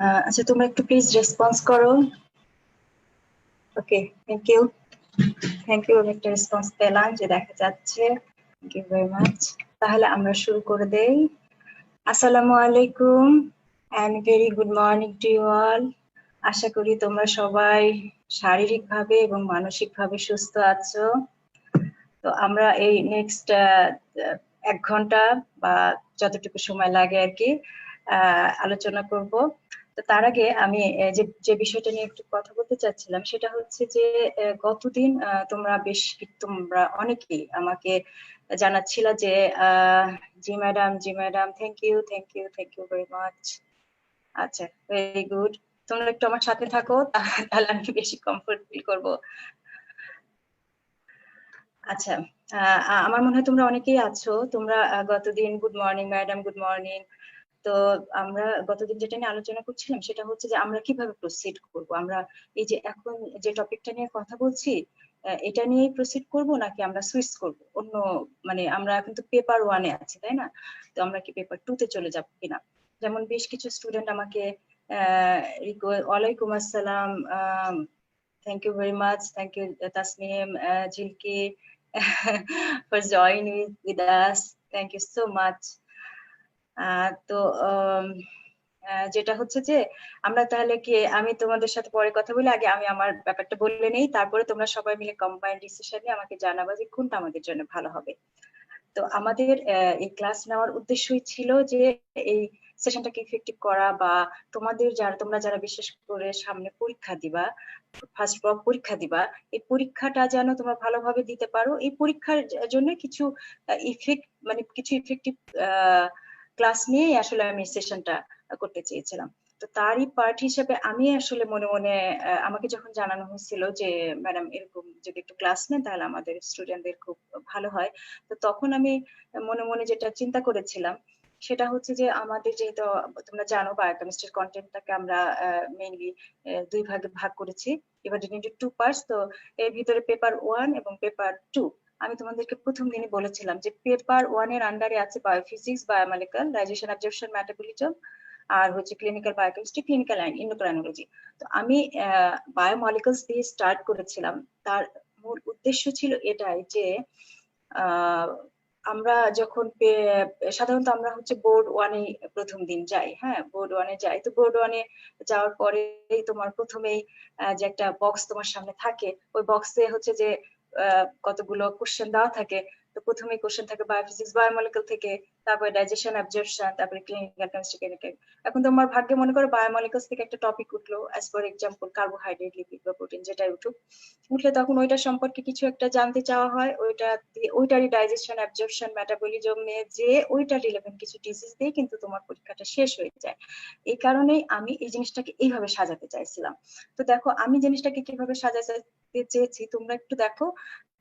আচ্ছা, তোমরা একটু প্লিজ রেসপন্স করো। Okay, thank you. আমি একটা রেসপন্স পেলাম যে দেখা যাচ্ছে। Thank you very much. তাহলে আমরা শুরু করে দেই। আসসালামু আলাইকুম and very good morning to you all. আশা করি তোমরা সবাই শারীরিকভাবে এবং মানসিকভাবে সুস্থ আছো। তো আমরা এই নেক্সট 1 ঘন্টা বা যতটুকু সময় লাগে আর কি আলোচনা করব। তো তার আগে আমি যে বিষয়টা নিয়ে একটু কথা বলতে চাচ্ছিলাম সেটা হচ্ছে যে গতদিন তোমরা অনেকেই আমাকে জানাচ্ছিল যে জি madam thank you very much. আচ্ছা, ভেরি গুড। তোমরা একটু আমার সাথে থাকো, তাহলে আমি বেশি কমফোর্ট ফিল করবো। আচ্ছা, আমার মনে হয় তোমরা অনেকেই আছো। তোমরা গতদিন good morning madam, good morning. তো আমরা গতদিন যেটা নিয়ে আলোচনা করছিলাম সেটা হচ্ছে যে আমরা কিভাবে প্রসিড করব। আমরা এই যে এখন যে টপিকটা নিয়ে কথা বলছি এটা নিয়েই প্রসিড করব নাকি আমরা সুইচ করব অন্য, মানে আমরা কিন্তু পেপার 1-এ আছি, তাই না? তো আমরা কি পেপার 2-তে চলে যাব কিনা? যেমন বেশ কিছু স্টুডেন্ট আমাকে ওয়ালাইকুম আসসালাম, thank you very much. Thank you, Tasneem, Jilki, for joining with us. Thank you so much. তো যেটা হচ্ছে যে আমরা তাহলে কি, আমি তোমাদের সাথে পরে কথা বলি, আগে আমি আমার ব্যাপারটা বলে নেই, তারপরে তোমরা সবাই মিলে কম্বাইন্ড ডিসিশনে আমাকে জানাবা যে কোনটা আমাদের জন্য ভালো হবে। তো আমাদের এই ক্লাস নেওয়ার উদ্দেশ্যই ছিল যে এই সেশনটাকে ইফেক্টিভ করা, বা তোমরা যারা বিশেষ করে সামনে পরীক্ষা দিবা, ফার্স্ট পরীক্ষা দিবা, এই পরীক্ষাটা যেন তোমরা ভালোভাবে দিতে পারো। এই পরীক্ষার জন্য কিছু ইফেক্টিভ ক্লাস নিয়ে আসলে আমি সেশনটা করতে চেয়েছিলাম। তো তারই পার্ট হিসেবে আমি আসলে মনে মনে আমাকে যখন জানানো হয়েছিল যে ম্যাডাম এরকম যদি একটু ক্লাস নেন তাহলে আমাদের স্টুডেন্টদের খুব ভালো হয়, তো তখন আমি মনে মনে যেটা চিন্তা করেছিলাম সেটা হচ্ছে যে আমাদের যেহেতু তোমরা জানো বায়োকেমিস্ট্রির কন্টেন্টটাকে আমরা মেইনলি 2 ভাগে ভাগ করেছি, ডিভাইডেড ইনটু 2 পার্টস। তো এর ভিতরে পেপার 1 এবং পেপার 2। আমি তোমাদেরকে প্রথম দিনই বলেছিলাম যে পেপার 1 এর আন্ডারে আছে biophysics, biomolecular, digestion, absorption, metabolism, আর হচ্ছে clinical biochemistry, clinical and endocrinology. তো আমি বায়োমলিকুলস দিয়ে স্টার্ট করেছিলাম। তার মূল উদ্দেশ্য ছিল এটাই যে আমরা যখন সাধারণত আমরা হচ্ছে বোর্ড 1-এ প্রথম দিন যাই, হ্যাঁ বোর্ড 1-এ যাই। তো বোর্ড 1-এ যাওয়ার পরেই তোমার প্রথমেই যে একটা বক্স তোমার সামনে থাকে, ওই বক্সে হচ্ছে যে কতগুলো কোশ্চেন দেওয়া থাকে। তো প্রথমে কোশ্চেন থাকে বায়োফিজিক্স, বায়োমলিকুল থেকে, তারপরে ডাইজেশন, অ্যাবজর্পশন, তারপরে ক্লিনিক্যাল কেমিস্ট্রি, ক্লিনিক্যাল। এখন তোমার ভাগ্যে মনে করো বায়োমলিকুলস থেকে একটা টপিক উঠলো, as for example carbohydrate, lipid বা প্রোটিন, যেটাই উঠলে তখন ওইটা সম্পর্কে কিছু একটা জানতে চাওয়া হয়। ওইটারই ডাইজেশন, অ্যাবজর্পশন, মেটাবলিজম নিয়ে যে ওইটা রিলেভেন্ট কিছু ডিজিজ দিয়ে কিন্তু তোমার পরীক্ষাটা শেষ হয়ে যায়। এই কারণেই আমি এই জিনিসটাকে এইভাবে সাজাতে চাইছিলাম। তো দেখো আমি জিনিসটাকে কিভাবে সাজাতে চেয়েছি তোমরা একটু দেখো।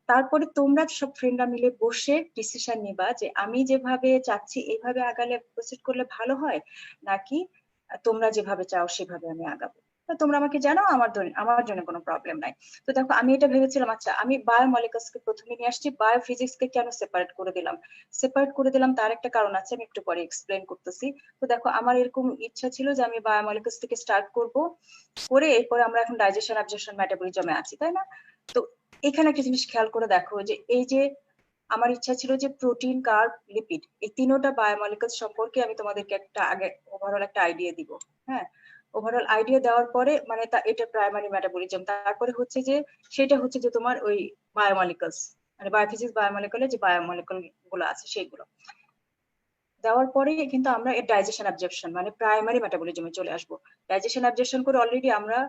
তারপরে তোমরা সব ফ্রেন্ডরা মিলে বসে ডিসিশন নিবা যে আমি যেভাবে চাচ্ছি এইভাবে আগালে প্রসিড করলে ভালো হয়, নাকি তোমরা যেভাবে চাও সেভাবে আমি আগাবো। তো তোমরা আমাকে জানাও, আমার জন্য কোনো প্রবলেম নাই। তো দেখো আমি এটা ভেবেছিলাম, আচ্ছা আমি বায়োমলিকুলসকে প্রথমে নিয়ে আসছি, বায়োফিজিক্সকে কেন সেপারেট করে দিলাম তার একটা কারণ আছে, আমি একটু পরে এক্সপ্লেন করতেছি। তো দেখো আমার এরকম ইচ্ছা ছিল যে আমি বায়োমলিকুলস থেকে স্টার্ট করে এরপরে আমরা এখন ডাইজেশন, অ্যাবজর্পশন, মেটাবলিজমে আছি, তাই না? তো এখানে একটা জিনিস খেয়াল করে দেখো যে এই যে আমার ইচ্ছা ছিল যে প্রোটিন, কার্ব, লিপিড, এই তিনটা বায়োমলিকুলস সম্পর্কে আমি তোমাদেরকে একটা আগে ওভারঅল একটা আইডিয়া দিব। হ্যাঁ, ওভারঅল আইডিয়া দেওয়ার পরে মানে এটা প্রাইমারি মেটাবলিজম, তারপরে হচ্ছে যে সেটা হচ্ছে যে তোমার ওই বায়োমলিকুলস, মানে বায়োফিজিক্স, বায়োমলিকুলার যে বায়োমলিকুল গুলো আছে সেগুলো দেওয়ার পরে কিন্তু আমরা এর ডাইজেশন, অ্যাবজর্পশন মানে প্রাইমারি মেটাবলিজমে চলে আসবো। ডাইজেশন, অ্যাবজর্পশন করে অলরেডি আমরা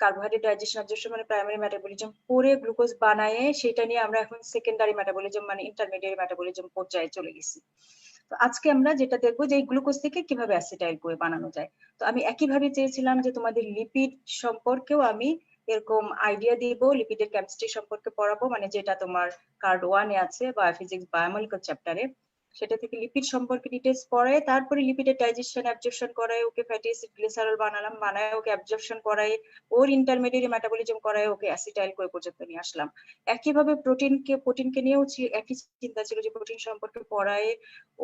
কার্বোহাইড্রেট ডাইজেশন, অ্যাবজর্পশন মানে প্রাইমারি মেটাবলিজম করে গ্লুকোজ বানায়ে সেটা নিয়ে আমরা এখন সেকেন্ডারি মেটাবলিজম মানে ইন্টারমিডিয়েট মেটাবলিজম পর্যায়ে চলে গেছি। তো আজকে আমরা যেটা দেখবো যে এই গ্লুকোজ থেকে কিভাবে অ্যাসিটাইল কোয়ে বানানো যায়। তো আমি একইভাবে চেয়েছিলাম যে তোমাদের লিপিড সম্পর্কেও আমি এরকম আইডিয়া দিব, লিপিডের কেমিস্ট্রি সম্পর্কে পড়াবো, মানে যেটা তোমার কার্ড 1-এ আছে বায়োফিজিক্স, বায়োমলিকুলার চ্যাপ্টারে। সেটা থেকে লিপিড সম্পর্কে ডিটেলস পড়ায়, তারপরে লিপিডের ডাইজেশন অ্যাবজর্পশন করায়, ওকে ফ্যাটি অ্যাসিড গ্লিসারল বানায়, ওকে অ্যাবজর্পশন করায়, ওর ইন্টারমিডিয়েট মেটাবলিজম করায়, ওকে অ্যাসিটাইল করে পর্যন্ত নিয়ে আসলাম। একইভাবে প্রোটিনকে নিয়েও একই চিন্তা ছিল যে প্রোটিন সম্পর্কে পড়ায়,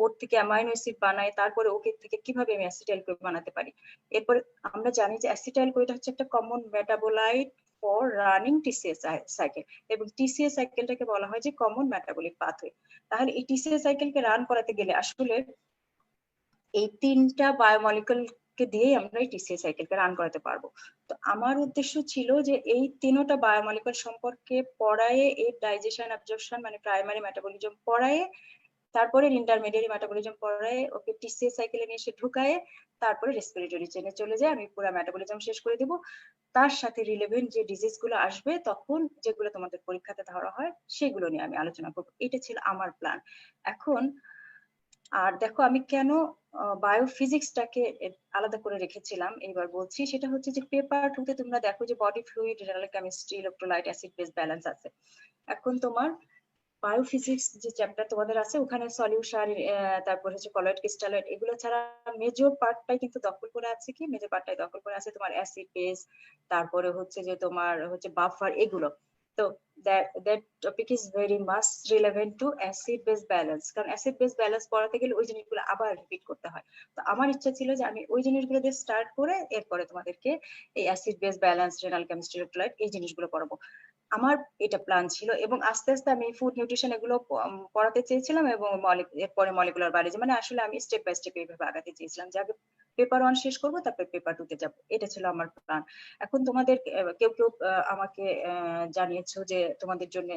ওর থেকে অ্যামাইনো অ্যাসিড বানায়, তারপরে ওকে থেকে কিভাবে আমি অ্যাসিটাইল করে বানাতে পারি। এরপর আমরা জানি যে অ্যাসিটাইল কোয়েটা হচ্ছে একটা common metabolite for running TCS cycle, এবং টিসিএস সাইকেলটাকে বলা হয় যে কমন মেটাবলিক পাথওয়ে। তাহলে এই টিসিএস সাইকেলকে রান করাতে গেলে আসলে এই 3টা বায়োমলিকুলকে দিয়ে আমরা এই টিসিএস সাইকেলকে রান করাতে পারবো। তো আমার উদ্দেশ্য ছিল যে এই 3টা বায়োমলিকুল সম্পর্কে পড়ায়, এর ডাইজেশন অ্যাবজর্পশন মানে প্রাইমারি মেটাবলিজম পড়ায়, তারপরে ইন্টারমিডিয়েট মেটাবলিজম পড়ায়, ওকে টিসিএস সাইকেলে নিয়ে এসে ঢুকায়, তারপরে রেসপিরেটরি চেনে চলে যায়, আমি পুরো মেটাবলিজম শেষ করে দিব। তার সাথে রিলেভেন্ট যে ডিজিজ গুলো আসবে তখন, যেগুলো তোমাদের পরীক্ষাতে ধরা হয়, সেগুলো নিয়ে আমি আলোচনা করবো। এটা ছিল আমার প্ল্যান। এখন আর দেখো আমি কেন বায়োফিজিক্সটাকে আলাদা করে রেখেছিলাম এইবার বলছি। সেটা হচ্ছে যে পেপার 2 তে তোমরা দেখো যে body fluid, renal chemistry, electrolyte, acid base balance আছে। এখন তোমার বায়োফিজিক্স যে চ্যাপ্টার তোমাদের আছে ওখানে সলিউশন, তারপর হচ্ছে কলয়েড ক্রিস্টালয়েড, এগুলো ছাড়া মেজর পার্টটাই কিন্তু দখল করে আছে কি, মেজর পার্টটাই দখল করে আছে তোমার অ্যাসিড বেস, তারপরে হচ্ছে যে তোমার হচ্ছে বাফার, এগুলো। তো that topic is very much relevant to acid base balance, কারণ অ্যাসিড বেস ব্যালেন্স পড়াতে গেলে ওই জিনিসগুলো আবার রিপিট করতে হয়। তো আমার ইচ্ছা ছিল যে আমি ওই জিনিসগুলো দিয়ে স্টার্ট করে এরপরে তোমাদেরকে এই acid base balance, renal chemistry, electrolyte, এই জিনিসগুলো পড়াবো। আমার এটা প্ল্যান ছিল, এবং আস্তে আস্তে আমি ফুড নিউট্রিশন এগুলো পড়াতে চেয়েছিলাম, এবং এরপরে মলিকুলার বায়োলজি, মানে আসলে আমি স্টেপ বাই স্টেপ এইভাবে আগাতে চেয়েছিলাম যে আগে পেপার 1 শেষ করবো, তারপর পেপার 2 তে যাবো। এটা ছিল আমার প্ল্যান। এখন তোমাদের কেউ কেউ আমাকে জানিয়েছো যে তোমাদের জন্য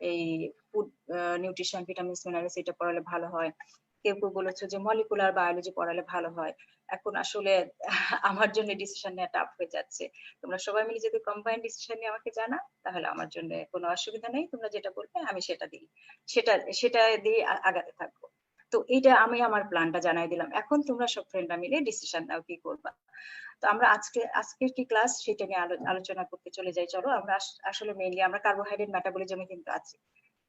এই ফুড নিউট্রিশন, ভিটামিনস, মিনারেলস এটা পড়ালে ভালো হয়। কেউ কেউ বলেছো যে মলিকুলার বায়োলজি পড়ালে ভালো হয়। এখন আসলে আমার জন্য ডিসিশন নেওয়া টাফ হয়ে যাচ্ছে। তোমরা সবাই মিলে যদি কম্বাইন্ড ডিসিশন নিয়ে আমাকে জানা, তাহলে আমার জন্য কোনো অসুবিধা নেই। তোমরা যেটা বলবে আমি সেটা দিই, সেটা দিয়ে আগাতে থাকবো। তো এইটা আমি আমার প্ল্যানটা জানাই দিলাম। এখন তোমরা সব ফ্রেন্ডরা মিলে ডিসিশন নাও কি করবা। তো আমরা আজকের কি ক্লাস সেটা নিয়ে আলোচনা করতে চলে যাই। চলো আমরা আসলে মেইনলি আমরা কার্বোহাইড্রেট মেটাবলিজমে কিন্তু আছি,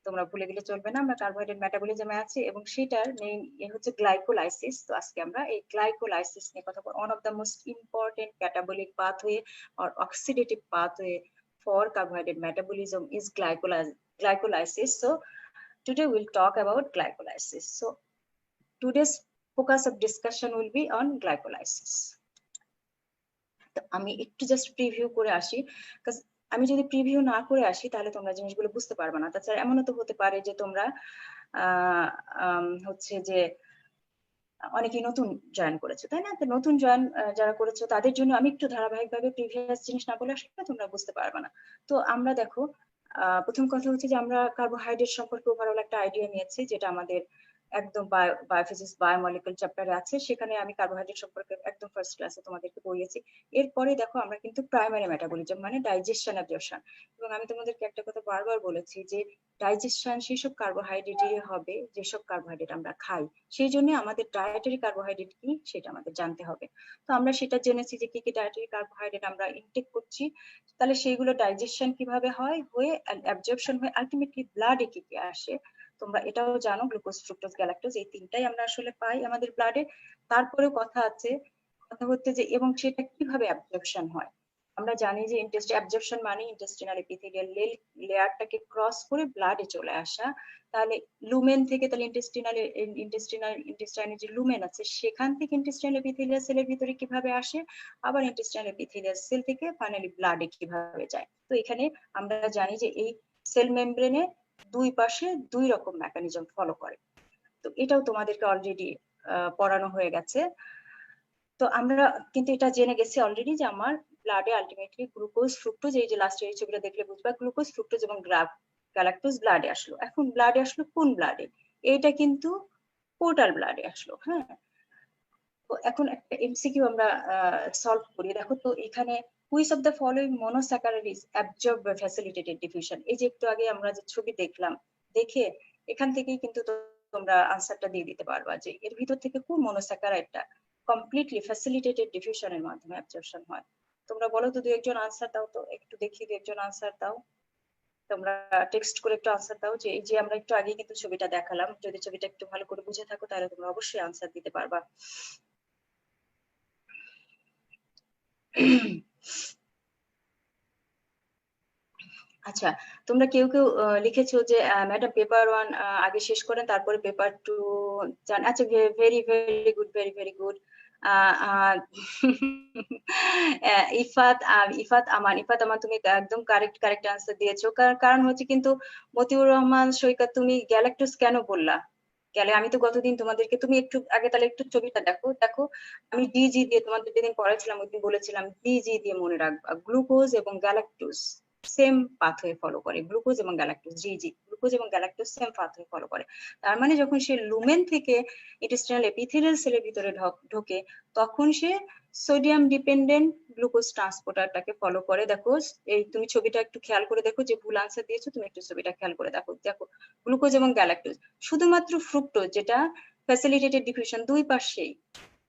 তোমরা ভুলে গেলে চলবে না। আমরা কার্বোহাইড্রেট মেটাবলিজমে আছি, এবং সেটার মেইন হচ্ছে গ্লাইকোলাইসিস। তো আজকে আমরা এই গ্লাইকোলাইসিস নিয়ে কথা বলবো। One of the most important catabolic pathway or oxidative pathway for carbohydrate metabolism is glycolysis. So today we'll talk about glycolysis. So today's focus of discussion will be on glycolysis. তো আমি একটু just preview করে আসি, কারণ আমি যদি preview না করে আসি তাহলে তোমরা জিনিসগুলো বুঝতে পারবে না। তাছাড়া এমনও তো হতে পারে যে তোমরা হচ্ছে যে অনেকেই নতুন জয়েন করেছো, তাই না? তো নতুন জয়েন যারা করেছো তাদের জন্য আমি একটু ধারাবাহিকভাবে প্রিভিয়াস জিনিস না বলে আসলে তোমরা বুঝতে পারবে না। তো আমরা দেখো প্রথম কথা হচ্ছে যে আমরা কার্বোহাইড্রেট সম্পর্কে ওভারঅল একটা আইডিয়া নিয়েছি, যেটা আমাদের একদম বায়োফিজিক্স বায়োমলিকুল চ্যাপ্টারে আছে। সেখানে আমি কার্বোহাইড্রেট সম্পর্কে একদম ফার্স্ট ক্লাসে তোমাদেরকে পড়িয়েছি। এরপরে দেখো আমরা কিন্তু প্রাইমারি মেটাবলিজম মানে ডাইজেশন অ্যাবজর্পশন, এবং আমি তোমাদেরকে একটা কথা বারবার বলেছি যে ডাইজেশন সেসব কার্বোহাইড্রেটই হবে যেসব কার্বোহাইড্রেট আমরা খাই। সেই জন্য আমাদের ডায়েটারি কার্বোহাইড্রেট কি সেটা আমাদের জানতে হবে। তো আমরা সেটা জেনেছি যে কি কি ডায়েটারি কার্বোহাইড্রেট আমরা ইনটেক করছি, তাহলে সেইগুলো ডাইজেশন কিভাবে হয়, হয়ে অ্যাবজর্পশন হয়ে আলটিমেটলি ব্লাডে কি কি আসে। তোমরা এটাও জানো গ্লুকোজ, ফ্রুক্টোজ, গ্যালাক্টোজ, এই 3টাই আমরা আসলে পাই আমাদের ব্লাডে। তারপরে কথা হচ্ছে যে এবং সেটা কিভাবে অ্যাবজর্পশন হয়। আমরা জানি যে অ্যাবজর্পশন মানে ইন্টেস্টিনাল এপিথেলিয়াল লেয়ারটাকে ক্রস করে ব্লাডে চলে আসা। তাহলে লুমেন থেকে, তাহলে ইন্টেস্টাইনের যে লুমেন আছে সেখান থেকে ইন্টেস্টাইনাল এপিথেলিয়াল সেলের ভিতরে কিভাবে আসে, আবার ইন্টেস্টাইনাল এপিথেলিয়াল সেল থেকে ফাইনালি ব্লাডে কিভাবে যায়। তো এখানে আমরা জানি যে এই সেল মেমব্রেনে দুই পাশে দুই রকম মেকানিজম ফলো করে। তো এটাও তোমাদেরকে অলরেডি পড়ানো হয়ে গেছে। তো আমরা কিন্তু এটা জেনে গেছি অলরেডি যে আমার ব্লাডে আলটিমেটলি গ্লুকোজ, ফ্রুক্টোজ, এই যে লাস্টের এই ছবিটা দেখলে বুঝবা, গ্লুকোজ, ফ্রুক্টোজ এবং গ্যালাক্টোজ ব্লাডে আসলো। এখন ব্লাডে আসলো কোন ব্লাডে? এইটা কিন্তু পোর্টাল ব্লাডে আসলো। হ্যাঁ, তো এখন একটা এমসিকিউ আমরা সলভ করি। দেখো তো এখানে which of the following monosaccharide is absorb by facilitated diffusion. এই যে একটু আগে আমরা যে ছবি দেখলাম, দেখে এখান থেকেই কিন্তু তোমরা আনসারটা দিয়ে দিতে পারবা যে এর ভিতর থেকে কোন মনোস্যাকারাইডটা কমপ্লিটলি ফ্যাসিলিটেটেড ডিফিউশনের মাধ্যমে অ্যাবজর্পশন হয়। তোমরা বলো তো, দু একজন আনসার দাও তো, একটু দেখি দু একজন আনসার দাও। তোমরা টেক্সট করে একটু আনসার দাও যে এই যে আমরা একটু আগে কিন্তু ছবিটা দেখালাম, যদি ছবিটা একটু ভালো করে বুঝে থাকো তাহলে তোমরা অবশ্যই আনসার দিতে পারবা। আচ্ছা, তোমরা কেউ কেউ লিখেছো যে ম্যাডাম পেপার 1 আগে শেষ করেন তারপরে পেপার 2 জান। আচ্ছা, very very good, very very good. Ifat Aman তুমি একদম কারেক্ট কারেক্ট আনসার দিয়েছো। কারণ হচ্ছে কিন্তু মতিউর রহমান সৈকত, তুমি গ্যালাক্টোস কেন বললা? গেলে আমি তো গতদিন তোমাদেরকে, তুমি একটু আগে তাহলে একটু ছবিটা দেখো দেখো, আমি ডিজি দিয়ে তোমাদের যেদিন পড়াইছিলাম ওইদিন বলেছিলাম ডিজি দিয়ে মনে রাখবা, গ্লুকোজ এবং গ্যালাক্টোজ সেম পাথওয়ে ফলো করে। গ্লুকোজ এবং গ্যালাক্টোজ, জিজি, গ্লুকোজ এবং গ্যালাক্টোজ সেম পাথওয়ে ফলো করে। তার মানে যখন সে লুমেন থেকে ইন্টেস্টিনাল এপিথেলিয়াল সেলের ভিতরে ঢোকে তখন সে সোডিয়াম ডিপেন্ডেন্ট গ্লুকোজ ট্রান্সপোর্টারটাকে ফলো করে। দেখো এই তুমি ছবিটা একটু খেয়াল করে দেখো, যে ভুল আনসার দিয়েছো তুমি একটু ছবিটা খেয়াল করে দেখো। দেখো গ্লুকোজ এবং গ্যালাক্টোজ, শুধুমাত্র ফ্রুক্টোজ যেটা ফ্যাসিলিটেটেড ডিফিউশন দুই পাশেই,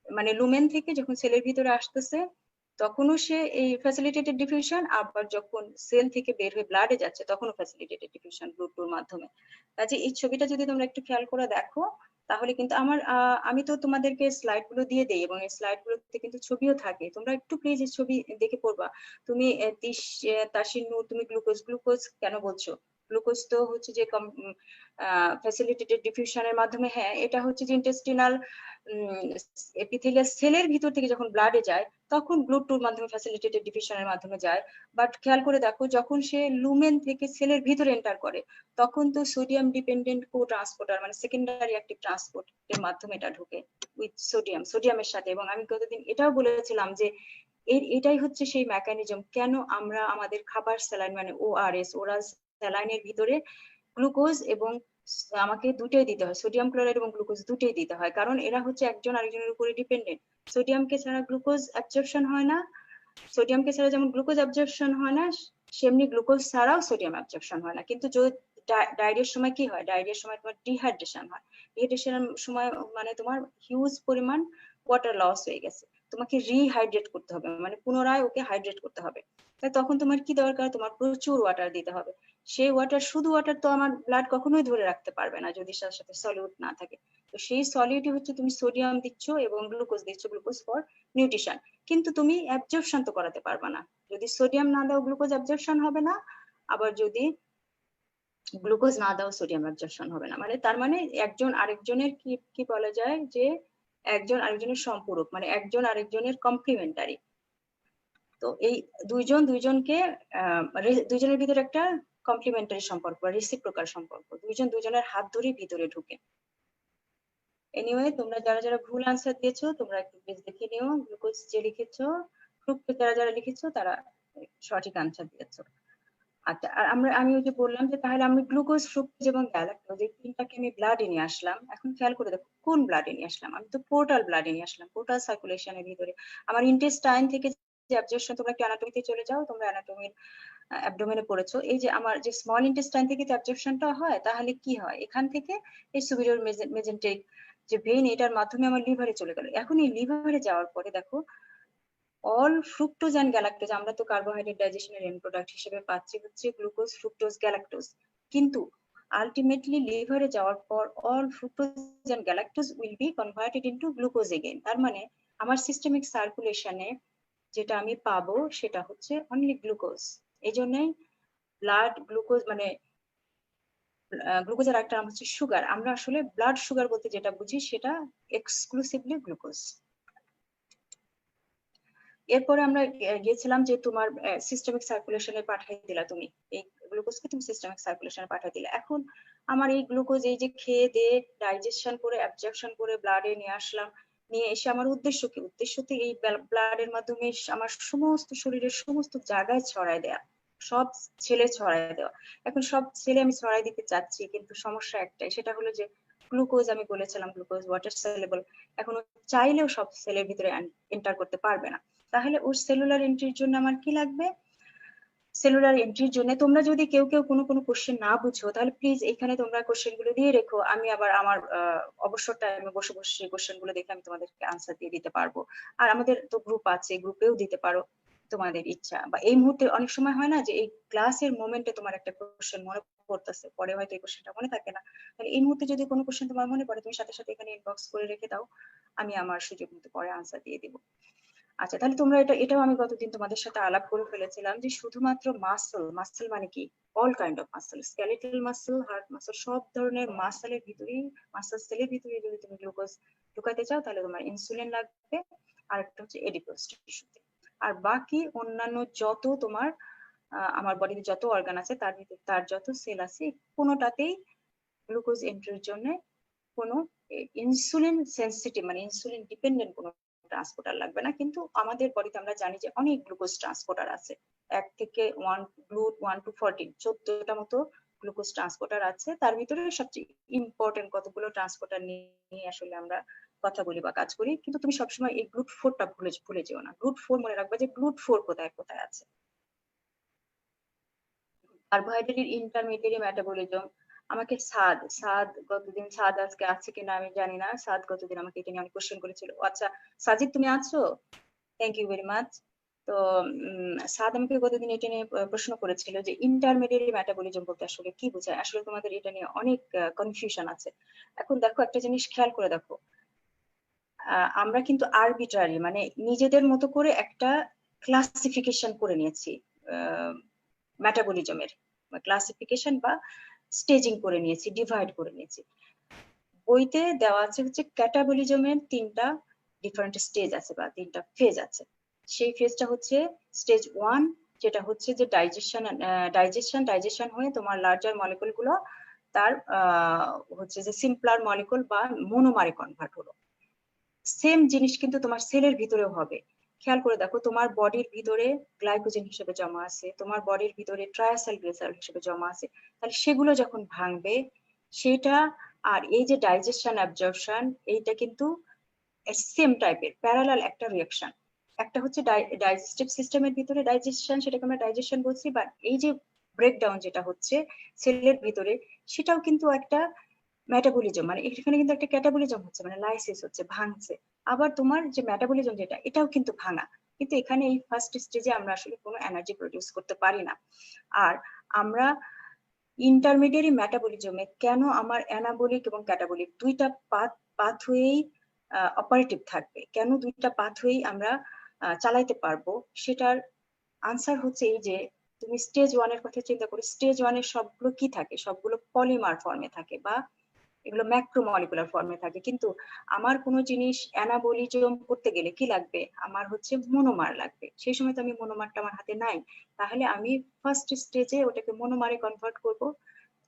মানে লুমেন থেকে যখন সেলের ভিতরে আসতেছে তখনও সে এই ফ্যাসিলিটেটেড ডিফিউশন, আবার যখন সেল থেকে বের হয়ে ব্লাডে যাচ্ছে তখনও ফ্যাসিলিটেটেড ডিফিউশন ব্লড টুর মাধ্যমে। কাজে এই ছবিটা যদি তোমরা একটু খেয়াল করে দেখো তাহলে কিন্তু আমি তো তোমাদেরকে স্লাইড গুলো দিয়ে দেই এবং এই স্লাইড গুলোতে কিন্তু ছবিও থাকে, তোমরা একটু প্লিজ এই ছবি দেখে পড়বা। তুমি তাসিনু, তুমি গ্লুকোজ গ্লুকোজ কেন বলছো? গ্লুকোজ তো হচ্ছে যে ফ্যাসিলিটেটেড ডিফিউশনের মাধ্যমে, হ্যাঁ এটা হচ্ছে যে ইন্টেস্টিনাল এপিথেলিয়াল সেলের ভিতর থেকে যখন ব্লাডে যায় তখন ব্লড টুর মাধ্যমে ফ্যাসিলিটেটেড ডিফিউশনের মাধ্যমে যায়। বাট খেয়াল করে দেখো যখন সে লুমেন থেকে সেলের ভিতরে এন্টার করে তখন তো সোডিয়াম ডিপেন্ডেন্ট কো ট্রান্সপোর্টার মানে সেকেন্ডারি অ্যাক্টিভ ট্রান্সপোর্ট এর মাধ্যমে এটা ঢোকে উইথ সোডিয়ামের সাথে। এবং আমি কতদিন এটাও বলেছিলাম যে এটাই হচ্ছে সেই মেকানিজম কেন আমরা আমাদের খাবার স্যালাইন মানে ওআরএস, ওরাল স্যালাইনের ভিতরে গ্লুকোজ এবং আমাকে দুটোই দিতে হয়, সোডিয়াম ক্লোরাইড এবং গ্লুকোজ দুটোই দিতে হয়, কারণ এরা হচ্ছে একজন আরেকজনের উপরে ডিপেন্ডেন্ট। সোডিয়ামকে ছাড়া গ্লুকোজ অ্যাবজর্পশন হয় না, সোডিয়ামকে ছাড়া যেমন গ্লুকোজ অ্যাবজর্পশন হয় না সেমনি গ্লুকোজ ছাড়াও সোডিয়াম অ্যাবজর্পশন হয় না। কিন্তু ডায়রিয়ার সময় কি হয়? ডায়রিয়ার সময় তোমার ডিহাইড্রেশন হয়। ডিহাইড্রেশনের সময় মানে তোমার হিউজ পরিমাণ ওয়াটার লস হয়ে গেছে, তোমাকে রিহাইড্রেট করতে হবে, মানে পুনরায় ওকে হাইড্রেট করতে হবে। তাই তখন তোমার কি দরকার? তোমার প্রচুর ওয়াটার দিতে হবে। সেই ওয়াটার, শুধু ওয়াটার তো আমার ব্লাড কখনোই ধরে রাখতে পারবে না যদি তার সাথে সলিউট না থাকে। তো সেই সলিউটই হচ্ছে তুমি সোডিয়াম দিচ্ছ এবং গ্লুকোজ দিচ্ছ, গ্লুকোজ ফর নিউট্রিশন। কিন্তু তুমি অ্যাবজর্পশন তো করাতে পারবে না, যদি সোডিয়াম না দাও গ্লুকোজ অ্যাবজর্পশন হবে না, আবার যদি গ্লুকোজ না দাও সোডিয়াম অ্যাবজর্পশন হবে না। মানে তার মানে একজন আরেকজনের কি কি বলা যায় যে একজন আরেকজনের সম্পূরক, মানে একজন আরেকজনের কমপ্লিমেন্টারি। তো এই দুইজনকে দুইজনের ভিতরে একটা কমপ্লিমেন্টারি সম্পর্ক বা রেসিপ্রোকাল সম্পর্ক, দুইজন দুইজনের হাত ধরে ভিতরে ঢুকে। এনিওয়ে তোমরা যারা যারা ভুল আনসার দিয়েছো তোমরা একটু প্লিজ দেখে নিও, গ্লুকোজ যে লিখেছো, ফ্রুক্টোজ যারা যারা লিখেছো তারা সঠিক আনসার দিয়েছো। আচ্ছা, আর আমি ওই যে বললাম যে তাহলে আমি গ্লুকোজ, ফ্রুক্টোজ এবং গ্যালাক্টোজ এই তিনটাকে আমি ব্লাডে নিয়ে আসলাম। এখন খেয়াল করে দেখো কোন ব্লাডে নিয়ে আসলাম? আমি তো পোর্টাল ব্লাডে নিয়ে আসলাম, পোর্টাল সার্কুলেশনের ভিতরে। আমার ইন্টেস্টাইন থেকে যে অ্যাবজর্পশন, তোমরা একটু অ্যানাটমিতে চলে যাও, তোমরা অ্যানাটমির অ্যাবডোমেনে পড়েছো, এই যে আমার যে স্মল ইন্টেস্টাইন থেকে যে অ্যাবজর্পশনটা হয় তাহলে কি হয়? এখান থেকে এই সুপিরিয়র মেজেন্টেরিক যে ভেইন, এটার মাধ্যমে আমার লিভারে চলে গেল। এখন এই লিভারে যাওয়ার পরে দেখো অল ফ্রুক্টোজ এন্ড গ্যালাক্টোজ, আমরা তো কার্বোহাইড্রেট ডাইজেশনের এন্ড প্রোডাক্ট হিসেবে পাচ্ছি হচ্ছে গ্লুকোজ, ফ্রুক্টোজ, গ্যালাক্টোজ। কিন্তু আলটিমেটলি লিভারে যাওয়ার পর all fructose and galactose will be converted into glucose again. তার মানে আমার সিস্টেমিক সার্কুলেশনে যেটা আমি পাবো সেটা হচ্ছে অনলি গ্লুকোজ। এই জন্যই ব্লাড গ্লুকোজ মানে গ্লুকোজের একটা নাম হচ্ছে সুগার। আমরা আসলে ব্লাড সুগার বলতে যেটা বুঝি সেটা এক্সক্লুসিভলি গ্লুকোজ। এরপরে আমরা গিয়েছিলাম যে তোমার সিস্টেমিক সার্কুলেশনে পাঠিয়ে দিলা তুমি এই গ্লুকোজকে, তুমি সিস্টেমিক সার্কুলেশনে পাঠিয়ে দিলা। এখন আমার এই গ্লুকোজ এই যে খেয়ে দিয়ে ডাইজেশন করে অ্যাবজর্পশন করে ব্লাডে নিয়ে আসলাম, নিয়ে এসে আমার উদ্দেশ্য কি? উদ্দেশ্য তো এই ব্লাডের মাধ্যমে আমার সমস্ত শরীরের সমস্ত জায়গায় ছড়ায় দেয়া, সব ছেলে ছড়ায় দেওয়া। এখন সব ছেলে আমি ছড়াই দিতে চাচ্ছি, কিন্তু সমস্যা একটাই, সেটা হলো যে গ্লুকোজ, আমি বলেছিলাম গ্লুকোজ ওয়াটার সেলেবল, এখন চাইলেও সব সেলের ভিতরে এন্টার করতে পারবে না। তাহলে ওর সেলুলার এন্ট্রির জন্য আমার কি লাগবে? সেলুলার এন্ট্রির জন্য তোমরা যদি কেউ কেউ কোনো কোশ্চেন না বুঝো তাহলে প্লিজ এখানে তোমরা কোশ্চেন গুলো দিয়ে রেখো, আমি আবার আমার অবসর টাইমে বসে বসে কোশ্চেন গুলো দেখে আমি তোমাদেরকে আনসার দিয়ে দিতে পারবো। আর আমাদের তো গ্রুপ আছে, গ্রুপেও দিতে পারো। তোমাদের ইচ্ছা, বা এই মুহূর্তে অনেক সময় হয় না যে এই ক্লাসের মোমেন্টে তোমার একটা কোশ্চেন মনে পড়তেছে, পরে হয়তো এই কোশ্চেনটা মনে থাকে না, তাহলে এই মুহূর্তে যদি কোনো কোশ্চেন তোমার মনে পড়ে তুমি সাথে সাথে এখানে ইনবক্স করে রেখে দাও, আমি আমার সুযোগ মতো পরে আনসার দিয়ে দিব। আচ্ছা, তাহলে তোমরা এটাও আমি গতদিন তোমাদের সাথে আলাপ করে ফেলেছিলাম যে শুধুমাত্র মাসল মানে কি, all kind of muscle, skeletal muscle, heart muscle, সব ধরনের মাসলের ভিতরেই, মাসল সেলের ভিতরে যদি তুমি গ্লুকোজ ঢুকাতে চাও তাহলে তোমার ইনসুলিন লাগবে, আর একটা হচ্ছে এডিপোজ টিস্যুতে। আর বাকি অন্যান্য যত তোমার আমার বডিতে যত অর্গান আছে তার ভিতরে তার যত সেল আছে কোনোটাতেই গ্লুকোজ এন্ট্রির জন্য কোনো ইনসুলিন সেন্সিটিভ মানে ইনসুলিন ডিপেন্ডেন্ট কোনো ট্রান্সপোর্টার লাগবে না। কিন্তু আমাদের বডিতে আমরা জানি যে অনেক গ্লুকোজ ট্রান্সপোর্টার আছে, 1 থেকে 1 to 14 14টা মতো গ্লুকোজ ট্রান্সপোর্টার আছে। তার ভিতরে সবচেয়ে ইম্পর্টেন্ট কতগুলো ট্রান্সপোর্টার নিয়ে আসলে আমরা কথা বলি বা কাজ করি, কিন্তু তুমি সবসময় এই GLUT4টা ভুলে যেও না। GLUT4 মনে রাখবা যে GLUT4 কোথায় কোথায় আছে। কার্বোহাইড্রেটের ইন্টারমিডিয়েট মেটাবলিজম, আমাকে সাদ গতদিন, সাদ আজকে আছে কিনা আমি জানি না, সাদ গতদিন আমাকে এটা নিয়ে অনেক কোশ্চেন করেছিল। আচ্ছা সাজিদ তুমি আছো? Thank you very much. তো সাদ আমাকে গতদিন এটা নিয়ে প্রশ্ন করেছিল যে ইন্টারমিডিয়েট মেটাবলিজম বলতে আসলে কি বোঝায়। আসলে তোমাদের এটা নিয়ে অনেক কনফিউশন আছে। এখন দেখো একটা জিনিস খেয়াল করে দেখো, আমরা কিন্তু আরবিট্রারি মানে নিজেদের মতো করে একটা ক্লাসিফিকেশন করে নিয়েছি মেটাবলিজমের, ক্লাসিফিকেশন বা স্টেজিং করে নিয়েছি, ডিভাইড করে নিয়েছি। বইতে দেওয়া আছে হচ্ছে ক্যাটাবলিজমের 3টা ডিফারেন্ট স্টেজ আছে বা 3টা ফেজ আছে। সেই ফেজটা হচ্ছে স্টেজ 1, যেটা হচ্ছে যে ডাইজেশন হয়ে তোমার লার্জার মলিকুল গুলো তার হচ্ছে যে সিম্পলার মলিকুল বা মোনোমারে কনভার্ট হলো। সেম জিনিস কিন্তু তোমার সেলের ভিতরেও হবে। খেয়াল করে দেখো, তোমার বডির ভিতরে গ্লাইকোজেন হিসেবে জমা আছে, তোমার বডির ভিতরে ট্রায়াসাইক্লিসাইল হিসেবে জমা আছে, তাহলে সেগুলো যখন ভাঙবে সেটা, আর এই যে ডাইজেশন অ্যাবজর্পশন, এইটা কিন্তু সেম টাইপের প্যারালাল একটা রিঅ্যাকশন। একটা হচ্ছে ডাইজেস্টিভ সিস্টেমের ভিতরে ডাইজেশন, সেটাকে আমরা ডাইজেশন বলছি, বা এই যে ব্রেকডাউন যেটা হচ্ছে সেলের ভিতরে, সেটাও কিন্তু একটা মেটাবলিজম, মানে এখানে কিন্তু একটা ক্যাটাবলিজম হচ্ছে, মানে লাইসিস হচ্ছে, ভাঙছে। আবার তোমার যে মেটাবলিজম যেটা, এটাও কিন্তু ভাঙা, কিন্তু এখানে এই ফার্স্ট স্টেজে আমরা আসলে কোনো এনার্জি প্রডিউস করতে পারি না। আর আমরা ইন্টারমিডিয়েট মেটাবলিজমে কেন আমার অ্যানাবলিক এবং ক্যাটাবলিক দুইটা পাথওয়েই অপারেটিভ থাকবে, কেন দুইটা পাথওয়েই আমরা চালাইতে পারবো, সেটার আনসার হচ্ছে এই যে তুমি স্টেজ 1 এর কথা চিন্তা করো, স্টেজ 1 এর সবগুলো কি থাকে, সবগুলো পলিমার ফর্মে থাকে বা এগুলো ম্যাক্রোমলিকুলার ফর্মে থাকে। কিন্তু আমার কোনো জিনিস অ্যানাবলিজম করতে গেলে কি লাগবে, আমার হচ্ছে মনোমার লাগবে। সেই সময় তো আমি মনোমারটা আমার হাতে নাই, তাহলে আমি ফার্স্ট স্টেজে ওটাকে মনোমারে কনভার্ট করব।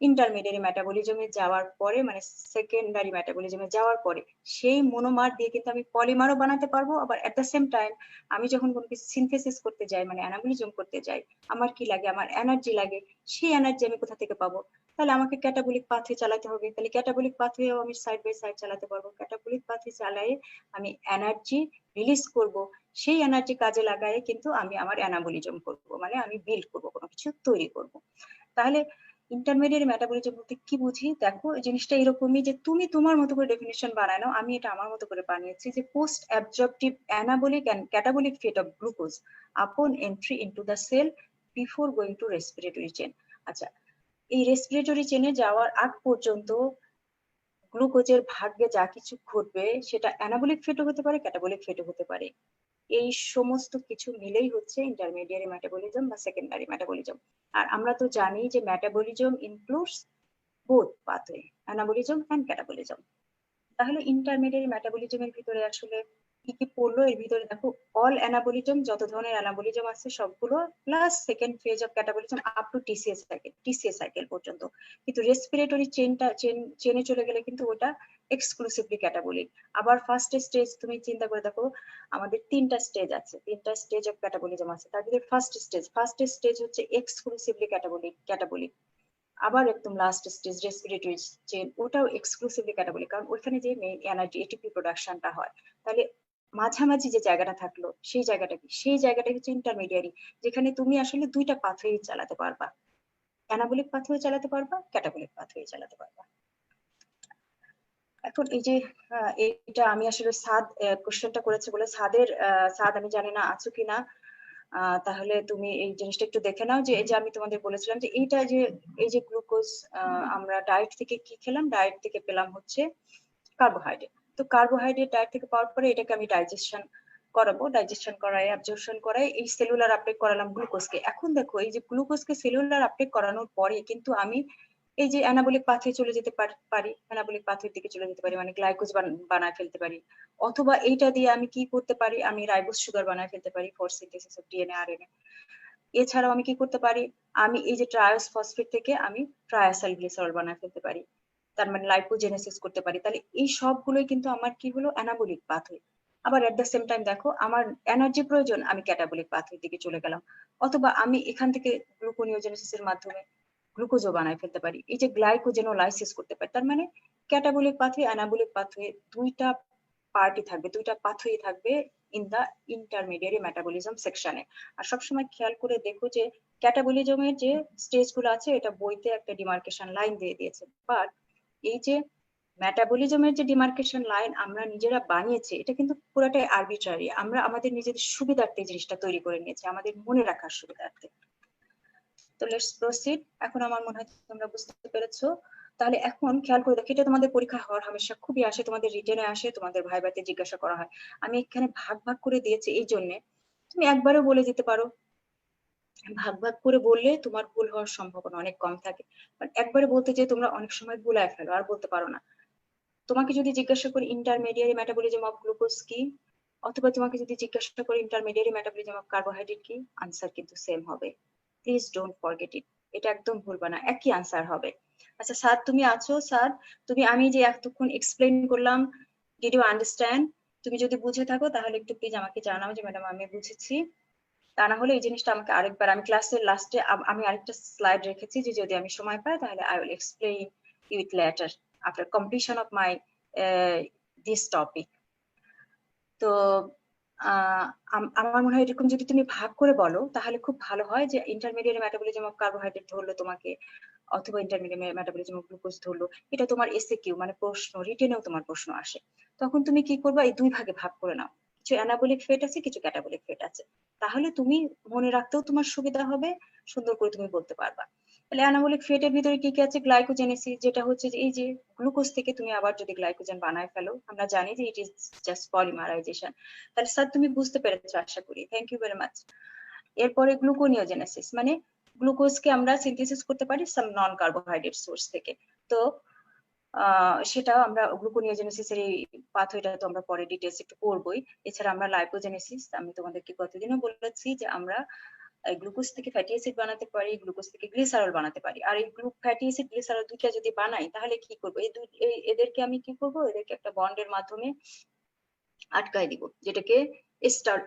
ইন্টারমিডিয়েট মেটাবলিজমে যাওয়ার পরে মানে সেকেন্ডারি মেটাবলিজমে যাওয়ার পরে সেই মনোমার দিয়ে কিন্তু আমি পলিমারও বানাতে পারবো। আবার এট দ্য সেম টাইম আমি যখন কোনো কিছু সিনথেসিস করতে যাই মানে অ্যানাবলিজম করতে যাই, আমার কি লাগে, আমার এনার্জি লাগে। সেই এনার্জি আমি কোথা থেকে পাবো, তাহলে আমাকে ক্যাটাবলিক পাথওয়ে চালাতে হবে। তাহলে ক্যাটাবলিক পাথওয়েও আমি সাইড বাই সাইড চালাতে পারবো। ক্যাটাবলিক পাথওয়ে চালায়ে আমি এনার্জি রিলিজ করব, সেই এনার্জি কাজে লাগায়ে কিন্তু আমি আমার অ্যানাবলিজম করব, মানে আমি বিল্ড করব, কোনো কিছু তৈরি করব। তাহলে ইন্টারমিডিয়েট মেটাবলিজম বলতে কি বুঝি, দেখো এই জিনিসটা এরকমই যে তুমি তোমার মতো করে ডেফিনিশন বানায় নাও, আমি এটা আমার মতো করে বানিয়েছি যে post absorptive anabolic and catabolic fate of glucose upon entry into the cell before going to respiratory chain. আচ্ছা, এই রেসপিরেটরি চেনে যাওয়ার আগ পর্যন্ত গ্লুকোজের ভাগ্যে যা কিছু ঘটবে সেটা অ্যানাবলিক ফেটও হতে পারে, ক্যাটাবলিক ফেটও হতে পারে। এই সমস্ত কিছু মিলেই হচ্ছে ইন্টারমিডিয়েট মেটাবলিজম বা সেকেন্ডারি মেটাবলিজম। আর আমরা তো জানি যে metabolism includes both pathway, anabolism and catabolism. তাহলে ইন্টারমিডিয়েট মেটাবলিজমের ভিতরে আসলে কি কি পড়লো, এর ভিতরে দেখো অল অ্যানাবলিজম, যত ধরনের অ্যানাবলিজম আছে সবগুলো, plus second phase of catabolism up to TCS cycle পর্যন্ত। কিন্তু রেসপিরেটরি চেনে চলে গেলে কিন্তু ওটা এক্সক্লুসিভলি ক্যাটাবলিক। আবার ফার্স্ট স্টেজ তুমি চিন্তা করে দেখো, আমাদের 3টা স্টেজ আছে, 3টা স্টেজ অফ ক্যাটাবলিজম আছে, তার ভিতরে ফার্স্ট স্টেজ হচ্ছে এক্সক্লুসিভলি ক্যাটাবলিক। আবার একদম লাস্ট স্টেজ রেসপিরেটরি চেন, ওটাও এক্সক্লুসিভলি ক্যাটাবলিক, কারণ ওইখানে যে মেইন এনার্জি এটিপি প্রোডাকশনটা হয়। তাহলে মাঝামাঝি যে জায়গাটা থাকলো সেই জায়গাটা কি, সেই জায়গাটা হচ্ছে ইন্টারমিডিয়ারি, যেখানে তুমি আসলে দুইটা পাথওয়ে চালাতে পারবা, অ্যানাবলিক পাথওয়ে চালাতে পারবা, ক্যাটাবলিক পাথওয়ে চালাতে পারবা। এখন এই যে এটা আমি আসলে সাদ কোশ্চেনটা করেছে বলে সাদ আমি জানি না আছো কিনা, তাহলে তুমি এই জিনিসটা একটু দেখে নাও যে এই যে আমি তোমাদের বলেছিলাম যে এইটা যে এই যে গ্লুকোজ আমরা ডায়েট থেকে কি খেলাম, ডায়েট থেকে পেলাম হচ্ছে কার্বোহাইড্রেট। তো কার্বোহাইড্রেট ডায়েট থেকে পাওয়ার পরে এটাকে আমি ডাইজেশন করাবো, ডাইজেশন করাই অ্যাবজর্পশন করাই এই সেলুলার আপটেক করালাম গ্লুকোজকে। এখন দেখো এই যে গ্লুকোজকে সেলুলার আপটেক করানোর পরে কিন্তু আমি এই যে অ্যানাবলিক পাথওয়ে চলে যেতে পারি, অ্যানাবলিক পাথওয়ের দিকে চলে যেতে পারি, মানে গ্লাইকোজ বানায় ফেলতে পারি। অথবা এইটা দিয়ে আমি কি করতে পারি, আমি রাইবোজ সুগার বানায় ফেলতে পারি for synthesis of DNA RNA. এছাড়াও আমি কি করতে পারি, আমি এই যে ট্রায়াস ফসফেট থেকে আমি ট্রায়াসাইল গ্লিসারল বানায় ফেলতে পারি, তার মানে লাইপোজেনেসিস করতে পারি। তাহলে এই সবগুলোই কিন্তু আমার কি হলো, অ্যানাবলিক পাথওয়ে। আবার এট দ্য সেম টাইম দেখো আমার এনার্জি প্রয়োজন, আমি ক্যাটাবলিক পাথওয়ের দিকে চলে গেলাম। অথবা আমি এখান থেকে গ্লুকোনিওজেনেসিসের মাধ্যমে গ্লুকোজও বানায় ফেলতে পারি, এই যে গ্লাইকোজেনোলাইসিস করতে পারি। তার মানে ক্যাটাবলিক পাথওয়ে, অ্যানাবলিক পাথওয়ে দুইটা পার্টি থাকবে, দুইটা পাথওয়ে থাকবে ইন দা ইন্টারমিডিয়ারি মেটাবলিজম সেকশনে। আর সবসময় খেয়াল করে দেখো যে ক্যাটাবলিজমের যে স্টেজগুলো আছে এটা বইতে একটা ডিমার্কেশন লাইন দিয়ে দিয়েছে, বাট এই যে মেটাবলিজমের যে ডিমার্কেশন লাইন আমরা নিজেরা বানিয়েছি এটা কিন্তু পুরোটাই আরবিট্রারি, আমরা আমাদের নিজেদের সুবিধার্থে জিনিসটা তৈরি করে নিয়েছি, আমাদের মনে রাখার সুবিধার্থে। তো লেটস প্রসিড। এখন আমার মনে হয় তোমরা বুঝতে পেরেছো। তাহলে এখন খেয়াল করে দেখো, এটা তোমাদের পরীক্ষা হওয়ার হামেশা খুবই আসে, তোমাদের রিটেনে আসে, তোমাদের ভাইভাতে জিজ্ঞাসা করা হয়। আমি এখানে ভাগ ভাগ করে দিয়েছি এই জন্য, তুমি একবারও বলে দিতে পারো। ভাগ ভাগ করে বললে তোমার ভুল হওয়ার সম্ভাবনা অনেক কম থাকে। একবারে বলতে যে তোমরা অনেক সময় ভুলায় ফেলো আর বলতে পারো না। তোমাকে যদি জিজ্ঞাসা করি ইন্টারমিডিয়ারি মেটাবলিজম অফ গ্লুকোজ কি, অথবা তোমাকে যদি জিজ্ঞাসা করি ইন্টারমিডিয়ারি মেটাবলিজম অফ কার্বোহাইড্রেট কি, আনসার কিন্তু সেম হবে। প্লিজ ডোন্ট ফরগেট ইট, এটা একদম ভুলবা না, একই আনসার হবে। আচ্ছা স্যার তুমি আছো, স্যার তুমি আমি যে এতক্ষণ এক্সপ্লেইন করলাম, ডিড ইউ আন্ডারস্ট্যান্ড? তুমি যদি বুঝে থাকো তাহলে একটু প্লিজ আমাকে জানাও যে ম্যাডাম আমি বুঝেছি। তা না হলে এই জিনিসটা আমাকে আরেকবার, আমি ক্লাসের লাস্টে আমি আরেকটা স্লাইড রেখেছি যে যদি আমি সময় পাই তাহলে I will explain it later after completion of my this topic. তো আমার মনে হয় এরকম যদি তুমি ভাগ করে বলো তাহলে খুব ভালো হয়, যে ইন্টারমিডিয়েট মেটাবলিজম অফ কার্বোহাইড্রেট ধরলো তোমাকে, অথবা ইন্টারমিডিয়েট মেটাবলিজম অফ গ্লুকোজ ধরলো, এটা তোমার এসএকিউ মানে প্রশ্ন, রিটেনেও তোমার প্রশ্ন আসে। তখন তুমি কি করবা, এই দুই ভাগে ভাগ করে নাও, কিছু অ্যানাবলিক ফেট আছে কিছু ক্যাটাবলিক ফেট আছে, তাহলে তুমি মনে রাখতেও তোমার সুবিধা হবে, সুন্দর করে তুমি বলতে পারবা। তাহলে অ্যানাবলিক ফেটের ভিতরে কি কি আছে, গ্লাইকোজেনেসিস, যেটা হচ্ছে যে এই যে গ্লুকোজ থেকে তুমি আবার যদি গ্লাইকোজেন বানায় ফেলো, আমরা জানি যে ইট ইজ জাস্ট পলিমারাইজেশন। তাহলে স্যার তুমি বুঝতে পেরেছো আশা করি, থ্যাংক ইউ ভেরি মাচ। এরপরে গ্লুকোনিওজেনেসিস মানে গ্লুকোজকে আমরা সিনথেসিস করতে পারি সাম নন কার্বোহাইড্রেট সোর্স থেকে। তো সেটাও আমরা গ্লুকোনিওজেনেসিসের এই পাথওয়েটা তো আমরা পরে ডিটেলস একটু পড়বই। এছাড়া আমরা লাইপোজেনেসিস, আমি তোমাদেরকে গতদিনও বলেছি যে আমরা গ্লুকোজ থেকে ফ্যাটি অ্যাসিড বানাতে পারি, গ্লুকোজ থেকে গ্লিসারল বানাতে পারি। আর এই ফ্যাটি অ্যাসিড গ্লিসারল দুইটা যদি বানাই তাহলে কি করবো, এদেরকে আমি কি করবো, এদেরকে একটা বন্ডের মাধ্যমে আটকায় দিব, যেটাকে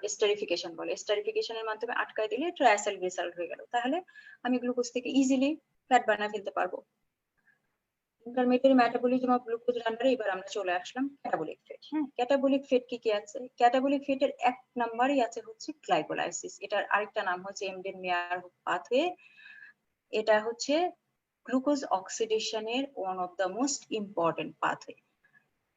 এস্টারিফিকেশন বলে। এস্টারিফিকেশনের মাধ্যমে আটকায় দিলে ট্রায়াসাইল গ্লিসারল হয়ে গেল, তাহলে আমি গ্লুকোজ থেকে ইজিলি ফ্যাট বানায় ফেলতে পারবো। ইন্টারমিডিয়েট মেটাবলিজম অফ গ্লুকোজ আন্ডারে এবার আমরা চলে আসলাম ক্যাটাবলিক ফেট। হ্যাঁ, ক্যাটাবলিক ফেট কি কি আছে, ক্যাটাবলিক ফেটের এক নাম্বারই আছে হচ্ছে গ্লাইকোলাইসিস, এটার আরেকটা নাম হচ্ছে এমডেন মেয়ার পাথওয়ে। এটা হচ্ছে গ্লুকোজ অক্সিডেশনের one of the most important pathway.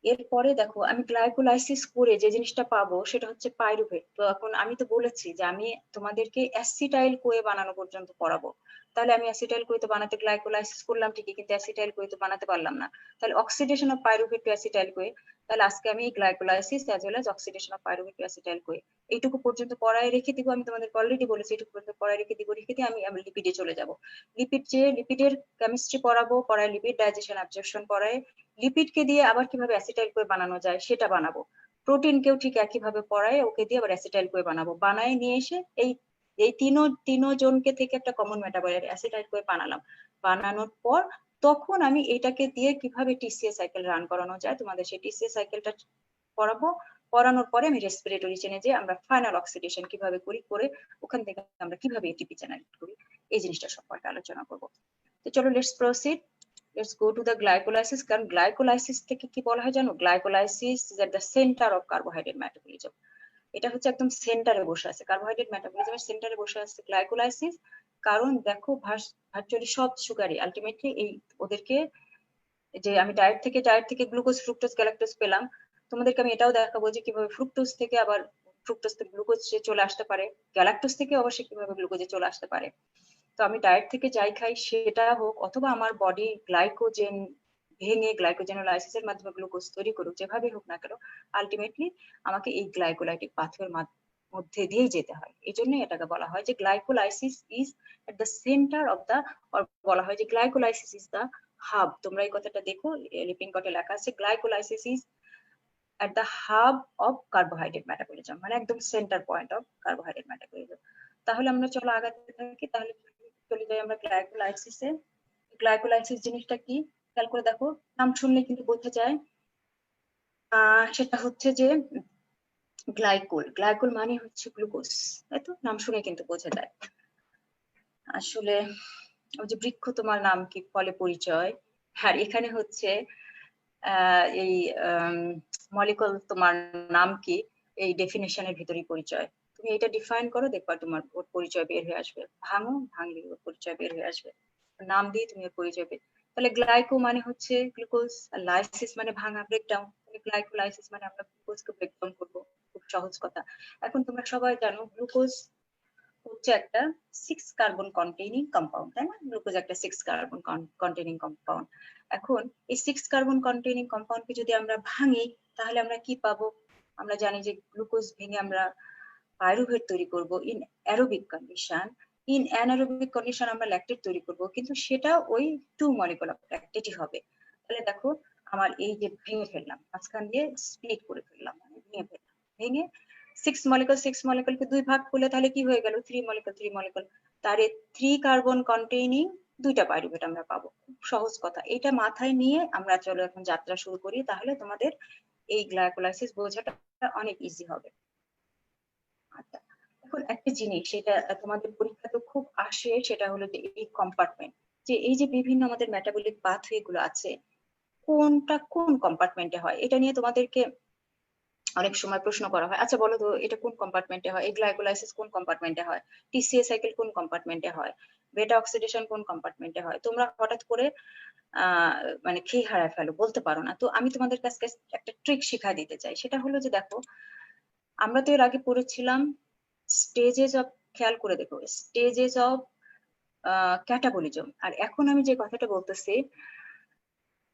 এরপরে দেখো আমি গ্লাইকোলাইসিস করে যে জিনিসটা পাবো সেটা হচ্ছে পাইরুভেট। তো এখন আমি তো বলেছি যে আমি তোমাদেরকে অ্যাসিটাইল কোয়ে বানানো পর্যন্ত পড়াবো, তাহলে আমি অ্যাসিটাইল কোয়ে তো বানাতে গ্লাইকোলাইসিস করলাম ঠিকই, কিন্তু অ্যাসিটাইল কোয়ে তো বানাতে পারলাম না। তাহলে oxidation of pyruvate to acetyl CoA, তাহলে আজকে আমি glycolysis as well as oxidation of pyruvate to acetyl CoA এইটুকু পর্যন্ত পড়ায় রেখে দিব। আমি তোমাদেরকে অলরেডি বলেছি এইটুকু পর্যন্ত পড়ায় রেখে দিব, রেখে দিয়ে আমি লিপিডে চলে যাব। লিপিডের কেমিস্ট্রি পড়াবো, পড়ায় লিপিড ডাইজেশন অ্যাবজর্পশন পড়ায়, লিপিডকে দিয়ে আবার কিভাবে অ্যাসিটাইল কোয়ে বানানো যায় সেটা বানাবো। প্রোটিনকেও ঠিক একইভাবে পড়ায়, ওকে দিয়ে আবার অ্যাসিটাইল কোয়ে বানাবো, বানায় নিয়ে এসে এই এই তিনজনকে থেকে একটা কমন মেটাবলাইট অ্যাসিটাইল কোয়ে বানালাম। বানানোর পর তখন আমি এটাকে দিয়ে কিভাবে টিসিএ সাইকেল রান করানো যায় তোমাদের সেই টিসিএ সাইকেলটা পড়াবো। পড়ানোর পরে আমি রেসপিরেটরি চেনে যে আমরা ফাইনাল অক্সিডেশন কিভাবে করি, করে ওখান থেকে আমরা কিভাবে এটিপি জেনারেট করি, এই জিনিসটা সম্পর্কে আলোচনা করবো। তো চলো let's proceed, let's go to the glycolysis. কারণ গ্লাইকোলাইসিস থেকে কি বলা হয় জানো, glycolysis is at the centre of carbohydrate metabolism. এটা হচ্ছে একদম সেন্টারে বসে আছে, কার্বোহাইড্রেট মেটাবলিজমের সেন্টারে বসে আছে গ্লাইকোলাইসিস। কারণ দেখো ভার্চুয়ালি সব সুগারই আলটিমেটলি এই ওদেরকে, যে আমি ডায়েট থেকে গ্লুকোজ ফ্রুক্টোজ গ্যালাক্টোজ পেলাম, তোমাদেরকে আমি এটাও দেখাবো যে কিভাবে ফ্রুক্টোজ থেকে আবার ফ্রুক্টোজ থেকে গ্লুকোজে চলে আসতে পারে, গ্যালাক্টোজ থেকে অবশ্যই কিভাবে গ্লুকোজে চলে আসতে পারে। তো আমি ডায়েট থেকে যাই খাই সেটা হোক, অথবা আমার বডি গ্লাইকোজেন ভেঙে গ্লাইকোজেনোলাইসিসের মাধ্যমে গ্লুকোজ তৈরি করুক, যেভাবে হোক না কেন আলটিমেটলি আমাকে এই গ্লাইকোলাইটিক পাথওয়ের মধ্যে দিয়েই যেতে হয়। এই জন্যই এটাকে বলা হয় যে glycolysis is at the centre of the, বলা হয় যে গ্লাইকোলাইসিস ইজ দ্য হাব। তোমরা এই কথাটা দেখো, লিপিং কটে লেখা আছে glycolysis is at the hub of carbohydrate metabolism, মানে একদম centre point of carbohydrate metabolism. তাহলে আমরা চলো আগাতে থাকি, তাহলে চলে যাই আমরা গ্লাইকোলাইসিসে। গ্লাইকোলাইসিস জিনিসটা কি খেয়াল করে দেখো, নাম শুনলে কিন্তু বোঝা যায়। সেটা হচ্ছে যে গ্লাইকোল মানে হচ্ছে গ্লুকোজ, তাই তো? নাম শুনে কিন্তু বোঝা যায়। আসলে ওই যে বৃক্ষ তোমার নাম কি ফলে পরিচয়, আর এখানে হচ্ছে এই মলিকুল তোমার নাম কি এই ডেফিনেশনের ভিতরেই পরিচয়। তুমি এটা ডিফাইন করো, দেখবা তোমার ওর পরিচয় বের হয়ে আসবে। ভাঙলে ওর পরিচয় বের হয়ে আসবে, নাম দিয়ে তুমি ওর পরিচয় বের। তাহলে গ্লাইকো মানে হচ্ছে গ্লুকোজ, আর লাইসিস মানে ভাঙা, ব্রেকডাউন। গ্লাইকোলাইসিস মানে আমরা গ্লুকোজকে ব্রেকডাউন করবো, খুব সহজ কথা। এখন তোমরা সবাই জানো গ্লুকোজ হচ্ছে একটা 6 কার্বন কন্টেইনিং কম্পাউন্ড, তাই না? গ্লুকোজ একটা 6 কার্বন কন্টেইনিং কম্পাউন্ড। এখন এই 6 কার্বন কন্টেইনিং কম্পাউন্ডকে যদি আমরা ভাঙি তাহলে আমরা কি পাবো? আমরা জানি যে গ্লুকোজ ভেঙে আমরা পাইরুভেট তৈরি করব in aerobic condition. In anaerobic condition আমরা ল্যাকটেট তৈরি করব, কিন্তু সেটা ওই 2 মলিকুল অফ ল্যাকটেটই হবে। তাহলে দেখো আমার এই যে ভেঙে ফেললাম, মাঝখান দিয়ে স্প্লিট করে ফেললাম, মানে ভেঙে ফেললাম, ভেঙে 6 মলিকুলকে 2 ভাগ করলে তাহলে কি হয়ে গেল? 3 মলিকুল। তারে 3 কার্বন কন্টেইনিং 2টা পাইরুভেট আমরা পাবো। খুব সহজ কথা, এটা মাথায় নিয়ে আমরা চলো এখন যাত্রা শুরু করি, তাহলে তোমাদের এই গ্লাইকোলাইসিস বোঝাটা অনেক ইজি হবে। আচ্ছা, এখন একটা জিনিস সেটা তোমাদের পরীক্ষাতে খুব আসে, সেটা হলো যে এই কম্পার্টমেন্ট, যে এই যে বিভিন্ন আমাদের মেটাবলিক পাথওয়ে গুলো আছে কোনটা কোন কম্পার্টমেন্টে হয়, এটা নিয়ে তোমাদেরকে অনেক সময় প্রশ্ন করা হয়। আচ্ছা বলো তো এটা কোন কম্পার্টমেন্টে হয়, এই গ্লাইকোলাইসিস কোন কম্পার্টমেন্টে হয়, টিসিএ সাইকেল কোন কম্পার্টমেন্টে হয়, বেটা অক্সিডেশন কোন কম্পার্টমেন্টে হয়? তোমরা হঠাৎ করে মানে খেয়ে হারায় ফেলো, বলতে পারো না। তো আমি তোমাদের কাছে একটা ট্রিক শিখা দিতে চাই, সেটা হলো যে দেখো আমরা তো এর আগে পড়েছিলাম স্টেজেস অফ, খেয়াল করে দেখো স্টেজেস অফ ক্যাটাবলিজম। আর এখন আমি যে কথাটা বলতেছি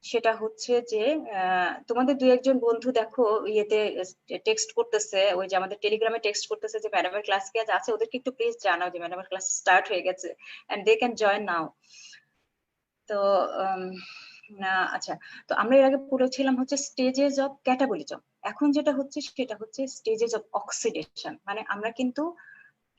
সেটা হচ্ছে যে তোমাদের 2-1 বন্ধু দেখো ইয়েতে টেক্সট করতেছে, ওই যে আমাদের টেলিগ্রামে টেক্সট করতেছে যে ম্যাডামের ক্লাস কি আজ আছে, ওদেরকে একটু প্লিজ জানাও যে ম্যাডামের ক্লাস স্টার্ট হয়ে গেছে and they can join now. তো আচ্ছা, তো আমরা এর আগে পড়েছিলাম হচ্ছে স্টেজেস অফ ক্যাটাবলিজম। এখন যেটা হচ্ছে সেটা হচ্ছে স্টেজেস অফ অক্সিডেশন। মানে আমরা কিন্তু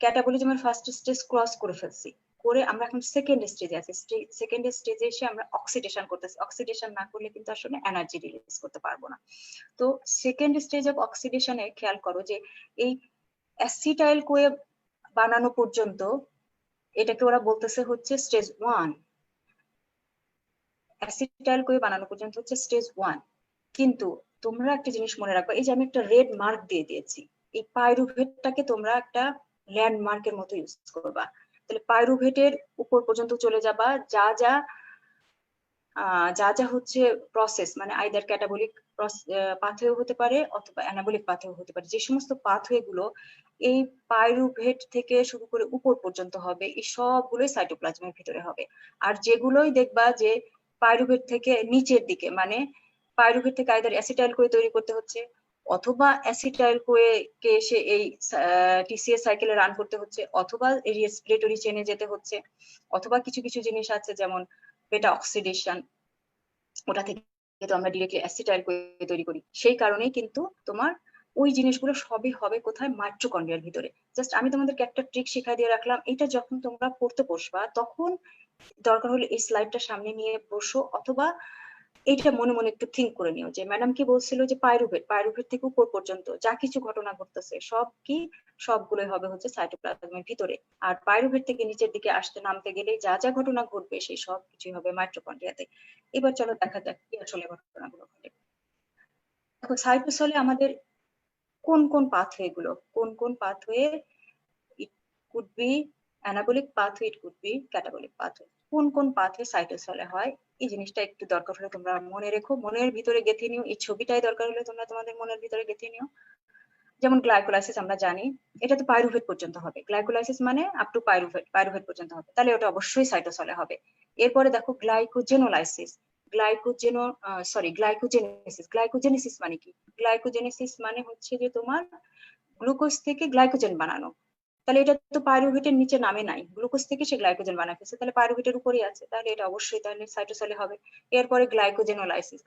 ক্যাটাবলিজমের ফার্স্ট স্টেজ ক্রস করে ফেলছি, করে আমরা এখন সেকেন্ড স্টেজে আছি। সেকেন্ড স্টেজে এসে আমরা অক্সিডেশন করতেছি। অক্সিডেশন না করলে কিন্তু আসলে এনার্জি রিলিজ করতে পারবো না। তো সেকেন্ড স্টেজ অফ অক্সিডেশনে খেয়াল করো যে এই অ্যাসিটাইল কোয়ে বানানো পর্যন্ত এটাকে ওরা বলতেছে হচ্ছে স্টেজ 1। অ্যাসিটাইল কোয়ে বানানো পর্যন্ত হচ্ছে স্টেজ 1। কিন্তু তোমরা একটা জিনিস মনে রাখবে, এই যে আমি একটা রেড মার্ক দিয়ে দিয়েছি, এই পাইরুভেটটাকে তোমরা একটা ল্যান্ডমার্কের মতো ইউজ করবা। তাহলে পাইরুভেটের উপর পর্যন্ত চলে যাবা, যা যা হচ্ছে প্রসেস, মানে আইদার ক্যাটাবলিক পাথওয়ে হতে পারে অথবা অ্যানাবলিক পাথওয়ে হতে পারে, যে সমস্ত পাথওয়ে গুলো এই পাইরুভেট থেকে শুরু করে উপর পর্যন্ত হবে, এই সবগুলোই সাইটোপ্লাজমের ভিতরে হবে। আর যেগুলোই দেখবা যে পাইরুভেট থেকে নিচের দিকে, মানে পাইরুভেট থেকে আইদার অ্যাসিটাইল কোয়ে তৈরি করতে হচ্ছে, অথবা অ্যাসিটাইল কোয়ে কে এসে এই টিসিএ সাইকেলে রান করতে হচ্ছে, অথবা রেসপিরেটরি চেনে যেতে হচ্ছে, অথবা কিছু কিছু জিনিস আছে যেমন বেটা অক্সিডেশন, ওটা থেকে তো আমরা ডিরেক্টলি অ্যাসিটাইল কোয়ে তৈরি করি। সেই কারণেই কিন্তু তোমার ওই জিনিসগুলো সবই হবে কোথায়? মাইটোকন্ড্রিয়ার ভিতরে। জাস্ট আমি তোমাদেরকে একটা ট্রিক শিখাই দিয়ে রাখলাম, এটা যখন তোমরা পড়তে বসবা তখন দরকার হলে এই স্লাইডটা সামনে নিয়ে বসো, অথবা এইটা মনে মনে একটু থিঙ্ক করে নিও যে ম্যাডাম কি বলছিল যে পাইরুভেট থেকে উপর পর্যন্ত যা কিছু ঘটনা ঘটতেছে সব কি, সবগুলোই হবে হচ্ছে সাইটোপ্লাজমের ভিতরে। আর পাইরুভেট থেকে নিচের দিকে আসতে নামতে গেলে যা যা ঘটনা ঘটবে সেই সব কিছুই হবে মাইটোকন্ড্রিয়াতে। এবার চলো দেখা যাক কি আসলে ঘটনাগুলো ঘটে। দেখো সাইটোসলে আমাদের কোন কোন পাথওয়ে গুলো, কোন pathway, it could be anabolic pathway, it could be catabolic pathway, কোন পাথওয়ে সাইটোসলে হয়, এই জিনিসটা একটু দরকার হলে তোমরা মনে রেখো, মনের ভিতরে গেঁথে নিও। এই ছবিটাই দরকার হলে তোমরা তোমাদের মনের ভিতরে গেঁথে নিও। যেমন গ্লাইকোলাইসিস আমরা জানি এটা তো পাইরুভেট পর্যন্ত হবে, গ্লাইকোলাইসিস মানে আপ টু পাইরুভেট পর্যন্ত হবে, তাহলে ওটা অবশ্যই সাইটোসলে হবে। এরপরে দেখো গ্লাইকোজেনোলাইসিস, গ্লাইকোজেনেসিস মানে কি? গ্লাইকোজেনেসিস মানে হচ্ছে যে তোমার গ্লুকোজ থেকে গ্লাইকোজেন বানানো, তাহলে এটা তো পাইরুভেটের নিচে নামে নাই, গ্লুকোজ থেকে সে গ্লাইকোজেন বানায় ফেলছে, তাহলে পাইরুভেটের উপরেই আছে, তাহলে এটা অবশ্যই তাহলে সাইটোসলে হবে। এরপরে গ্লাইকোজেনোলাইসিস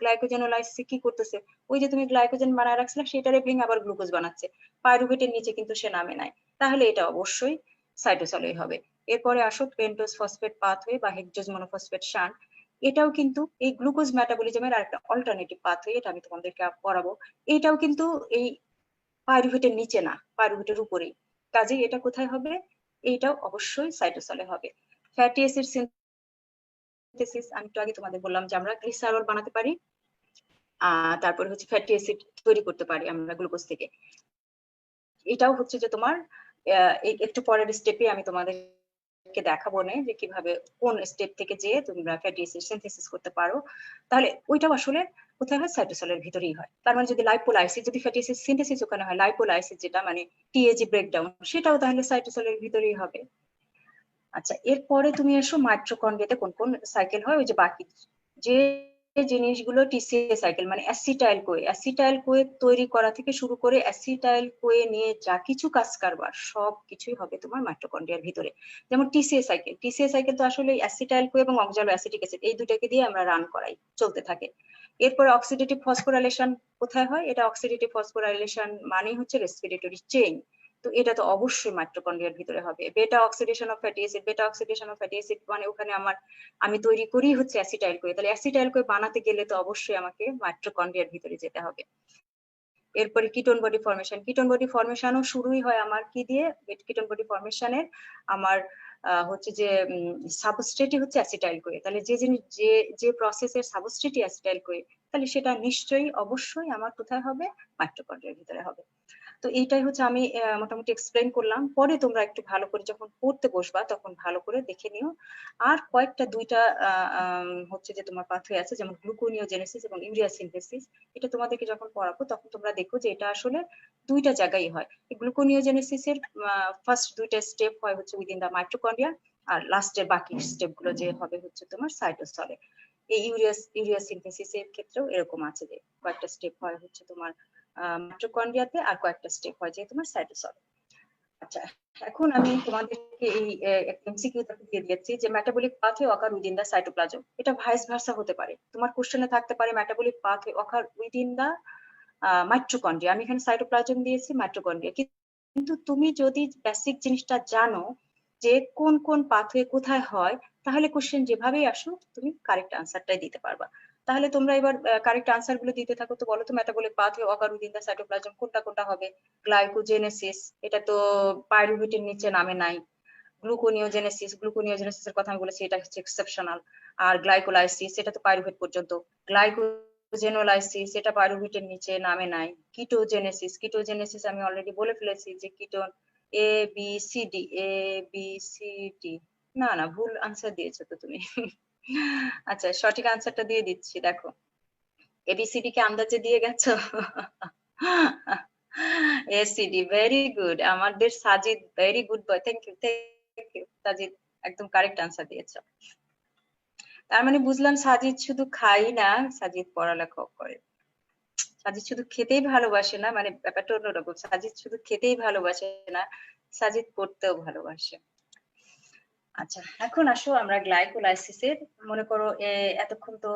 কি করতেছে? ওই যে তুমি গ্লাইকোজেন বানায় রাখছিলে সেটারে ভেঙে আবার গ্লুকোজ বানাচ্ছে, পাইরুভেটের নিচে কিন্তু সে নামে নাই, তাহলে এটা অবশ্যই সাইটোসলেই হবে। এরপরে আসো পেন্টোজ ফসফেট পাথওয়ে বা হেক্সোজ মনোফসফেট শান্ট, এটাও কিন্তু এই গ্লুকোজ মেটাবলিজমের আরেকটা অল্টারনেটিভ পাথওয়ে, এটা আমি তোমাদেরকে পড়াবো। এটাও কিন্তু এই পাইরুভেটের নিচে না, পাইরুভেটের উপরেই, কাজেই এটা কোথায় হবে? এইটাও অবশ্যই সাইটোসলে হবে। ফ্যাটি অ্যাসিড সিনথেসিস, আমি একটু আগে তোমাদের বললাম যে আমরা গ্লিসারল বানাতে পারি, তারপরে হচ্ছে ফ্যাটি অ্যাসিড তৈরি করতে পারি আমরা গ্লুকোজ থেকে। এটাও হচ্ছে যে তোমার একটু পরের স্টেপে আমি তোমাদেরকে দেখাবো না যে কিভাবে কোন স্টেপ থেকে যে তোমরা ফ্যাটি অ্যাসিড সিনথেসিস করতে পারো, তাহলে ওইটাও আসলে কোথায় হয়? সাইটোসলের ভিতরেই হয়। তার মানে যদি লাইপোলাইসিস, যদি ফ্যাটি অ্যাসিড সিনথেসিস ওখানে হয়, লাইপোলাইসিস যেটা মানে টিএজি ব্রেকডাউন, সেটাও তাহলে সাইটোসলের ভিতরেই হবে। আচ্ছা, এরপরে তুমি এসো মাইটোকন্ড্রিয়াতে কোন কোন সাইকেল হয়, ওই যে বাকি যে জিনিসগুলো টিসিএ সাইকেল মানে অ্যাসিটাইল কোয়ে তৈরি করা থেকে শুরু করে অ্যাসিটাইল কোয়ে নিয়ে যা কিছু কাজ কারবার সব কিছুই হবে তোমার মাইটোকন্ড্রিয়ার ভিতরে। যেমন টিসিএ সাইকেল তো আসলে অ্যাসিটাইল কোয়ে এবং অক্সালো অ্যাসিটিক অ্যাসিড এই দুটাকে দিয়ে আমরা রান করাই, চলতে থাকে। এরপরে অক্সিডেটিভ ফসফোরাইলেশন কোথায় হয়? এটা অক্সিডেটিভ ফসফোরাইলেশন মানেই হচ্ছে রেসপিরেটরি চেইন, তো এটা তো অবশ্যই মাইটোকন্ড্রিয়ার ভিতরে হবে। বেটা অক্সিডেশন অফ ফ্যাটি অ্যাসিড মানে ওখানে আমি তৈরি করি হচ্ছে অ্যাসিটাইল কোয়ে, তাহলে অ্যাসিটাইল কোয়ে বানাতে গেলে তো অবশ্যই আমাকে মাইটোকন্ড্রিয়ার ভিতরে যেতে হবে। এরপরে কিটোন বডি ফর্মেশনও শুরুই হয় আমার কি দিয়ে? কিটোন বডি ফর্মেশনের আমার হচ্ছে যে সাবস্ট্রেটই হচ্ছে অ্যাসিটাইল কোয়ে, তাহলে যে জিনিস যে প্রসেসের সাবস্ট্রেটই অ্যাসিটাইল কোয়ে, তাহলে সেটা নিশ্চয়ই অবশ্যই আমার কোথায় হবে? মাইটোকন্ড্রিয়ার ভিতরে হবে। তো এইটাই হচ্ছে আমি মোটামুটি এক্সপ্লেন করলাম, পরে তোমরা একটু ভালো করে যখন পড়তে বসবা তখন ভালো করে দেখে নিও। আর কয়েকটা দুইটা হচ্ছে যে তোমার পাথওয়ে আছে, যেমন গ্লুকোনিওজেনেসিস এবং ইউরিয়া সিনথেসিস, এটা তোমাদেরকে যখন পড়াবো তখন তোমরা দেখো যে এটা আসলে দুইটা জায়গায় হয়। গ্লুকোনিওজেনেসিস এর ফার্স্ট দুইটা স্টেপ হয় হচ্ছে উইদিন দা মাইটোকন্ড্রিয়া, আর লাস্টের বাকি স্টেপ গুলো যে হবে হচ্ছে তোমার সাইটোসলে। এই ইউরিয়া সিনথেসিস এর ক্ষেত্রেও এরকম আছে যে কয়েকটা স্টেপ হয় হচ্ছে তোমার মাইটোকন্ড্রিয়াতে, আর কয়েকটা স্টেপ হয় যে তোমার সাইটোসলে। আচ্ছা, এখন আমি তোমাদেরকে এই এমসিকিউ দিয়ে দিয়েছি যে মেটাবলিক পাথওয়ে অকার উইদিন দা সাইটোপ্লাজম, এটা ভাইস ভার্সা হতে পারে, তোমার কোশ্চেনে থাকতে পারে মেটাবলিক পাথওয়ে অকার উইদিন দা মাইটোকন্ড্রিয়া, আমি এখানে সাইটোপ্লাজম দিয়েছি মাইটোকন্ড্রিয়া, কিন্তু তুমি যদি বেসিক জিনিসটা জানো যে কোন কোন পাথওয়ে কোথায় হয়, তাহলে কোশ্চেন যেভাবেই আসুক তুমি কারেক্ট আনসারটাই দিতে পারবা। তাহলে তোমরা এবার কারেক্ট আনসার গুলো দিতে থাকো। তো বলো তো মেটাবলিক পাথওয়ে অকার উইদিন দা সাইটোপ্লাজম কোনটা কোনটা হবে? গ্লাইকোজেনেসিস, এটা তো পাইরুভেটের নিচে নামে নাই। গ্লুকোনিওজেনেসিস এর কথা আমি বলেছি, এটা হচ্ছে এক্সেপশনাল। আর গ্লাইকোলাইসিস, এটা তো পাইরুভেট পর্যন্ত। গ্লাইকোজেনোলাইসিস, এটা পাইরুভেটের নিচে নামে নাই। কিটোজেনেসিস আমি অলরেডি বলে ফেলেছি যে ketone A B C D, A B C D, না না ভুল আনসার দিয়েছো তো তুমি। আচ্ছা, সঠিক আনসারটা দিয়ে দিচ্ছি, দেখো এবিসিডি কে আন্দাজে দিয়ে গেছো? এসিডি, ভেরি গুড, আমাদের Sajid, very good boy, thank you Sajid, একদম কারেক্ট আনসার দিয়েছো। তার মানে বুঝলাম সাজিদ শুধু খাই না, সাজিদ পড়ালেখাও করে। সাজিদ শুধু খেতেই ভালোবাসে না, মানে ব্যাপারটা অন্যরকম, সাজিদ শুধু খেতেই ভালোবাসে না, সাজিদ পড়তেও ভালোবাসে। আচ্ছা, এখন আসো আমরা গ্লাইকোলাইসিসের, মনে করো এতক্ষণ তো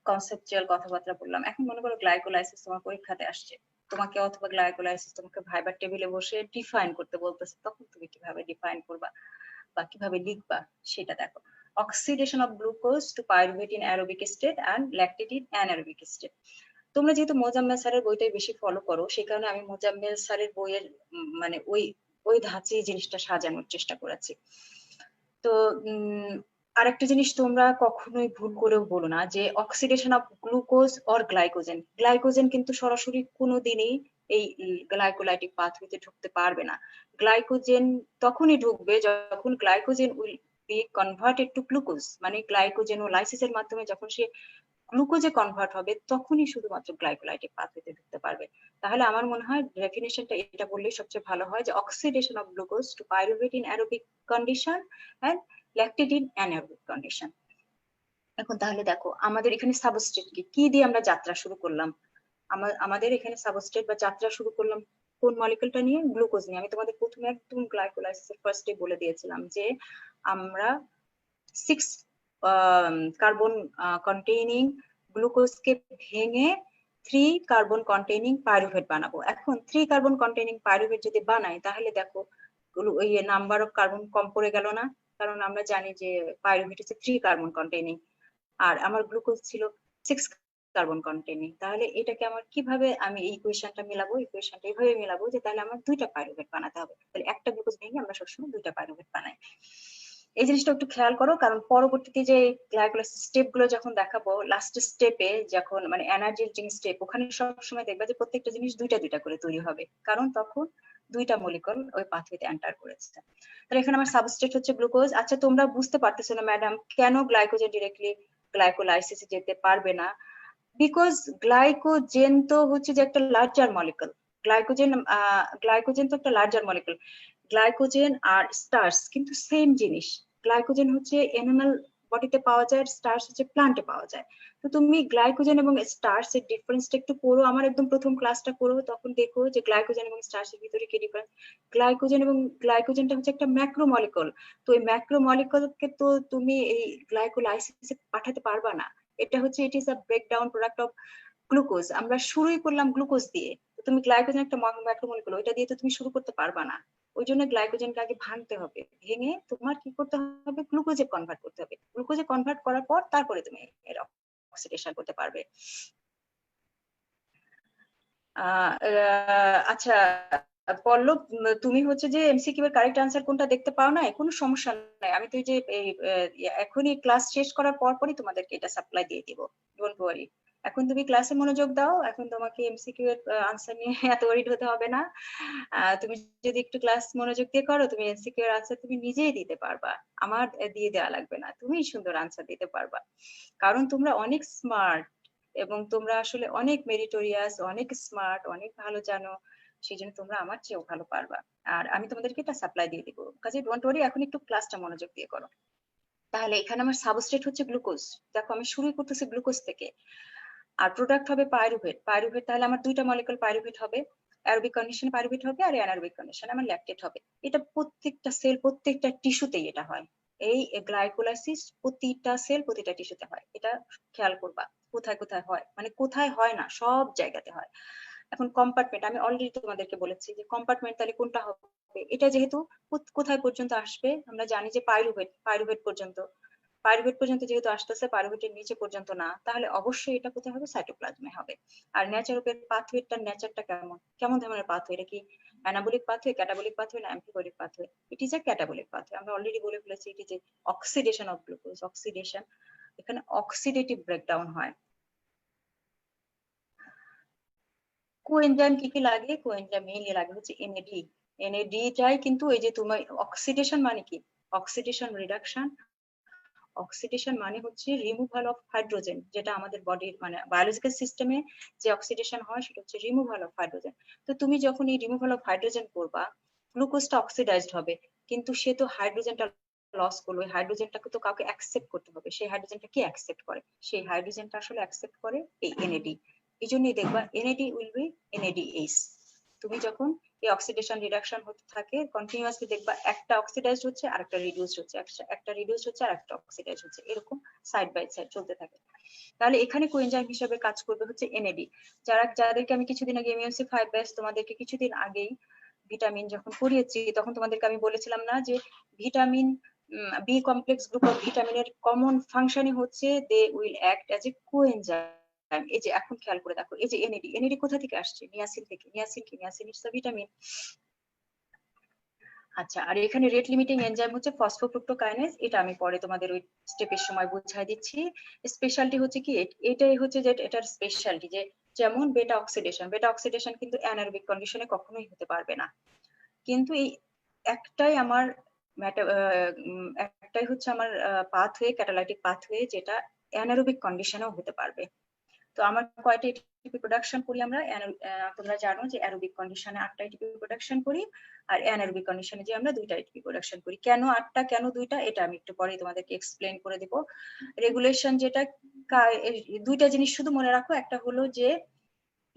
কনসেপচুয়াল কথাবার্তা বললাম, এখন মনে করো গ্লাইকোলাইসিস তোমার পরীক্ষাতে আসছে, তোমাকে অথবা গ্লাইকোলাইসিস তোমাকে ভাইবার টেবিলে বসে ডিফাইন করতে বলতেছে, তখন তুমি কিভাবে ডিফাইন করবা বা কিভাবে লিখবা সেটা দেখো। Oxidation of glucose to pyruvate in aerobic state and lactate in anaerobic state. তোমরা যেহেতু মোজাম্মেল স্যারের বইটাই বেশি ফলো করো, সেই কারণে আমি মোজাম্মেল স্যারের বইয়ের মানে ওই ধাঁচে জিনিসটা সাজানোর চেষ্টা করেছি। তো আরেকটা জিনিস তোমরা কখনোই ভুল করেও বলো না যে oxidation of glucose or glycogen, glycogen কিন্তু সরাসরি কোনোদিনই এই গ্লাইকোলাইটিক পাথওয়েতে ঢুকতে পারবে না। গ্লাইকোজেন তখনই ঢুকবে যখন glycogen will be converted to glucose, মানে গ্লাইকোজেনোলাইসিসের মাধ্যমে যখন সে গ্লুকোজে কনভার্ট হবে তখনই শুধুমাত্র গ্লাইকোলাইটিক পাথওয়েতে ঢুকতে পারবে। তাহলে আমার মনে হয় ডেফিনেশনটা এটা বললেই সবচেয়ে ভালো হয়, যে oxidation of glucose to pyruvate in aerobic condition and lactate in anaerobic condition. এখন তাহলে দেখো আমাদের এখানে সাবস্ট্রেট কি দিয়ে আমরা যাত্রা শুরু করলাম। আমাদের এখানে সাবস্ট্রেট বা যাত্রা শুরু করলাম কোন মলিকুলটা নিয়ে? গ্লুকোজ নিয়ে। আমি তোমাদের প্রথমে একদম গ্লাইকোলাইসিসের ফার্স্টে বলে দিয়েছিলাম যে আমরা 6 কার্বন কন্টেইনিং গ্লুকোজকে ভেঙে 3 কার্বন কন্টেইনিং পাইরুভেট বানাবো। এখন 3 কার্বন কন্টেইনিং পাইরুভেট যদি বানাই তাহলে দেখো ওই নাম্বার অফ কার্বন কম পড়ে গেল না? কারণ আমরা জানি যে পাইরুভেট হচ্ছে 3 কার্বন কন্টেইনিং আর আমার গ্লুকোজ ছিল 6 কার্বন কন্টেইনিং। তাহলে এটাকে আমার কিভাবে আমি এই ইকুয়েশনটা মিলাবো? ইকুয়েশনটা এইভাবে মিলাবো যে তাহলে আমার 2টা পাইরুভেট বানাতে হবে। তাহলে একটা গ্লুকোজ ভেঙে আমরা সবসময় 2টা পাইরুভেট বানাই। এই জিনিসটা একটু খেয়াল করো, কারণ পরবর্তীতে যে গ্লাইকোলাইসিস স্টেপ গুলো যখন দেখাবো, লাস্ট স্টেপে যখন মানে এনার্জি স্টেপ, ওখানে সবসময় দেখবা যে প্রত্যেকটা জিনিস 2টা করে তৈরি হবে, কারণ তখন 2টা মলিকুল ওই পাথওয়েতে এন্টার করেছে। তাহলে এখানে আমার সাবস্ট্রেট হচ্ছে গ্লুকোজ। আচ্ছা তোমরা বুঝতে পারতেছো না ম্যাডাম কেন গ্লাইকোজেন ডিরেক্টলি গ্লাইকোলাইসিসে যেতে পারবে না? বিকজ গ্লাইকোজেন তো হচ্ছে যে একটা লার্জার মলিকুল। গ্লাইকোজেন তো একটা লার্জার মলিকুল। গ্লাইকোজেন আর স্টার্চ কিন্তু সেম জিনিস। গ্লাইকোজেন হচ্ছে অ্যানিমাল বডিতে পাওয়া যায়, স্টার্চ হচ্ছে প্লান্টে পাওয়া যায়। তো তুমি গ্লাইকোজেন এবং স্টার্চ এর ডিফারেন্সটা একটু পড়ো, আমার একদম প্রথম ক্লাসটা করো, তখন দেখো যে গ্লাইকোজেন এবং স্টার্চের ভিতরে কি ডিফারেন্স। গ্লাইকোজেনটা হচ্ছে একটা ম্যাক্রো মলিকুল। তো এই ম্যাক্রো মলিকুলকে তো তুমি এই গ্লাইকোলাইসিসে পাঠাতে পারবা না। এটা হচ্ছে it is a breakdown product of glucose. আমরা শুরুই করলাম গ্লুকোজ দিয়ে, তুমি গ্লাইকোজেন একটা ম্যাক্রোমলিকুল, ওইটা দিয়ে তো তুমি শুরু করতে পারবা না। ওই জন্য গ্লাইকোজেনকে আগে ভাঙতে হবে, ভেঙে তোমার কি করতে হবে? গ্লুকোজে কনভার্ট করতে হবে। গ্লুকোজে কনভার্ট করার পর তারপরে তুমি এর অক্সিডেশন করতে পারবে। আচ্ছা পল্লব, তুমি হচ্ছে যে এমসিকিউ এর কারেক্ট আনসার কোনটা দেখতে পাও না, কোনো সমস্যা নাই, আমি তো এই যে এখনই ক্লাস শেষ করার পরই তোমাদেরকে এটা সাপ্লাই দিয়ে দিব, ডোন্ট ওয়ারি। এখন তুমি ক্লাসে মনোযোগ দাও, এখন তোমাকে এমসিকিউ এর আনসার নিয়ে এত ওয়ারিড হতে হবে না। তুমি যদি একটু ক্লাস মনোযোগ দিয়ে করো, তুমি এমসিকিউ এর আনসার তুমি নিজেই দিতে পারবা, আমার দিয়ে দেওয়া লাগবে না, তুমি সুন্দর আনসার দিতে পারবা, কারণ তোমরা অনেক স্মার্ট এবং তোমরা আসলে অনেক মেরিটোরিয়াস, অনেক স্মার্ট, অনেক ভালো জানো, সেই জন্য তোমরা আমার চেয়েও ভালো পারবা। আর আমি তোমাদেরকে এটা সাপ্লাই দিয়ে দিব, কাজে ডোন্ট ওয়ারি, এখন একটু ক্লাসটা মনোযোগ দিয়ে করো। তাহলে এখানে আমার সাবস্ট্রেট হচ্ছে গ্লুকোজ, দেখো আমি শুরু করতেছি গ্লুকোজ থেকে, আর প্রোডাক্ট হবে পাইরুভেট। তাহলে আমার 2টা মলিকুল পাইরুভেট হবে, অ্যারোবিক কন্ডিশনে পাইরুভেট হবে আর অ্যানারোবিক কন্ডিশনে আমার ল্যাকটেট হবে। এটা প্রত্যেকটা সেল, প্রত্যেকটা টিস্যুতেই এটা হয়। এই গ্লাইকোলাইসিস প্রতিটা সেল, প্রতিটা টিস্যুতে হয়, এটা খেয়াল করবা। কোথায় কোথায় হয়, মানে কোথায় হয় না, সব জায়গাতে হয়। এখন কম্পার্টমেন্ট, আমি অলরেডি তোমাদেরকে বলেছি যে কম্পার্টমেন্ট তাহলে কোনটা হবে, এটা যেহেতু কোথায় পর্যন্ত আসবে, আমরা জানি যে পাইরুভেট পর্যন্ত, যেহেতু আসতেছে, পাইরুভেটের নিচে পর্যন্ত না, তাহলে অবশ্যই এটা কোথায় হবে? সাইটোপ্লাজমে হবে। আর ন্যাচারোপের পাথওয়েটার নেচারটা কেমন ধরনের পাথওয়ে? এটা কি অ্যানাবলিক পাথওয়ে, ক্যাটাবলিক পাথওয়ে না amphibolic pathway? It is a catabolic pathway. আমরা অলরেডি বলে ফেলেছি it is a oxidation of glucose, oxidation, এখানে অক্সিডেটিভ ব্রেকডাউন হয়। কোএনজাইম কি কি লাগে? কোএনজাইম মেইনলি লাগে হচ্ছে এনএডি। এনএডি চাই, কিন্তু এই যে তোমার অক্সিডেশন মানে কি? Oxidation reduction. অক্সিডেশন মানে হচ্ছে রিমুভাল অফ হাইড্রোজেন, যেটা আমাদের বডির মানে বায়োলজিক্যাল সিস্টেমে যে অক্সিডেশন হয় সেটা হচ্ছে রিমুভাল অফ হাইড্রোজেন। তো তুমি যখন এই রিমুভাল অফ হাইড্রোজেন করবা, গ্লুকোজটা অক্সিডাইজড হবে, কিন্তু সে তো হাইড্রোজেনটা লস করলো, ওই হাইড্রোজেনটাকে তো কাউকে অ্যাকসেপ্ট করতে হবে, সেই হাইড্রোজেনটা কি অ্যাকসেপ্ট করে? সেই হাইড্রোজেনটা আসলে অ্যাকসেপ্ট করে এই এনএডি। এই জন্যই দেখবা এনএডি উইল বি এনএডিএইচ। তুমি যখন এই অক্সিডেশন রিডাকশন হতে থাকে কন্টিনিউয়াসলি, দেখবা একটা অক্সিডাইজড হচ্ছে আর একটা রিডিউসড হচ্ছে, একটা রিডিউসড হচ্ছে আর একটা অক্সিডাইজ হচ্ছে, এরকম সাইড বাই সাইড চলতে থাকে। তাহলে এখানে কোএনজাইম হিসেবে কাজ করবে হচ্ছে এনএডি। যাদেরকে আমি কিছুদিন আগে এমইউসি 5 ব্যাচ, তোমাদেরকে কিছুদিন আগেই ভিটামিন যখন পড়িয়েছি, তখন তোমাদেরকে আমি বলেছিলাম না যে vitamin B complex group of ভিটামিনের কমন ফাংশনই হচ্ছে they will act as a coenzyme. এই যে এখন খেয়াল করে দেখো, এই যে এনএডি কোথা থেকে আসছে? নিয়াসিন থেকে। Niacin it's a vitamin. আচ্ছা, আর এখানে রেট লিমিটিং এনজাইম হচ্ছে ফসফোফ্রুক্টোকাইনেজ, এটা আমি পরে তোমাদের ওই স্টেপের সময় বুঝাই দিচ্ছি। স্পেশালিটি হচ্ছে কি, এটাই হচ্ছে যে এটার স্পেশালিটি, যে যেমন বেটা অক্সিডেশন কিন্তু অ্যানারোবিক কন্ডিশনে কখনোই হতে পারবে না। কিন্তু এই একটাই আমার একটাই হচ্ছে আমার পাথওয়ে, ক্যাটালাইটিক পাথওয়ে, যেটা অ্যানারোবিক কন্ডিশনেও হতে পারবে। তো আমার কয়টা এটিপি প্রোডাকশন করি আমরা, তোমরা জানো যে অ্যারোবিক কন্ডিশনে 8টা এটিপি প্রোডাকশন করি, আর অ্যানারোবিক কন্ডিশনে যে আমরা 2টা এটিপি প্রোডাকশন করি। কেন 8টা কেন 2টা এটা আমি একটু পরে তোমাদেরকে এক্সপ্লেন করে দেব। রেগুলেশন যেটা, 2টা জিনিস শুধু মনে রাখো। একটা হলো যে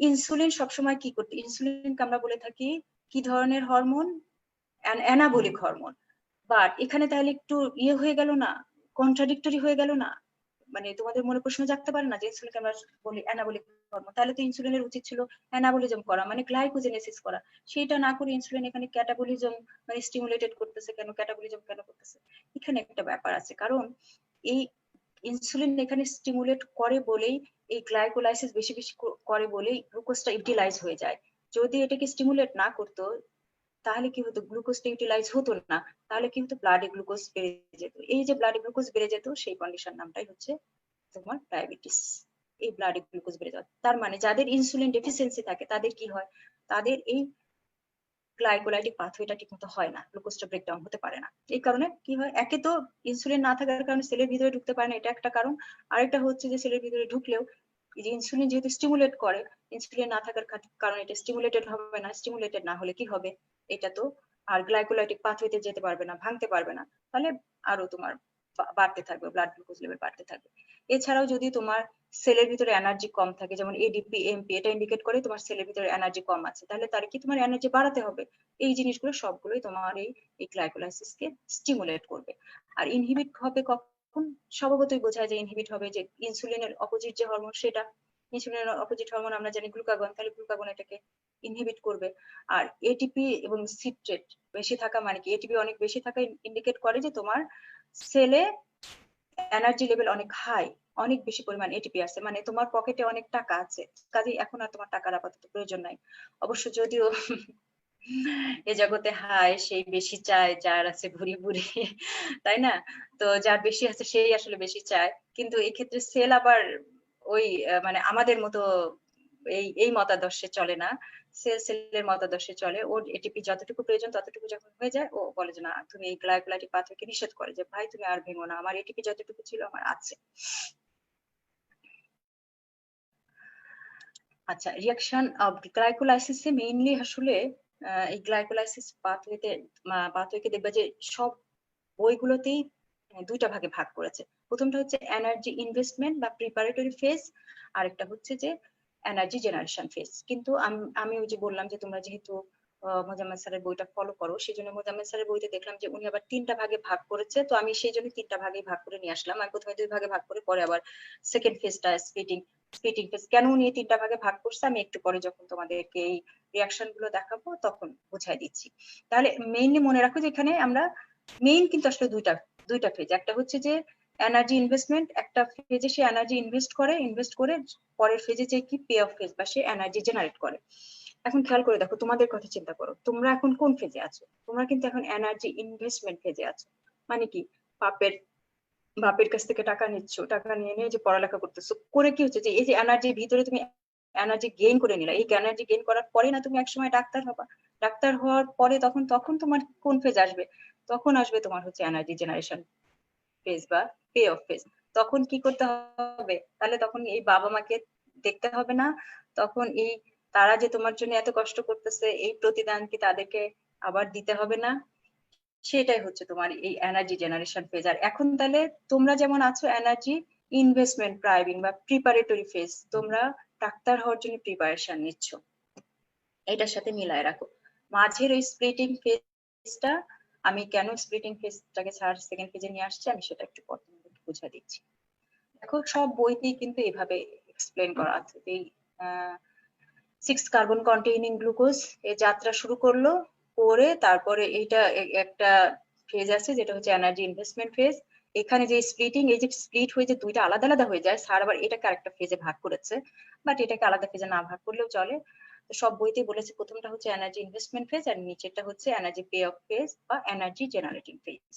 ইনসুলিন সবসময় কি করতে, ইনসুলিনকে আমরা বলে থাকি কি ধরনের হরমোন, অ্যানাবলিক হরমোন। বাট এখানে তাহলে একটু হয়ে গেল না, কন্ট্রাডিক্টরি হয়ে গেল না? মানে তোমাদের মনে প্রশ্ন জাগতে পারে না যে ইনসুলিনকে আমরা বলি অ্যানাবলিক হরমোন, তাহলে তো ইনসুলিনের উচিত ছিল অ্যানাবলিজম করা, মানে গ্লাইকোজেনেসিস করা। সেটা না করে ইনসুলিন এখানে ক্যাটাবলিজম মানে স্টিমুলেটেড করতেছে কেন, ক্যাটাবলিজম কেন করতেছে? এখানে একটা ব্যাপার আছে, কারণ এই ইনসুলিন এখানে স্টিমুলেট করে বলেই, এই গ্লাইকোলাইসিস বেশি বেশি করে বলেই গ্লুকোজটা ইউটিলাইজ হয়ে যায়। যদি এটাকে স্টিমুলেট না করতো তাহলে কি হতো, গ্লুকোজটা ইউটিলাইজ হতো না, তাহলে কি হতো, ব্লাডে গ্লুকোজ বেড়ে যেত। এই যে ব্লাডে গ্লুকোজ বেড়ে যেত, সেই কন্ডিশন নামটাই হচ্ছে তোমার ডায়াবেটিস। এই ব্লাডে গ্লুকোজ বেড়ে যাওয়া, তার মানে যাদের ইনসুলিন ডেফিসিয়েন্সি থাকে তাদের কি হয়, তাদের এই গ্লাইকোলাইটিক পাথওয়েটা ঠিকমতো হয় না, গ্লুকোজটা ব্রেকডাউন হতে পারে না। এই কারণে কি হয়, একে তো ইনসুলিন না থাকার কারণে সেলের ভিতরে ঢুকতে পারে না, এটা একটা কারণ। আরেকটা হচ্ছে যে সেলের ভিতরে ঢুকলেও এই যে ইনসুলিন যেহেতু স্টিমুলেট করে, ইনসুলিন না থাকার কারণে এটা স্টিমুলেটেড হবে না, স্টিমুলেটেড না হলে কি হবে, এটা তো আর গ্লাইকোলাইটিক পাথওয়েতে যেতে পারবে না, ভাঙতে পারবে না, তাহলে আরো তোমার বাড়তে থাকবে, ব্লাড গ্লুকোজ লেভেল বাড়তে থাকবে। এছাড়াও যদি তোমার সেলের ভিতরে এনার্জি কম থাকে, যেমন এডিপি এমপি, এটা ইন্ডিকেট করে তোমার সেলের ভিতরে এনার্জি কম আছে, তাহলে তার কি তোমার এনার্জি বাড়াতে হবে। এই জিনিসগুলো সবগুলোই তোমার এই গ্লাইকোলাইসিসকে স্টিমুলেট করবে। আর ইনহিবিট হবে কখন, স্বভাবতই বোঝায় যে ইনহিবিট হবে যে ইনসুলিনের অপোজিট যে হরমোন, সেটা ইনসুলিনের অপোজিট হরমোন আমরা জানি গ্লুকাগন, তাহলে গ্লুকাগন এটাকে ইনহিবিট করবে। আর এটিপি এবং সিট্রেট বেশি থাকা মানে কি, এটিপি অনেক বেশি থাকা ইন্ডিকেট করে যে তোমার সেলে এনার্জি লেভেল অনেক হাই, অনেক বেশি পরিমাণ এটিপি আছে, মানে তোমার পকেটে অনেক টাকা আছে, কাজেই এখন আর তোমার টাকার আপাতত প্রয়োজন নাই। অবশ্য যদিও এ জগতে হায় সেই বেশি চায় যার আছে ভুরি ভুরি, তাই না? তো যার বেশি আছে সেই আসলে বেশি চায়, কিন্তু এই ক্ষেত্রে সেল আবার ওই মানে আমাদের মতো এই এই মতাদর্শে চলে না। সেলের মতাদর্শে চলে, ওর এটিপি যতটুকু প্রয়োজন ততটুকু যখন হয়ে যায়, ও বলে যে না, তুমি এই গ্লাইকোলাইটিক পাথওয়েকে নিষেধ করে যে ভাই তুমি আর ভেঙো না, আমার এটিপি যতটুকু ছিল আমার আছে। আচ্ছা, রিয়াকশন অফ গ্লাইকোলাইসিসে মেইনলি আসলে এই গ্লাইকোলাইসিস পাথওয়েকে দেখবে যে সব বইগুলোতেই 2টা ভাগে ভাগ করেছে। প্রথমটা হচ্ছে এনার্জি ইনভেস্টমেন্ট বা প্রিপারেটরি ফেজ, আরেকটা হচ্ছে যে এনার্জি জেনারেশন ফেজ। কিন্তু আমি ওই যে বললাম যে তোমরা যেহেতু মোজাম্মেল স্যারের বইটা ফলো করো, সেই জন্য মোজাম্মেল স্যারের বইতে দেখলাম যে উনি আবার 3টা ভাগে ভাগ করেছে, তো আমি সেই জন্য 3টা ভাগে ভাগ করে নিয়ে আসলাম। আমি প্রথমে 2 ভাগে ভাগ করে পরে আবার সেকেন্ড ফেজটা স্প্লিটিং ফেজ কেন উনি 3টা ভাগে ভাগ করছে আমি একটু পরে যখন তোমাদেরকে এই রিয়াকশন গুলো দেখাবো তখন বুঝাই দিচ্ছি। তাহলে মেইনলি মনে রাখো যে এখানে আমরা মেইন কিন্তু আসলে দুইটা ফেজ। একটা হচ্ছে যে এনার্জি ইনভেস্টমেন্ট, একটা ফেজে সে এনার্জি ইনভেস্ট করে পরের ফেজে যে কি পে অফ ফেজ বা সে এনার্জি জেনারেট করে। এখন খেয়াল করে দেখো, তোমাদের কথা চিন্তা করো, তোমরা এখন কোন ফেজে আছো? তোমরা কিন্তু এখন এনার্জি ইনভেস্টমেন্ট ফেজে আছো। মানে কি, বাপের বাপের কাছ থেকে টাকা নিচ্ছ, টাকা নিয়ে নিয়ে যে পড়ালেখা করতেছো, করে কি হচ্ছে যে এই যে এনার্জির ভিতরে তুমি এনার্জি গেইন করে নিলা, এই এনার্জি গেইন করার পরে না তুমি একসময় ডাক্তার হবা, ডাক্তার হওয়ার পরে তখন তোমার কোন ফেজ আসবে? তখন আসবে তোমার হচ্ছে এনার্জি জেনারেশন ফেজ বা পে অফ ফেজ। তখন কি করতে হবে, তাহলে তখন এই বাবা মাকে দেখতে হবে না, তখন এই তারা যে তোমার জন্য এত কষ্ট করতেছে এই প্রতিদান কি তাদেরকে আবার দিতে হবে না? সেটাই হচ্ছে তোমার এই এনার্জি জেনারেশন ফেজ। আর এখন তাহলে তোমরা যেমন আছো এনার্জি ইনভেস্টমেন্ট প্রাইমিং বা প্রিপারেটরি ফেজ, তোমরা ডাক্তার হওয়ার জন্য প্রিপারেশন নিচ্ছ, এটার সাথে মিলায় রাখো। মাঝের ওই স্প্লিটিং ফেজটা, আমি কেন স্প্লিটিং ফেজটাকে সেকেন্ড ফেজে নিয়ে আসছি আমি সেটা একটু পর তোমাদেরকে বুঝিয়ে দিচ্ছি। দেখো সব বইতেই কিন্তু এভাবে এক্সপ্লেন করা আছে। এই 6 কার্বন কন্টেইনিং গ্লুকোজ এই যাত্রা শুরু করলো, করে তারপরে এইটা একটা ফেজ আছে যেটা হচ্ছে এনার্জি ইনভেস্টমেন্ট ফেজ। এখানে যে স্প্লিটিং, এই যে স্প্লিট হয়ে যে 2টা আলাদা আলাদা হয়ে যায়, স্যার আবার এটাকে আরেকটা ফেজে ভাগ করেছে, বাট এটাকে আলাদা ফেজে না ভাগ করলেও চলে। তো সব বইতেই বলেছে প্রথমটা হচ্ছে এনার্জি ইনভেস্টমেন্ট ফেজ আর নিচেরটা হচ্ছে এনার্জি পে অফ ফেজ বা এনার্জি জেনারেটিং ফেজ।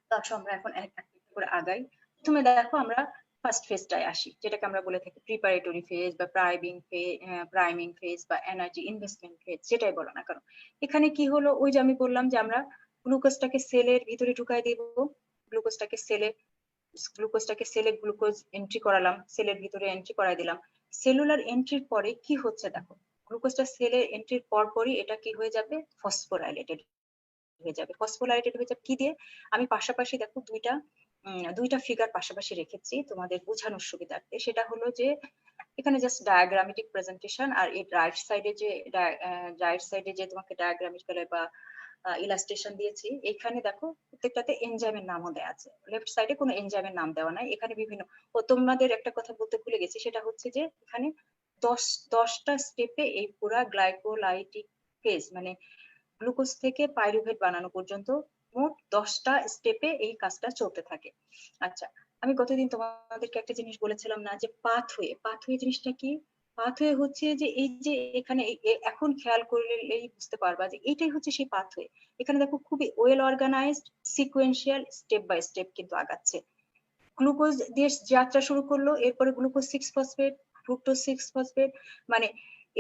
তো আসো আমরা এখন এক এক করে আগাই। প্রথমে দেখো আমরা ফার্স্ট ফেজটায় আসি, যেটাকে আমরা বলে থাকি প্রিপারেটরি ফেজ বা প্রাইমিং ফেজ বা এনার্জি ইনভেস্টমেন্ট ফেজ, যেটাই বলো না কারণ। এখানে কি হলো, ওই যে আমি বললাম যে আমরা গ্লুকোজটাকে সেলের ভিতরে ঢুকাই দেব, গ্লুকোজটাকে সেলে গ্লুকোজটাকে সেলে গ্লুকোজ এন্ট্রি করালাম, সেলের ভিতরে এন্ট্রি করাই দিলাম। সেলুলার এন্ট্রির পরে কি হচ্ছে দেখো, গ্লুকোজটা সেলের এন্ট্রির পরপরই এটা কি হয়ে যাবে, ফসফোরাইলেটেড হয়ে যাবে। ফসফোরাইলেটেড হয়ে যাবে কি দিয়ে, আমি পাশাপাশি দেখো দুইটা ফিগার পাশাপাশি রেখেছি তোমাদের বোঝানোর সুবিধার্থে। সেটা হলো যে এখানে জাস্ট ডায়াগ্রামেটিক প্রেজেন্টেশন, আর এই রাইট সাইডে যে তোমাকে ডায়াগ্রামেটিক্যাল বা ইলাস্ট্রেশন দিয়েছি, এখানে দেখো প্রত্যেকটাতে এনজাইমের নামও দেওয়া আছে। লেফট সাইডে কোনো এনজাইমের নাম দেওয়া নাই, এখানে বিভিন্ন। ও তোমাদের একটা কথা বলতে ভুলে গেছি, সেটা হচ্ছে যে এখানে 10টা স্টেপে এই পুরা গ্লাইকোলাইটিক ফেজ মানে গ্লুকোজ থেকে পাইরুভেট বানানো পর্যন্ত মোট 10টা স্টেপে এই কাজটা চলতে থাকে। আচ্ছা, আমি গতদিন তোমাদেরকে একটা জিনিস বলেছিলাম না, যে পাথওয়ে জিনিসটা কি? পাথওয়ে হচ্ছে যে এই যে এখানে এখন খেয়াল করলেই বুঝতে পারবা যে এইটাই হচ্ছে সেই পাথওয়ে। এখানে দেখো খুবই well organised sequential step by step কিন্তু আগাচ্ছে। গ্লুকোজ দিয়ে যাত্রা শুরু করলো, এরপরে গ্লুকোজ 6 ফসফেট, ফ্রুক্টোজ 6 ফসফেট, মানে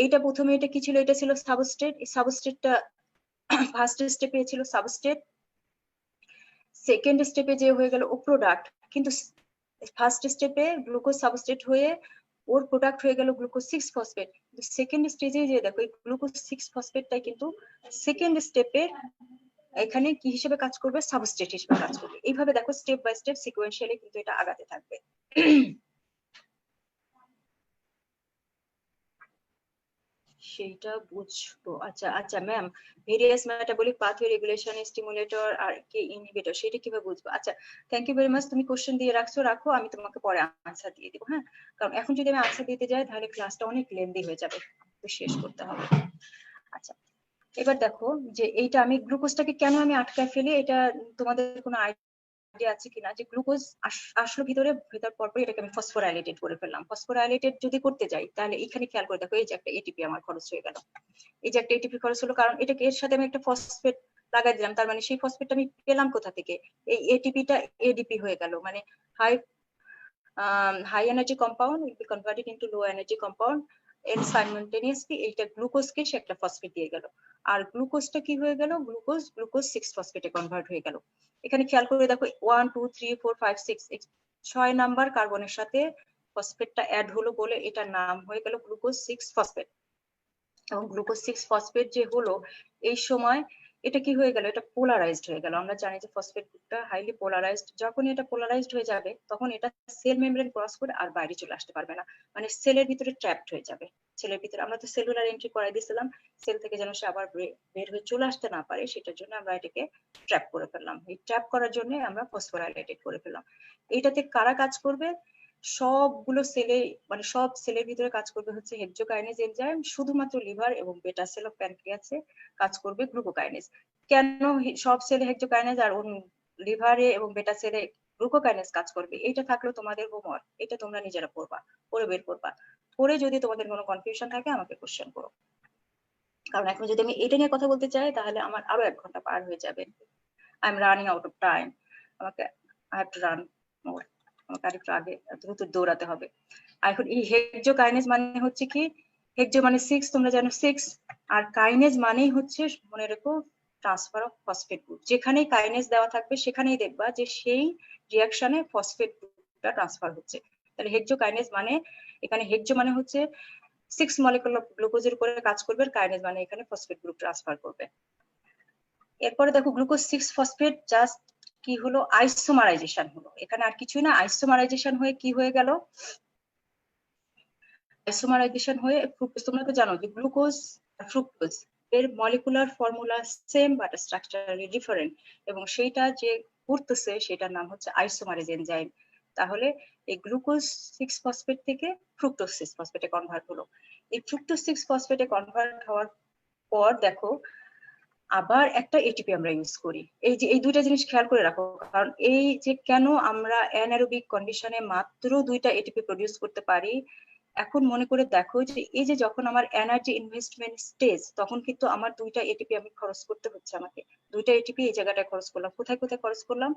এইটা প্রথমে এটা কি ছিল, এটা ছিল সাবস্ট্রেট। এই সাবস্ট্রেটটা ফার্স্ট স্টেপে ছিল সাবস্ট্রেট, সেকেন্ড স্টেপে যে হয়ে গেল ও প্রোডাক্ট। কিন্তু ফার্স্ট স্টেপে গ্লুকোজ সাবস্ট্রেট হয়ে ওর প্রোডাক্ট হয়ে গেল গ্লুকোজ 6 ফসফেট। সেকেন্ড স্টেজে যে দেখো এই গ্লুকোজ 6 ফসফেটটাই কিন্তু সেকেন্ড স্টেপে এখানে কি হিসেবে কাজ করবে, সাবস্ট্রেট হিসেবে কাজ করবে। এইভাবে দেখো স্টেপ বাই স্টেপ সিকোয়েন্সিয়ালি কিন্তু এটা আগাতে থাকবে। সেইটা বুঝবো। আচ্ছা আচ্ছা ma'am, various metabolic pathway regulation stimulator আর কি ইনহিবিটর, সেটা কিভাবে বুঝবো? আচ্ছা, থ্যাংক ইউ ভেরি মাচ, তুমি কোশ্চেন দিয়ে রাখো, আমি তোমাকে পরে আনসার দিয়ে দিব। হ্যাঁ, কারণ এখন যদি আমি আনসার দিতে যাই তাহলে ক্লাসটা অনেক লেন্দি হয়ে যাবে, তো শেষ করতে হবে। আচ্ছা, এবার দেখো যে এইটা আমি গ্লুকোজটাকে কেন আমি আটকায় ফেলি, এটা তোমাদের কোনো আইডিয়া আছে কিনা? যে গ্লুকোজ আসলো ভেতর পরপরই এটাকে আমি ফসফোরাইলেটেড করে ফেললাম। ফসফোরাইলেটেড যদি করতে যাই তাহলে এখানে খেয়াল করে দেখো, এই যে একটা এটিপি আমার খরচ হয়ে গেল। এই যে একটা এটিপি খরচ হলো, কারণ এটাকে এর সাথে আমি একটা ফসফেট লাগাই দিলাম, তার মানে সেই ফসফেটটা আমি পেলাম কোথা থেকে? এই এটিপিটা এডিপি হয়ে গেল, মানে high energy compound will be converted into low energy compound, and simultaneously এইটা গ্লুকোজকে সে একটা ফসফেট দিয়ে গেল। আর গ্লুকোজটা কি হয়ে গেল, গ্লুকোজ 6 ফসফেটে কনভার্ট হয়ে গেল। এখানে খেয়াল করে দেখো 1 2 3 4 5 6 6 নাম্বার কার্বনের সাথে ফসফেটটা অ্যাড হলো বলে এটার নাম হয়ে গেল গ্লুকোজ 6 ফসফেট। এবং গ্লুকোজ 6 ফসফেট যে হলো, এই সময় এটা কি হয়ে গেল, এটা পোলারাইজড হয়ে গেল। আমরা জানি যে ফসফেট গ্রুপটা হাইলি পোলারাইজড, যখন এটা পোলারাইজড হয়ে যাবে তখন এটা সেল মেমব্রেন ক্রস করে আর বাইরে চলে আসতে পারবে না, মানে সেলের ভিতরে ট্র্যাপড হয়ে যাবে। সেলের ভিতরে আমরা তো সেলুলার এন্ট্রি করাই দিয়েছিলাম, সেল থেকে যেন সে আবার বের হয়ে চলে আসতে না পারে, সেটার জন্য আমরা এটাকে ট্র্যাপ করে ফেললাম। এই ট্র্যাপ করার জন্য আমরা ফসফোরাইলেটেড করে ফেললাম। এইটাতে কারা কাজ করবে? সবগুলো সেলে, মানে সব সেলের ভিতরে কাজ করবে হচ্ছে হেক্সোকাইনেজ এনজাইম, শুধুমাত্র লিভার এবং বেটা সেল অফ প্যানক্রিয়াসে কাজ করবে গ্লুকোকাইনেজ। কেন সব সেলে হেক্সোকাইনেজ আর লিভারে এবং বেটা সেলে গ্লুকোকাইনেজ কাজ করবে? এটা থাকলো তোমাদের হোমওয়ার্ক, এটা তোমরা নিজেরা পড়বা, পড়ে বের করবা। পরে যদি তোমাদের কোনো কনফিউশন থাকে আমাকে কোশ্চেন করো, কারণ এখন যদি আমি এটা নিয়ে কথা বলতে চাই তাহলে আমার আরো 1 ঘন্টা পার হয়ে যাবে। I am running out of time, আমাকে আই হ্যাভ টু রান মোর, আমাকে আরেকটু আগে দ্রুত দৌড়াতে হবে। এখন এই হেক্সোকাইনেজ মানে হচ্ছে কি, হেক্সো মানে 6, তোমরা জানো 6, আর কাইনেজ মানেই হচ্ছে মনে রেখো ট্রান্সফার অফ ফসফেট গ্রুপ। যেখানেই কাইনেজ দেওয়া থাকবে সেখানেই দেখবা যে সেই রিঅ্যাকশনে ফসফেট গ্রুপটা ট্রান্সফার হচ্ছে। তাহলে হেক্সোকাইনেজ মানে, এখানে হেক্সো মানে হচ্ছে 6 মলিকুলার গ্লুকোজের উপরে কাজ করবে, আর কাইনেজ মানে এখানে ফসফেট গ্রুপ ট্রান্সফার করবে। এরপরে দেখো গ্লুকোজ 6 ফসফেট জাস্ট কি হলো, আইসোমারাইজেশন হলো। এখানে আর কিছুই না, আইসোমারাইজেশন হয়ে কি হয়ে গেল, আইসোমারাইজেশন হয়ে ফ্রুক্টোজ। তোমরা তো জানো যে গ্লুকোজ আর ফ্রুক্টোজ এর molecular formula same but structurally different, এবং সেইটা যে করতেছে সেটার নাম হচ্ছে আইসোমারেজ এনজাইম। তাহলে এই গ্লুকোজ 6 ফসফেট থেকে ফ্রুক্টোজ 6 ফসফেটে কনভার্ট হলো। এই ফ্রুক্টোজ 6 ফসফেটে কনভার্ট হওয়ার পর দেখো আবার একটা এটিপি আমরা ইউজ করি। এই যে এই দুইটা জিনিস খেয়াল করে রাখো, কারণ এই যে কেন আমরা অ্যানারোবিক কন্ডিশনে মাত্র 2টা এটিপি প্রডিউস করতে পারি। এখন মনে করে দেখো যে এই যে যখন আমার এনার্জি ইনভেস্টমেন্ট স্টেজ, তখন কিন্তু আমার 2টা এটিপি আমি খরচ করতে হচ্ছে, আমাকে 2টা এটিপি এই জায়গাটায় খরচ করলাম। কোথায় কোথায় খরচ করলাম?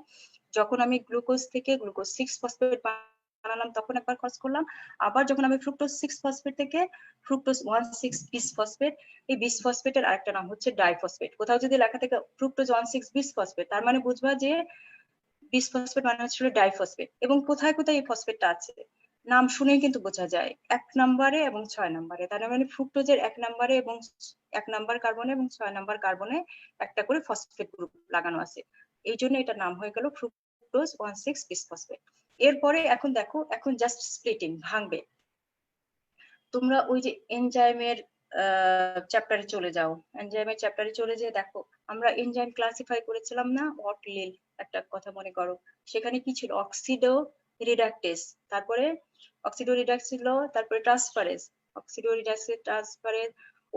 যখন আমি গ্লুকোজ থেকে গ্লুকোজ 6 ফসফেট বানালাম তখন একবার খরচ করলাম, আবার যখন আমি ফ্রুক্টোজ 6 ফসফেট থেকে ফ্রুক্টোজ 1,6 বিসফসফেট, এই বিসফসফেটের আরেকটা নাম হচ্ছে ডাইফসফেট। কোথাও যদি লেখা থাকে ফ্রুক্টোজ 1,6 বিসফসফেট, তার মানে বুঝবা যে বিসফসফেট মানে হচ্ছে ডাইফসফেট। এবং কোথায় কোথায় এই ফসফেটটা আছে নাম শুনেই কিন্তু বোঝা যায়, 1 নম্বরে এবং 6 নম্বরে। তার মানে ফ্রুক্টোজের 1 নম্বরে এবং 1 নম্বর কার্বনে এবং 6 নম্বর কার্বনে একটা করে ফসফেট গ্রুপ লাগানো আছে, এই জন্য এটা নাম হয়ে গেল ফ্রুক্টোজ 1,6 বিসফসফেট। এরপরে এখন দেখো, এখন জাস্ট স্প্লিটিং, ভাঙবে। তোমরা ওই যে এনজাইমের চ্যাপ্টারে চলে যাও, এনজাইমের চ্যাপ্টারে চলে যেয়ে দেখো আমরা এনজাইম ক্লাসিফাই করেছিলাম না, ওয়াটলিল একটা কথা মনে করো, সেখানে কি ছিল, অক্সিডো রিডাকটেস, তারপরে অক্সিডো রিডাক্স ছিল, তারপরে ট্রান্সফারেজ, অক্সিডো রিডাক্স ট্রান্সফারেজ,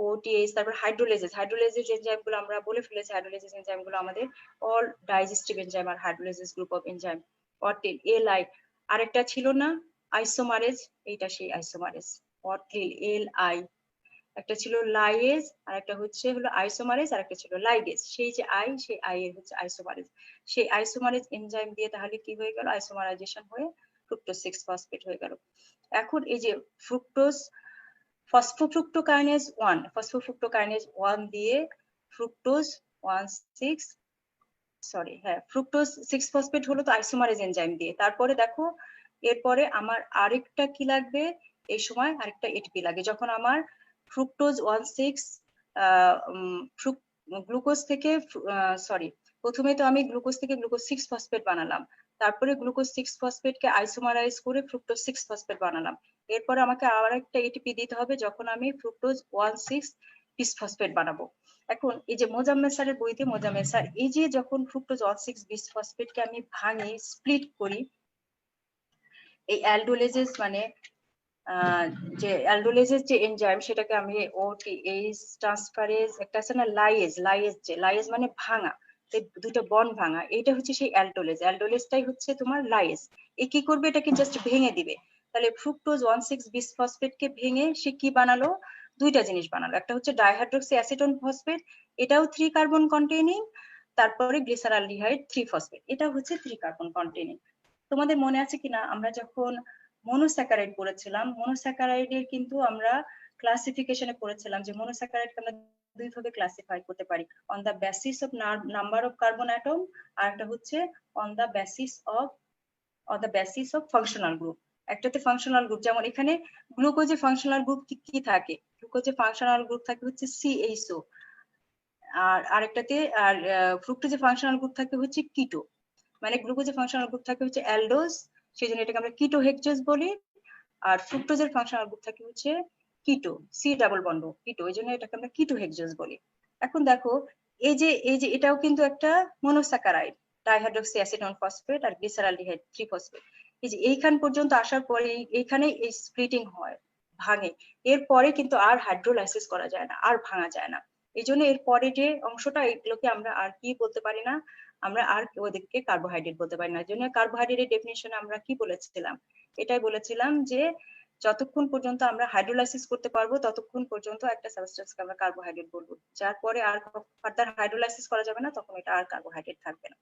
ওটিএস, তারপর হাইড্রোলেসিস, হাইড্রোলেসিস এনজাইমগুলো আমরা বলে ফেলেছি, হাইড্রোলেসিস এনজাইমগুলো আমাদের অল ডাইজেস্টিভ এনজাইম আর হাইড্রোলেসিস গ্রুপ অফ এনজাইম। অটিল এলাই, আরেকটা ছিল না আইসোমারেজ, এইটা সেই আইসোমারেজ অটিল এল আই, একটা ছিল লাইয়েজ আর একটা হচ্ছে হলো আইসোমারেজ আর একটা ছিল লাইগেজ, সেই যে আই, সেই আই এর হচ্ছে আইসোমারেজ। সেই আইসোমারেজ এনজাইম দিয়ে তাহলে কি হয়ে গেল, আইসোমারাইজেশন হয়ে ফ্রুক্টোজ 6 ফসফেট হয়ে গেল। এখন এই যে ফ্রুক্টোজ ফসফোফ্রুক্টোকাইনেজ 1, ফসফোফ্রুক্টোকাইনেজ 1 দিয়ে ফ্রুক্টোজ 16 সরি হ্যাঁ ফ্রুক্টোজ 6 ফসফেট হলো তো আইসোমারেজ এনজাইম দিয়ে। তারপরে দেখো এরপরে আমার আরেকটা কি লাগবে, এই সময় আরেকটা এটিপি লাগে, যখন আমার ফ্রুক্টোজ 16 গ্লুকোজ থেকে সরি প্রথমে তো আমি গ্লুকোজ থেকে গ্লুকোজ 6 ফসফেট বানালাম, তারপরে গ্লুকোজ 6 ফসফেটকে আইসোমারাইজ করে ফ্রুক্টোজ 6 ফসফেট বানালাম, এরপরে আমাকে আরেকটা এটিপি দিতে হবে যখন আমি ফ্রুক্টোজ 16 বিসফসফেট বানাবো। এখন এই যে মোজাম্মেল স্যারের বইতে মোজাম্মেল স্যার এই যে যখন ফ্রুক্টোজ 16 বিসফসফেটকে আমি ভাঙি, স্প্লিট করি, এই অ্যালডোলেজেস মানে যে অ্যালডোলেজের যে এনজাইম সেটাকে আমি ওটিএস ট্রান্সফারেজ, একটা আছে না লাইয়েজ, লাইয়েজ মানে ভাঙা, দুটো বন্ড ভাঙা, এইটা হচ্ছে সেই অ্যালডোলেজ, অ্যালডোলেজটাই হচ্ছে তোমার লাইয়েজ। এ কি করবে, এটাকে জাস্ট ভেঙে দিবে। তাহলে ফ্রুক্টোজ 16 বিসফসফেটকে ভেঙে সে কি বানালো, দুইটা জিনিস বানালো, একটা হচ্ছে ডাইহাইড্রক্সি অ্যাসিটোন ফসফেট, এটাও 3 কার্বন কন্টেইনিং, তারপরে গ্লিসারালডিহাইড 3 ফসফেট, এটা হচ্ছে 3 কার্বন কন্টেইনিং। তোমাদের মনে আছে কিনা আমরা যখন মনোস্যাকারাইড পড়েছিলাম, মনোস্যাকারাইডের কিন্তু আমরা ক্লাসিফিকেশনে পড়েছিলাম যে মনোস্যাকারাইডকে আমরা দুই ভাবে ক্লাসিফাই করতে পারি, on the basis of number of carbon atom, আর একটা হচ্ছে on the basis of functional group. একটাতে ফাংশনাল গ্রুপ, যেমন এখানে গ্লুকোজে ফাংশনাল গ্রুপ কি থাকে, গ্লুকোজে ফাংশনাল গ্রুপ থাকে হচ্ছে CHO, আর আরেকটাতে আর ফ্রুক্টোজে ফাংশনাল গ্রুপ থাকে হচ্ছে কিটো, মানে গ্লুকোজে ফাংশনাল গ্রুপ থাকে হচ্ছে অ্যালডোজ, সেই জন্য এটাকে আমরা কিটো হেক্সেজ বলি, আর ফ্রুক্টোজের ফাংশনাল গ্রুপ থাকে হচ্ছে কিটো, সি ডাবল বন্ড কিটো, এই জন্য এটাকে আমরা কিটো হেক্সেজ বলি। এখন দেখো এই যে এটাও কিন্তু একটা মনোস্যাকারাইড, ডাইহাইড্রক্সি অ্যাসিটোন ফসফেট আর গ্লিসারালডিহাইড 3 ফসফেট। এই যে এইখান পর্যন্ত আসার পরে এইখানে এই স্প্লিটিং হয়, ভাঙে, এরপরে কিন্তু আর হাইড্রোলাইসিস করা যায় না, আর ভাঙা যায় না। এই জন্য এর পরে যে অংশটা, এগুলোকে আমরা আর কি বলতে পারি না, আমরা আর ওদেরকে কার্বোহাইড্রেট বলতে পারি না। এই জন্য কার্বোহাইড্রেটের ডেফিনিশনে আমরা কি বলেছিলাম, এটাই বলেছিলাম যে যতক্ষণ পর্যন্ত আমরা হাইড্রোলাইসিস করতে পারবো ততক্ষণ পর্যন্ত একটা সাবস্টেন্সকে আমরা কার্বোহাইড্রেট বলবো, যার পরে আর ফার্দার হাইড্রোলাইসিস করা যাবে না, তখন এটা আর কার্বোহাইড্রেট থাকবে না।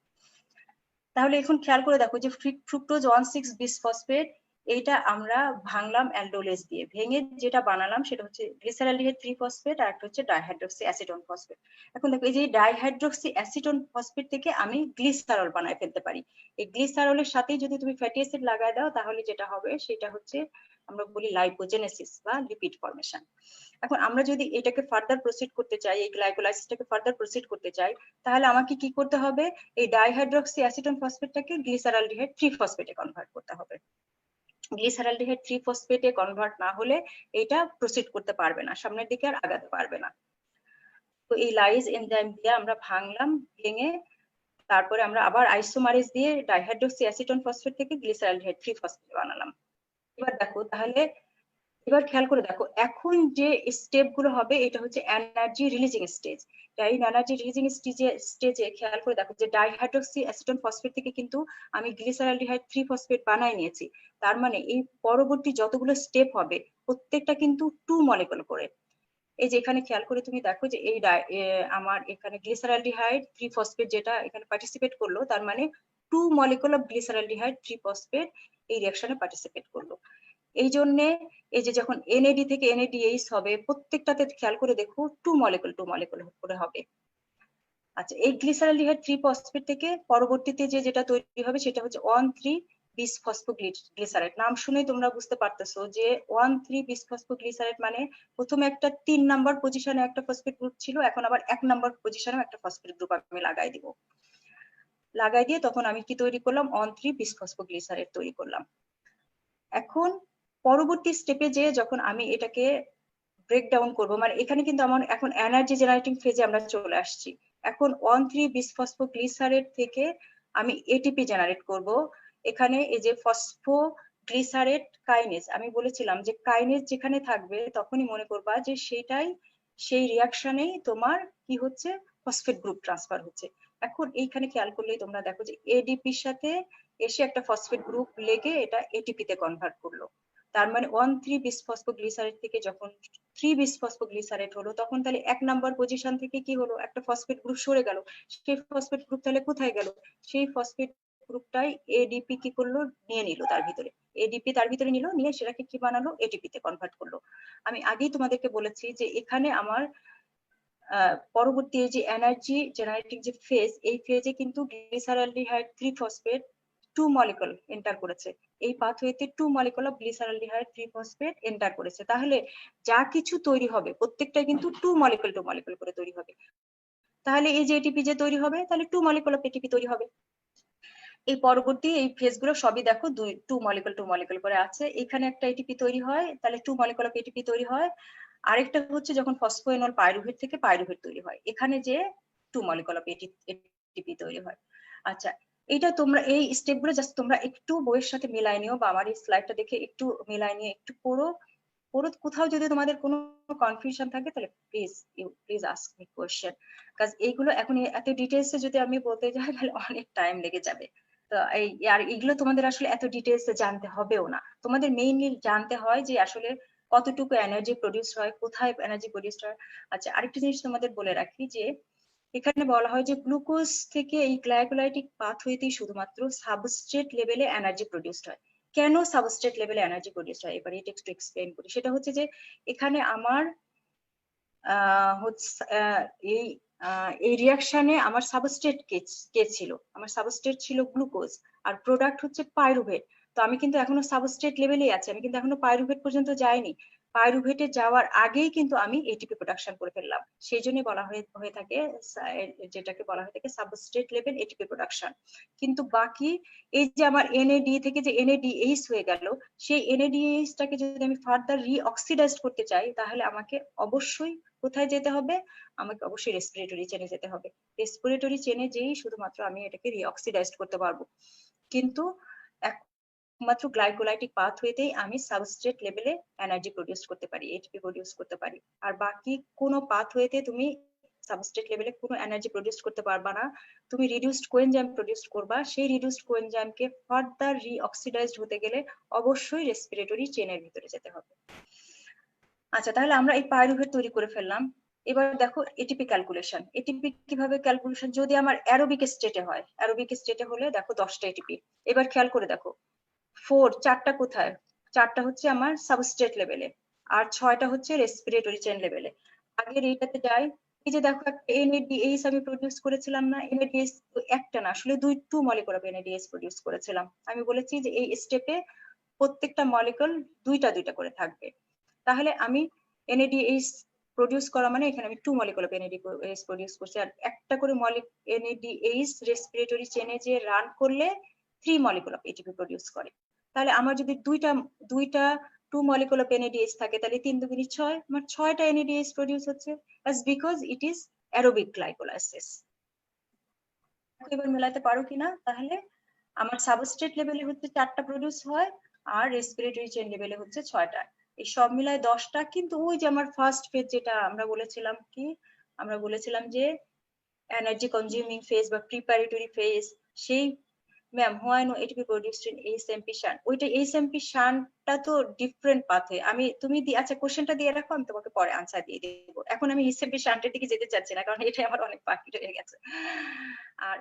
তাহলে এখন খেয়াল করে দেখো যে ফ্রুক্টোজ 16 বিসফসফেট, এইটা আমরা ভাঙলাম অ্যালডোলেজ দিয়ে, ভেঙে যেটা বানালাম সেটা হচ্ছে গ্লিসারালডিহাইড 3 ফসফেট আর একটা হচ্ছে ডাইহাইড্রক্সি অ্যাসিটোন ফসফেট। এখন দেখো এই যে ডাইহাইড্রক্সি অ্যাসিটোন ফসফেট থেকে আমি গ্লিসারল বানায় ফেলতে পারি, এই গ্লিসারলের সাথে যদি তুমি ফ্যাটি অ্যাসিড লাগায় দাও তাহলে যেটা হবে সেটা হচ্ছে আমরা বলি লাইপোজেনেসিস বা লিপিড ফর্মেশন। এখন আমরা যদি এটাকে ফার্দার প্রসিড করতে চাই, এই গ্লাইকোলাইসিসটাকে ফার্দার প্রসিড করতে চাই, তাহলে আমাকে কি করতে হবে, এই ডাইহাইড্রক্সি অ্যাসিটোন ফসফেটটাকে গ্লিসারালডিহাইড 3 ফসফেটে কনভার্ট করতে হবে। গ্লিসারালডিহাইড 3 ফসফেটে কনভার্ট না হলে এটা প্রসিড করতে পারবে না, সামনের দিকে আর আগাতে পারবে না। তো এই লাইজ এনজাইম দিয়ে আমরা ভাঙলাম, ভেঙে তারপরে আমরা আবার আইসোমারেজ দিয়ে ডাইহাইড্রক্সি অ্যাসিটোন ফসফেট থেকে গ্লিসারালডিহাইড 3 ফসফেট বানালাম। এবার দেখো তাহলে, এবার খেয়াল করে দেখো এখন যে স্টেপ গুলো হবে এটা হচ্ছে এনার্জি রিলিজিং স্টেজ। এই এনার্জি রিলিজিং স্টেজে খেয়াল করে দেখো যে ডাইহাইড্রক্সি অ্যাসিটোন ফসফেট থেকে কিন্তু আমি গ্লিসারালডিহাইড 3 ফসফেট বানাই নিয়েছি, তার মানে এই পরবর্তী যতগুলো স্টেপ হবে প্রত্যেকটা কিন্তু 2 মলিকুল করে। এই যে এখানে খেয়াল করে তুমি দেখো যে এই আমার এখানে গ্লিসারালডিহাইড 3 ফসফেট যেটা এখানে পার্টিসিপেট করলো, তার মানে 2 মলিকুল অফ গ্লিসারালডিহাইড 3 ফসফেট এই রিঅ্যাকশনে পার্টিসিপেট করলো। এই জন্য এই যে যখন NAD থেকে NADH হবে প্রত্যেকটাতে খেয়াল করে দেখো 2 মলিকুল করে হবে। আচ্ছা, এই গ্লিসারলডিহাইড 3 ফসফেট থেকে পরবর্তীতে যেটা তৈরি হবে সেটা হচ্ছে 1,3 বিসফসফোগ্লিসারাইড। নাম শুনেই তোমরা বুঝতে পারতেছো যে 1,3 বিসফসফোগ্লিসারাইড মানে প্রথমে একটা 3 নাম্বার পজিশনে একটা ফসফেট গ্রুপ ছিল, এখন আবার 1 নাম্বার পজিশনেও একটা ফসফেট গ্রুপ আমি লাগাই দিব। লাগাই দিয়ে তখন আমি কি তৈরি করলাম, 1,3 বিসফসফোগ্লিসারাইড তৈরি করলাম। এখন পরবর্তী স্টেপে যে যখন আমি এটাকে ব্রেকডাউন করবো, মানে এখানে কিন্তু আমার এখন এনার্জি জেনারেটিং ফেজে আমরা চলে আসছি। এখন 1,3 বিসফসফোগ্লিসারেট থেকে আমি এটিপি জেনারেট করব। এখানে এই যে ফসফোগ্লিসারেট কাইনেজ, আমি বলেছিলাম যে কাইনেজ যেখানে থাকবে তখনই মনে করবা যে সেটাই সেই রিয়াকশনেই তোমার কি হচ্ছে, ফসফেট গ্রুপ ট্রান্সফার হচ্ছে। এখন এইখানে খেয়াল করলেই তোমরা দেখো যে এডিপির সাথে এসে একটা ফসফেট গ্রুপ লেগে এটা এটিপি তে কনভার্ট করলো। তার মানে 1,3 বিসফসফোগ্লিসারেট থেকে যখন 3 বিসফসফোগ্লিসারেট হলো, তখন তাহলে 1 নাম্বার পজিশন থেকে কি হলো, একটা ফসফেট গ্রুপ সরে গেল। সেই ফসফেট গ্রুপ তাহলে কোথায় গেল, সেই ফসফেট গ্রুপটাই এডিপি কি করলো, নিয়ে নিল তার ভিতরে। এডিপি তার ভিতরে নিল, নিয়ে সেটাকে কি বানালো, এটিপি তে কনভার্ট করলো। আমি আগেই তোমাদেরকে বলেছি যে এখানে আমার পরবর্তী যে এনার্জি জেনারেটিং যে ফেজ, এই ফেজে কিন্তু গ্লিসারলডিহাইড 3 ফসফেট 2 মলিকুল এন্টার করেছে। এই পাথওয়েতে 2 মলিকুল অফ গ্লিসারলডিহাইড 3 ফসফেট এন্টার করেছে। তাহলে যা কিছু তৈরি হবে প্রত্যেকটাই কিন্তু 2 মলিকুল করে তৈরি হবে। তাহলে এই যে এটিপি যে তৈরি হবে, তাহলে 2 মলিকুল অফ এটিপি তৈরি হবে। এই পরবর্তী এই ফেজগুলো সবই দেখো 2 মলিকুল করে আছে। এখানে একটা এটিপি তৈরি হয়, তাহলে 2 মলিকুল অফ এটিপি তৈরি হয়। আরেকটা হচ্ছে যখন ফসফোএনল পাইরুভেট থেকে পাইরুভেট তৈরি হয়, এখানে যে 2 মলিকুল অফ এটিপি তৈরি হয়। আচ্ছা, এটা তোমরা এই স্টেপগুলো জাস্ট তোমরা একটু বইয়ের সাথে মিলাই নিও, বা আমার এই স্লাইডটা দেখে একটু মিলাই নিয়ে একটু পড়ো। কোথাও যদি তোমাদের কোনো কনফিউশন থাকে তাহলে প্লিজ আস্ক মি কোয়েশ্চেন, কাজ এইগুলো এখন এত ডিটেইলসে যদি আমি বলতে যাই তাহলে অনেক টাইম লেগে যাবে। তো আর এইগুলো তোমাদের আসলে এত ডিটেইলসে জানতে হবেও না। তোমাদের মেইনলি জানতে হয় যে আসলে কতটুকু এনার্জি প্রডিউস হয়, কোথায় এনার্জি প্রডিউস হয়। আচ্ছা, আরেকটা জিনিস তোমাদের বলে রাখি যে এখানে বলা হয় যে গ্লুকোজ থেকে এই গ্লাইকোলাইটিক পাথওয়েতেই শুধুমাত্র সাবস্ট্রেট লেভেলে এনার্জি প্রডিউসড হয়। কেন সাবস্ট্রেট লেভেলে এনার্জি প্রডিউস হয়, এবার এটা একটু এক্সপ্লেইন করি। সেটা হচ্ছে যে এখানে আমার এই রিয়াকশনে আমার সাবস্ট্রেট কে ছিল, আমার সাবস্ট্রেট ছিল গ্লুকোজ, আর প্রোডাক্ট হচ্ছে পাইরুভেট। তো আমি কিন্তু এখনো সাবস্ট্রেট লেভেলেই আছি, আমি কিন্তু এখনো পাইরুভেট পর্যন্ত যাইনি। পাইরুভেটে যাওয়ার আগেই কিন্তু আমি এটিপি প্রোডাকশন করে ফেললাম। সেই জন্য বলা হয়ে থাকে, যেটাকে বলা হয়ে থাকে সাবস্ট্রেট লেভেল এটিপি প্রোডাকশন। কিন্তু বাকি এই যে আমার এনএডি থেকে যে এনএডিএইচ হয়ে গেল, সেই এনএডিএইচটাকে যদি আমি ফার্দার রিঅক্সিডাইজ করতে চাই, তাহলে আমাকে অবশ্যই কোথায় যেতে হবে, আমাকে অবশ্যই রেসপিরেটরি চেনে যেতে হবে। রেসপিরেটরি চেনে যেই শুধুমাত্র আমি এটাকে রিঅক্সিডাইজ করতে পারবো। কিন্তু একমাত্র গ্লাইকোলাইটিক পাথওয়েতেই আমি সাবস্ট্রেট লেভেলে এনার্জি প্রডিউস করতে পারি, এটিপি প্রডিউস করতে পারি। আর বাকি কোনো পাথওয়েতে তুমি সাবস্ট্রেট লেভেলে কোনো এনার্জি প্রডিউস করতে পারবা না। তুমি রিডিউসড কোএনজাইম প্রডিউস করবা, সেই রিডিউসড কোএনজাইমকে ফার্দার রিঅক্সিডাইজড হতে গেলে অবশ্যই রেসপিরেটরি চেনের ভিতরে যেতে হবে। আচ্ছা, তাহলে আমরা এই পাইরুভেট তৈরি করে ফেললাম। এবার দেখো এটিপি ক্যালকুলেশন। এটিপি কিভাবে ক্যালকুলেশন, যদি আমার অ্যারোবিক স্টেটে হয়, অ্যারোবিক স্টেটে হলে দেখো 10টা এটিপি। এবার খেয়াল করে দেখো 4টা কোথায়, 4টা হচ্ছে আমার সাবস্ট্রেট লেভেলে, আর 6টা হচ্ছে রেসপিরেটরি চেন লেভেলে। আগের এইটাতে যাই, এই যে দেখো একটা এনএডিএইচ আমি প্রডিউস করেছিলাম না, এনএডিএইচ একটা না আসলে 2 মলিকুল অফ এনএডিএইচ প্রডিউস করেছিলাম। আমি বলেছি যে এই স্টেপে প্রত্যেকটা মলিকুল 2টা করে থাকবে। তাহলে আমি এনএডিএইচ প্রডিউস করা মানে এখানে আমি 2 মলিকুল অফ এনএডিএইচ প্রডিউস করছি, আর একটা করে এনএডিএইচ রেসপিরেটরি চেনে যে রান করলে 3 মলিকুল অফ এটিপি প্রডিউস করে। তাহলে আমার যদি দুইটা 2 মলিকুল অফ এনএডিএইচ থাকে, তাহলে 3 দুগুণে 6, আমার 6টা এনএডিএইচ প্রডিউস হচ্ছে, বাস because it is aerobic glycolysis. এবার মেলাতে পারো কিনা, তাহলে আমার সাবস্ট্রেট লেভেলে হচ্ছে 4টা প্রডিউস হয়, আর রেসপিরেটরি চেন লেভেলে হচ্ছে 6টা। এই সব মিলায় 10টা। কিন্তু ওই যে আমার ফার্স্ট ফেজ যেটা আমরা বলেছিলাম, কি আমরা বলেছিলাম যে এনার্জি কনজিউমিং ফেজ বা প্রিপারেটরি ফেজ, সেই ma'am why no ATP produced in HMP shunt, ওইটা এইচএমপি শান্টটা তো ডিফারেন্ট পাথে। তুমি আচ্ছা কোশ্চেনটা দিয়ে রাখো, আমি তোমাকে পরে আনসার দিয়ে দেবো। এখন আমি এইচএমপি শান্টের দিকে যেতে চাচ্ছি না, কারণ এটা আমার অনেক বাকি রয়ে গেছে। আর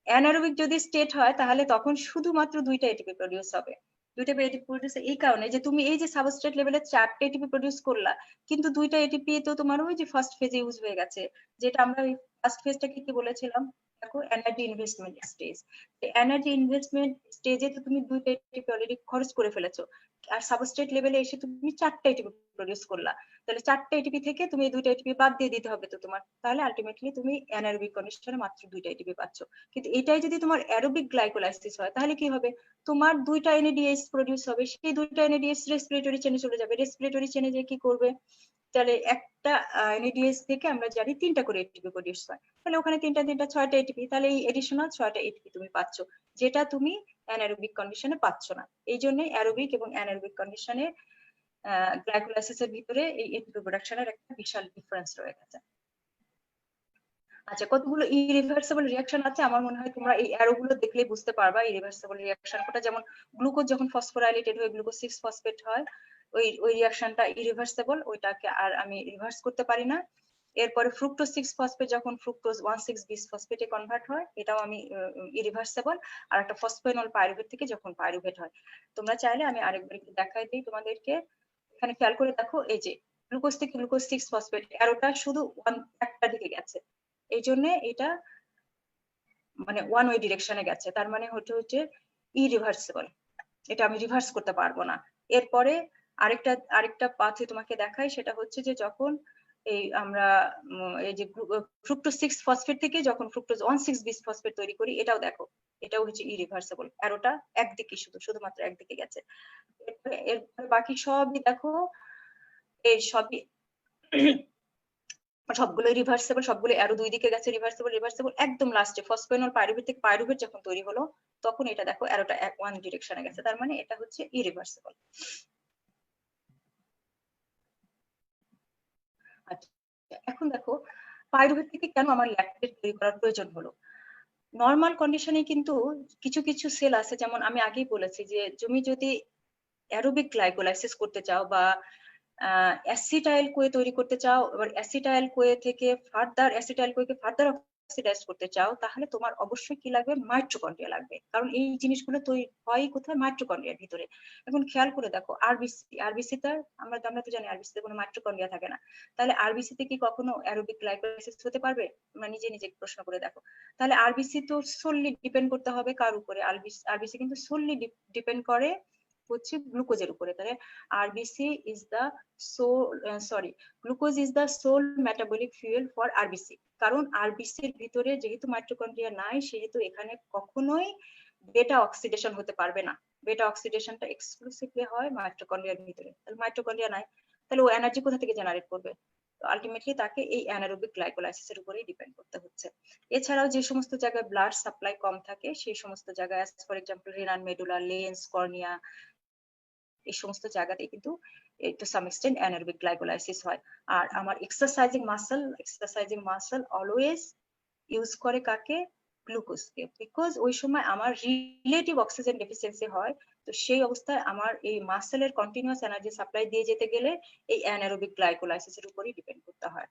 অ্যানারোবিক যদি স্টেট হয় তাহলে তখন শুধুমাত্র 2টা এটিপি প্রডিউস হবে। দুইটা এটিপি প্রডিউস এই কারণে যে তুমি এই যে সাবস্ট্রেট লেভেলে 4টা এটিপি প্রডিউস করলা, কিন্তু 2টা এটিপি তো তোমার ওই যে ফার্স্ট ফেজে ইউজ হয়ে গেছে, যেটা আমরা ওই ফার্স্ট ফেজটাকে কি বলেছিলাম দেখো, energy investment stage. Energy investment স্টেজে তো তুমি 2টা এটিপি অলরেডি খরচ করে ফেলেছো, আর সাবস্ট্রেট লেভেলে এসে তুমি 4টা এটিপি প্রডিউস করলা, তাহলে 4টা এটিপি থেকে তুমি এই 2টা এটিপি বাদ দিয়ে দিতে হবে তো তোমার, তাহলে আলটিমেটলি তুমি অ্যানারোবিক কন্ডিশনে মাত্র 2টা এটিপি পাচ্ছ। কিন্তু এটাই যদি তোমার অ্যারোবিক গ্লাইকোলাইসিস হয় তাহলে কি হবে, তোমার 2টা এনএডিএইচ প্রডিউস হবে, সেই 2টা এনএডিএইচ রেসপিরেটরি চেনে চলে যাবে, রেসপিরেটরি চেনে যে কি করবে, তাহলে একটা এনএডিএইচ থেকে আমরা জানি 3টা করে এটিপি প্রডিউস হয়, তাহলে ওখানে 3টা 6টা এটিপি, তাহলে এই এডিশনাল 6টা এটিপি তুমি পাচ্ছ, যেটা তুমি অ্যানারোবিক কন্ডিশনে পাচ্ছ না। এই জন্য অ্যারোবিক এবং অ্যানারোবিক কন্ডিশনে গ্লাইকোলাইসিসের ভিতরে এই এটিপি প্রোডাকশনের একটা বিশাল ডিফারেন্স রয়ে গেছে। আচ্ছা, কতগুলো ইরিভার্সিবল রিঅ্যাকশন আছে, আমার মনে হয় তোমরা এই অ্যারোগুলো দেখলেই বুঝতে পারবা ইরিভার্সিবল রিঅ্যাকশন কোটা। যেমন গ্লুকোজ যখন ফসফোরাইলেটেড হয়ে গ্লুকোজ 6 ফসফেট হয়, ওই রিঅ্যাকশনটা ইরিভার্সিবল, ওইটাকে আর আমি রিভার্স করতে পারি না। এরপরে ফ্রুক্টোজ 6 ফসফেট যখন ফ্রুক্টোজ 1,6 বিস ফসফেটে কনভার্ট হয়, এটাও আমি ইরিভার্সিবল। আর একটা ফসফেনল পাইরুভেট থেকে যখন পাইরুভেট হয়, তোমরা চাইলে আমি আরেকবার একটু দেখাই দিই তোমাদেরকে। এখানে খেয়াল করে দেখো, এই যে গ্লুকোজ থেকে গ্লুকোজ 6 ফসফেট অ্যারোটা শুধু একটা দিকে গেছে, এই জন্য এটা মানে ওয়ান ওয়ে ডিরেকশনে গেছে, তার মানে হচ্ছে ইরিভার্সিবল, এটা আমি রিভার্স করতে পারবো না। এরপরে আরেকটা পাথে তোমাকে দেখাই, সেটা হচ্ছে যে যখন এই আমরা এই যে ফ্রুক্টোজ 6 ফসফেট থেকে যখন ফ্রুক্টোজ 1,6 বিস ফসফেট তৈরি করি, এটাও দেখো, এটাও হচ্ছে ইরিভার্সিবল, অ্যারোটা একদিকে শুধুমাত্র একদিকে গেছে। এরপরে বাকি সবই দেখো, এই সবই সবগুলো রিভার্সিবল, সবগুলো অ্যারো দুই দিকে গেছে, রিভার্সিবল। একদম লাস্টে ফসফেনল পাইরুভেট থেকে পাইরুভেট যখন তৈরি হলো, তখন এটা দেখো অ্যারোটা ওয়ান ডিরেকশনে গেছে, তার মানে এটা হচ্ছে ইরিভার্সিবল। আচ্ছা, এখন দেখো পাইরুভেট থেকে কেন আমার ল্যাকটেট তৈরি করার প্রয়োজন হলো। নর্মাল কন্ডিশনে কিন্তু কিছু কিছু সেল আছে, যেমন আমি আগেই বলেছি যে তুমি যদি অ্যারোবিক গ্লাইকোলাইসিস করতে চাও বা অ্যাসিটাইল কোয়ে তৈরি করতে চাও, এবার অ্যাসিটাইল কোয়ে থেকে ফার্দার অক্সিডাইজ করতে চাও, তাহলে তোমার অবশ্যই কি লাগবে, মাইটোকন্ড্রিয়া লাগবে, কারণ এই জিনিসগুলো তৈরি হয় কোথায়, মাইটোকন্ড্রিয়ার ভিতরে। এখন খেয়াল করে দেখো আরবিসি তে আমরা তো জানি আরবিসি তে কোনো মাইটোকন্ড্রিয়া থাকে না, তাহলে আরবিসি তে কি কখনো অ্যারোবিক গ্লাইকোলাইসিস হতে পারবে? তোমরা নিজে প্রশ্ন করে দেখো। তাহলে আরবিসি তো সোললি ডিপেন্ড করতে হবে কার উপরে, আরবিসি কিন্তু সোললি ডিপেন্ড করে হচ্ছে গ্লুকোজের উপরে। তাহলে RBC is the glucose is the sole metabolic fuel for RBC, কারণ আরবিসির ভিতরে যেহেতু মাইটোকন্ড্রিয়া নাই, সেহেতু এখানে কখনোই বেটা অক্সিডেশন হতে পারবে না। বেটা অক্সিডেশনটা এক্সক্লুসিভলি হয় মাইটোকন্ড্রিয়ার ভিতরে, তাহলে মাইটোকন্ড্রিয়া নাই, তাহলে ও এনার্জি কোথা থেকে জেনারেট করবে? আলটিমেটলি তাকে এই অ্যানারোবিক গ্লাইকোলাইসিসের উপরেই ডিপেন্ড করতে হচ্ছে। এছাড়াও যে সমস্ত জায়গায় ব্লাড সাপ্লাই কম থাকে, সেই সমস্ত জায়গায় for example renal medulla, lens, cornea, এই সমস্ত জায়গাতে কিন্তু to some extent anaerobic glycolysis হয়। আর আমার এক্সারসাইজিং মাসল অলওয়েজ ইউজ করে কাকে, গ্লুকোজকে, বিকজ ওই সময় আমার রিলেটিভ অক্সিজেন ডেফিসিয়েন্সি হয়, তো সেই অবস্থায় আমার এই মাসেলের কন্টিনিউয়াস এনার্জি সাপ্লাই দিয়ে যেতে গেলে এই অ্যানারোবিক গ্লাইকোলাইসিসের উপরই ডিপেন্ড করতে হয়,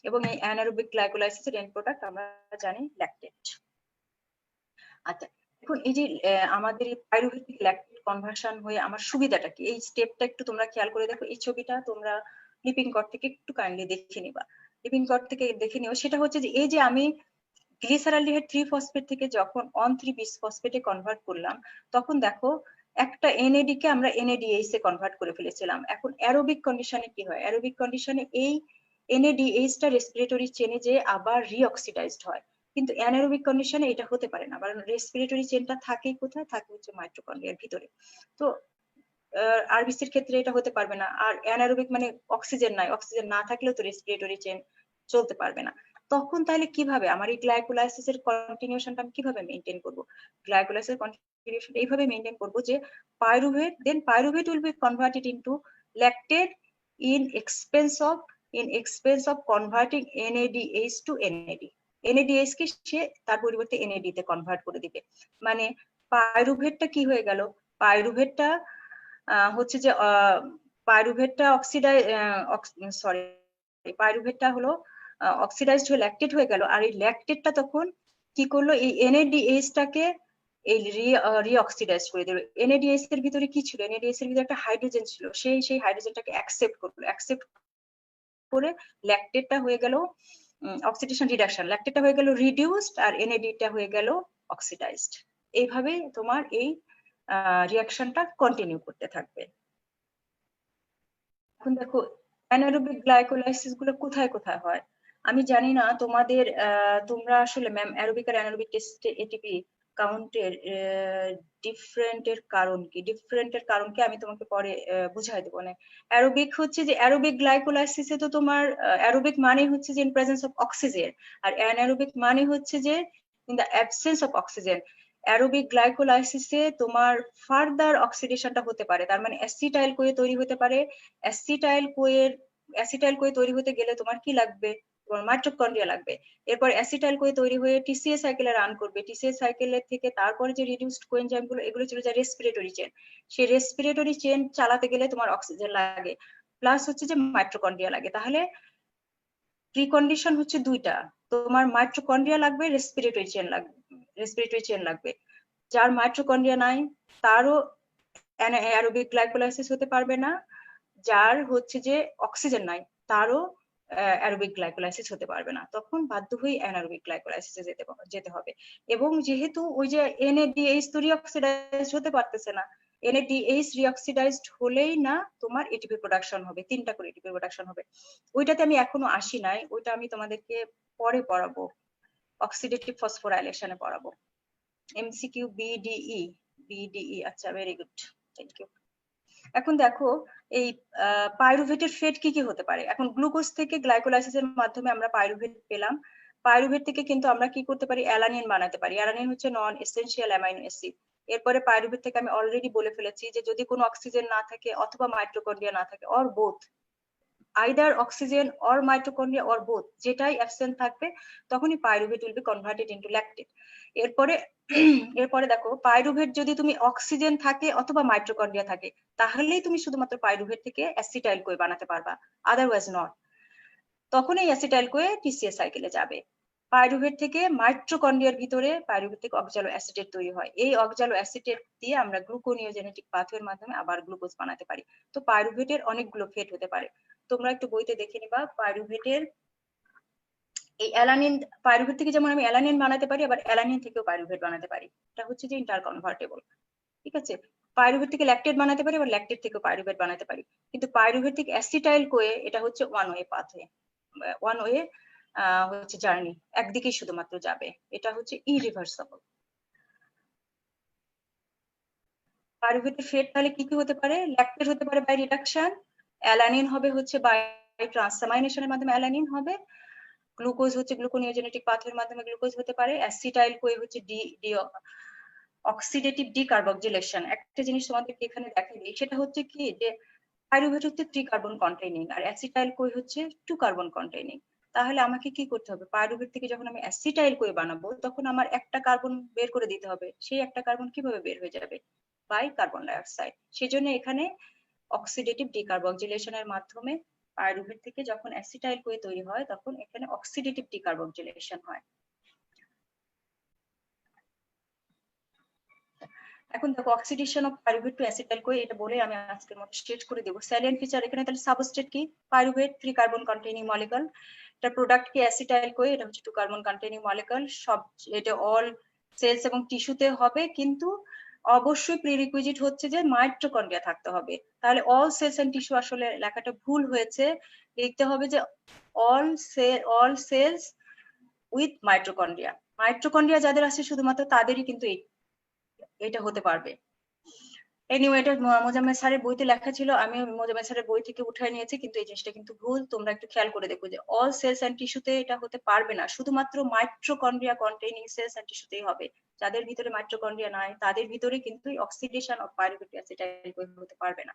এবং এই অ্যানারোবিক গ্লাইকোলাইসিসের এন্ড প্রোডাক্ট আমরা জানি ল্যাকটেট। আচ্ছা, এখন এই যে আমাদের এই পাইরুভেট থেকে ল্যাকটেট কনভার্সন হয়ে আমার সুবিধাটা কি, এই স্টেপটা একটু তোমরা খেয়াল করে দেখো। এই ছবিটা তোমরা লিপিং কড থেকে একটু কাইন্ডলি দেখে নিবা, লিপিং কড থেকে দেখে নিও। সেটা হচ্ছে যে এই যে আমি গ্লিসারলডিহাইড 3 ফসফেট থেকে যখন 1,3 বিস ফসফেটে কনভার্ট করলাম, তখন দেখো একটা এনএডি কে আমরা এনএডিএইচ এ কনভার্ট করে ফেলেছিলাম। এখন অ্যারোবিক কন্ডিশনে কি হয়, অ্যারোবিক কন্ডিশনে এই এনএডিএইচ টা রেসপিরেটরি চেনে যে আবার রিঅক্সিডাইজড হয়, কিন্তু অ্যানারোবিক কন্ডিশনে এটা হতে পারে না, কারণ রেসপিরেটরি চেনটা থাকে কোথায়, থাকে হচ্ছে মাইটোকন্ড্রিয়ার ভিতরে। তো আরবিসির ক্ষেত্রে এটা হতে পারবে না। আর অ্যানারোবিক মানে অক্সিজেন নাই, অক্সিজেন না থাকলেও তো রেসপিরেটরি চেন চলতে পারবে না। তখন তাহলে কিভাবে আমার এই গ্লাইকোলাইসিসের কন্টিনিউশনটা আমি কিভাবে মেইনটেইন করব? গ্লাইকোলাইসিসের কন্টিনিউশন এইভাবে মেইনটেইন করব যে pyruvate will be converted into lactate in expense of converting NADH to NAD। NADH কে সে তার পরিবর্তে NAD তে কনভার্ট করে দিবে। মানে পাইরুভেটটা কি হয়ে গেল, পাইরুভেটটা হচ্ছে যে পাইরুভেটটা পাইরুভেটটা হলো অক্সিডাইজড হয়ে ল্যাকটেট হয়ে গেল, আর এই ল্যাকটেটটা তখন কি করলো, এই NADH টাকে এই রিঅক্সিডাইজ করে দিল। NADH এর ভিতরে কি ছিল? NADH এর ভিতরে একটা হাইড্রোজেন ছিল, সেই হাইড্রোজেনটাকে অ্যাকসেপ্ট করলো, অ্যাকসেপ্ট করে ল্যাকটেটটা হয়ে গেল অক্সিডেশন রিডাকশন, ল্যাকটেটটা হয়ে গেল রিডিউসড আর NAD-টা হয়ে গেল অক্সিডাইজড। এইভাবে তোমার এই রিঅ্যাকশনটা কন্টিনিউ করতে থাকবে। এখন দেখো অ্যানারোবিক গ্লাইকোলাইসিস গুলো কোথায় কোথায় হয় আমি জানি না তোমাদের, তোমরা আসলে ম্যাম অ্যারোবিক আর অ্যানারোবিক টেস্টে এটিপি কাউন্টের ডিফারেন্টের কারণ কি, ডিফারেন্টের কারণ কি আমি তোমাকে পরে বুঝাই দেবো। মানে অ্যারোবিক হচ্ছে যে অ্যারোবিক গ্লাইকোলাইসিসে তো তোমার অ্যারোবিক মানে হচ্ছে যে ইন প্রেজেন্স অফ অক্সিজেন, আর অ্যানারোবিক মানে হচ্ছে যে in the absence of oxygen. Aerobic গ্লাইকোলাইসিসে তোমার ফার্দার অক্সিডেশনটা হতে পারে, তার মানে অ্যাসিটাইল কোয়ে তৈরি হতে পারে। অ্যাসিটাইল কোয়ে তৈরি হতে গেলে তোমার কি লাগবে? তোমার মাইটোকন্ড্রিয়া লাগবে। এরপর অ্যাসিটাইল কোয়ে তৈরি হয়ে টিসিএ সাইকেলে রান করবে, টিসিএ সাইকেলের থেকে তারপরে যে রিডিউসড কোএনজাইম গুলো, এগুলো ছিল যে রেসপিরেটরি চেন। সেই রেসপিরেটরি চেন চালাতে গেলে তোমার অক্সিজেন লাগে, প্লাস হচ্ছে যে মাইটোকন্ড্রিয়া লাগে। তাহলে প্রিকন্ডিশন হচ্ছে দুইটা, তোমার মাইটোকন্ড্রিয়া লাগবে, রেসপিরেটরি চেন লাগবে। যার মাইটোকন্ড্রিয়া নাই তারও অ্যারোবিক গ্লাইকোলাইসিস হতে পারবে না, যার হচ্ছে যে অক্সিজেন নাই তারও অ্যারোবিক গ্লাইকোলাইসিস হতে পারবে না, তখন বাধ্য হয়ে অ্যানারোবিক গ্লাইকোলাইসিসে যেতে হবে। এবং যেহেতু ওই যে NADH তো রিঅক্সিডাইজ হতে পারতেছে না, NADH রিঅক্সিডাইজড হলেই না তোমার এটিপি প্রোডাকশন হবে, 3টা করে এটিপি প্রোডাকশন হবে। ওইটাতে আমি এখনো আসি নাই, ওইটা আমি তোমাদেরকে পরে পড়াবো, অক্সিডেটিভ ফসফোরাইলেশনে পড়াবো। MCQ BDE, আচ্ছা ভেরি গুড, থ্যাংক ইউ। এখন দেখো এই পাইরুভেটের ফেট কি কি হতে পারে। এখন গ্লুকোজ থেকে গ্লাইকোলাইসিসের মাধ্যমে আমরা পাইরুভেট পেলাম, পাইরুভেট থেকে কিন্তু আমরা কি করতে পারি? অ্যালানিন বানাতে পারি। অ্যালানিন হচ্ছে নন এসেনশিয়াল অ্যামাইনো অ্যাসিড। এরপরে পাইরুভেট থেকে আমি অলরেডি বলে ফেলেছি যে যদি কোনো অক্সিজেন না থাকে অথবা মাইটোকন্ড্রিয়া না থাকে, or both, either oxygen or mitochondria or both, যেটাই অ্যাবসেন্ট থাকবে তখনই pyruvate will be converted into lactate. এরপরে দেখো পাইরুভেট যদি তুমি অক্সিজেন থাকে অথবা মাইটোকন্ড্রিয়া থাকে তাহলেই তুমি শুধুমাত্র পাইরুভেট থেকে অ্যাসিটাইল কোয়ে বানাতে পারবা, আদারওয়াইজ নট। তখন এই অ্যাসিটাইল কোয়ে টিসিএস সাইকেলে যাবে। পাইরুভেট থেকে মাইটোকন্ড্রিয়ার ভিতরে পাইরুভেট থেকে অক্সালো অ্যাসিটেট তৈরি হয়, এই অক্সালো অ্যাসিটেট দিয়ে আমরা গ্লুকোনিওজেনেটিক পাথওয়ের মাধ্যমে আবার গ্লুকোজ বানাতে পারি। তো পাইরুভেটের অনেকগুলো ফেট হতে পারে, তোমরা একটু বইতে দেখে নিবা। পাইরুভেটের এই অ্যালানিন, পাইরুভেট থেকে যেমন আমি অ্যালানিন বানাতে পারি, আবার অ্যালানিন থেকেও পাইরুভেট বানাতে পারি, এটা হচ্ছে যে ইন্টার কনভার্টেবল। ঠিক আছে, পাইরুভেট থেকে ল্যাকটেট বানাতে পারি, আবার ল্যাকটেট থেকেও পাইরুভেট বানাতে পারি। কিন্তু পাইরুভেট থেকে অ্যাসিটাইল কোয়ে এটা হচ্ছে one way pathway, one way হচ্ছে জার্নি, একদিকেই শুধুমাত্র যাবে, এটা হচ্ছে ইরিভার্সিবল। পাইরুভেটের ফেট তাহলে কি কি হতে পারে? ল্যাকটেট হতে পারে বাই রিডাকশন, অ্যালানিন হবে হচ্ছে বাই ট্রান্সামাইনেশনের মাধ্যমে অ্যালানিন হবে, গ্লুকোজ হচ্ছে গ্লুকোনিওজেনেটিক পাথওয়ের মাধ্যমে গ্লুকোজ হতে পারে, অ্যাসিটাইল কোয়ে হচ্ছে অক্সিডেটিভ ডিকার্বক্সিলেশন। একটা জিনিস তোমাদেরকে এখানে দেখা দিই, সেটা হচ্ছে কি যে পাইরুভেট হচ্ছে 3 কার্বন কন্টেইনিং আর অ্যাসিটাইল কোই হচ্ছে 2 কার্বন কন্টেইনিং। তাহলে আমাকে কি করতে হবে? পাইরুভেট থেকে যখন আমি অ্যাসিটাইল কোই বানাবো তখন আমার একটা কার্বন বের করে দিতে হবে, সেই একটা কার্বন কিভাবে বের হয়ে যাবে? বাই কার্বন ডাই অক্সাইড। সেজন্য এখানে অক্সিডেটিভ ডিকার্বক্সিলেশনের মাধ্যমে পাইরুভেট থেকে যখন অ্যাসিটাইল কোই তৈরি হয় তখন এখানে অক্সিডেটিভ ডিকার্বক্সিলেশন হয়। এখন দেখো oxidation of pyruvate to acetyl CoA, এটা বলে আমি আজকের মতো শেষ করে দেবো। স্যালিয়েন্ট ফিচার এখানে তাহলে সাবস্ট্রেট কি? পাইরুভেট 3 কার্বন কন্টেইনিং মলিকুল, এটা প্রোডাক্ট কি? অ্যাসিটাইল কোয়ে, এটা হচ্ছে 2 কার্বন কন্টেইনিং মলিকুল। সব এটা অল সেলস এবং টিস্যুতে হবে, কিন্তু অবশ্যই প্রিরিকুইজিট হচ্ছে যে মাইটোকন্ড্রিয়া থাকতে হবে। তাহলে অল সেলস এন্ড টিস্যু আসলে লেখাটা ভুল হয়েছে, লিখতে হবে যে all cells with mitochondria. Mitochondria যাদের আছে শুধুমাত্র তাদেরই কিন্তু এটা হতে পারবে। এনিওয়ে এটা মোজাম্মেল স্যারের বইতে লেখা ছিল, আমি মোজাম্মেল স্যারের বই থেকে উঠায় নিয়েছি, কিন্তু এই জিনিসটা কিন্তু ভুল। তোমরা একটু খেয়াল করে দেখো যে অল সেলস এন্ড টিস্যুতে এটা হতে পারবে না, শুধুমাত্র মাইটোকন্ড্রিয়া কন্টেইনিং সেলস এন্ড টিস্যুতেই হবে। যাদের ভিতরে মাইটোকন্ড্রিয়া নাই তাদের ভিতরে কিন্তু অক্সিডেশন অফ পাইরুভেট অ্যাসিটাইল হতে পারবে না।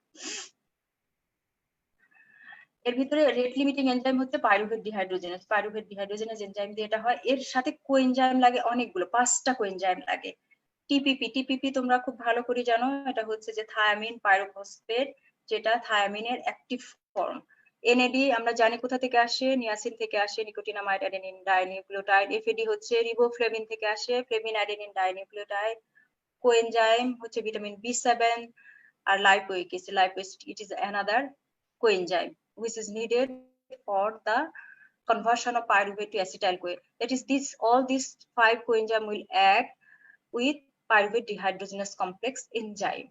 এর ভিতরে রেট লিমিটিং এনজাইম হচ্ছে pyruvate dehydrogenase. Pyruvate dehydrogenase enzyme দিয়ে এটা হয়। এর সাথে কোএনজাইম লাগে অনেকগুলো, 5টা কোএনজাইম লাগে। টিপিপি তোমরা খুব ভালো করে জানো, এটা হচ্ছে যে থায়ামিন পাইরোফসফেট, যেটা থায়ামিনের অ্যাক্টিভ ফর্ম। এনএডি আমরা জানি কোথা থেকে আসে, নিয়াসিন থেকে আসে, নিকোটিনামাইড অ্যাডেনিন ডাইনিউক্লিওটাইড। এফএডি হচ্ছে রিবোফ্লেভিন থেকে আসে, ফ্লেভিন অ্যাডেনিন ডাইনিউক্লিওটাইড। কোএনজাইম হচ্ছে ভিটামিন B7 আর lipoic acid. it is another coenzyme which is needed for the conversion of pyruvate to acetyl-CoA. That is, all these 5 coenzyme will act with pyruvate dehydrogenase complex enzyme.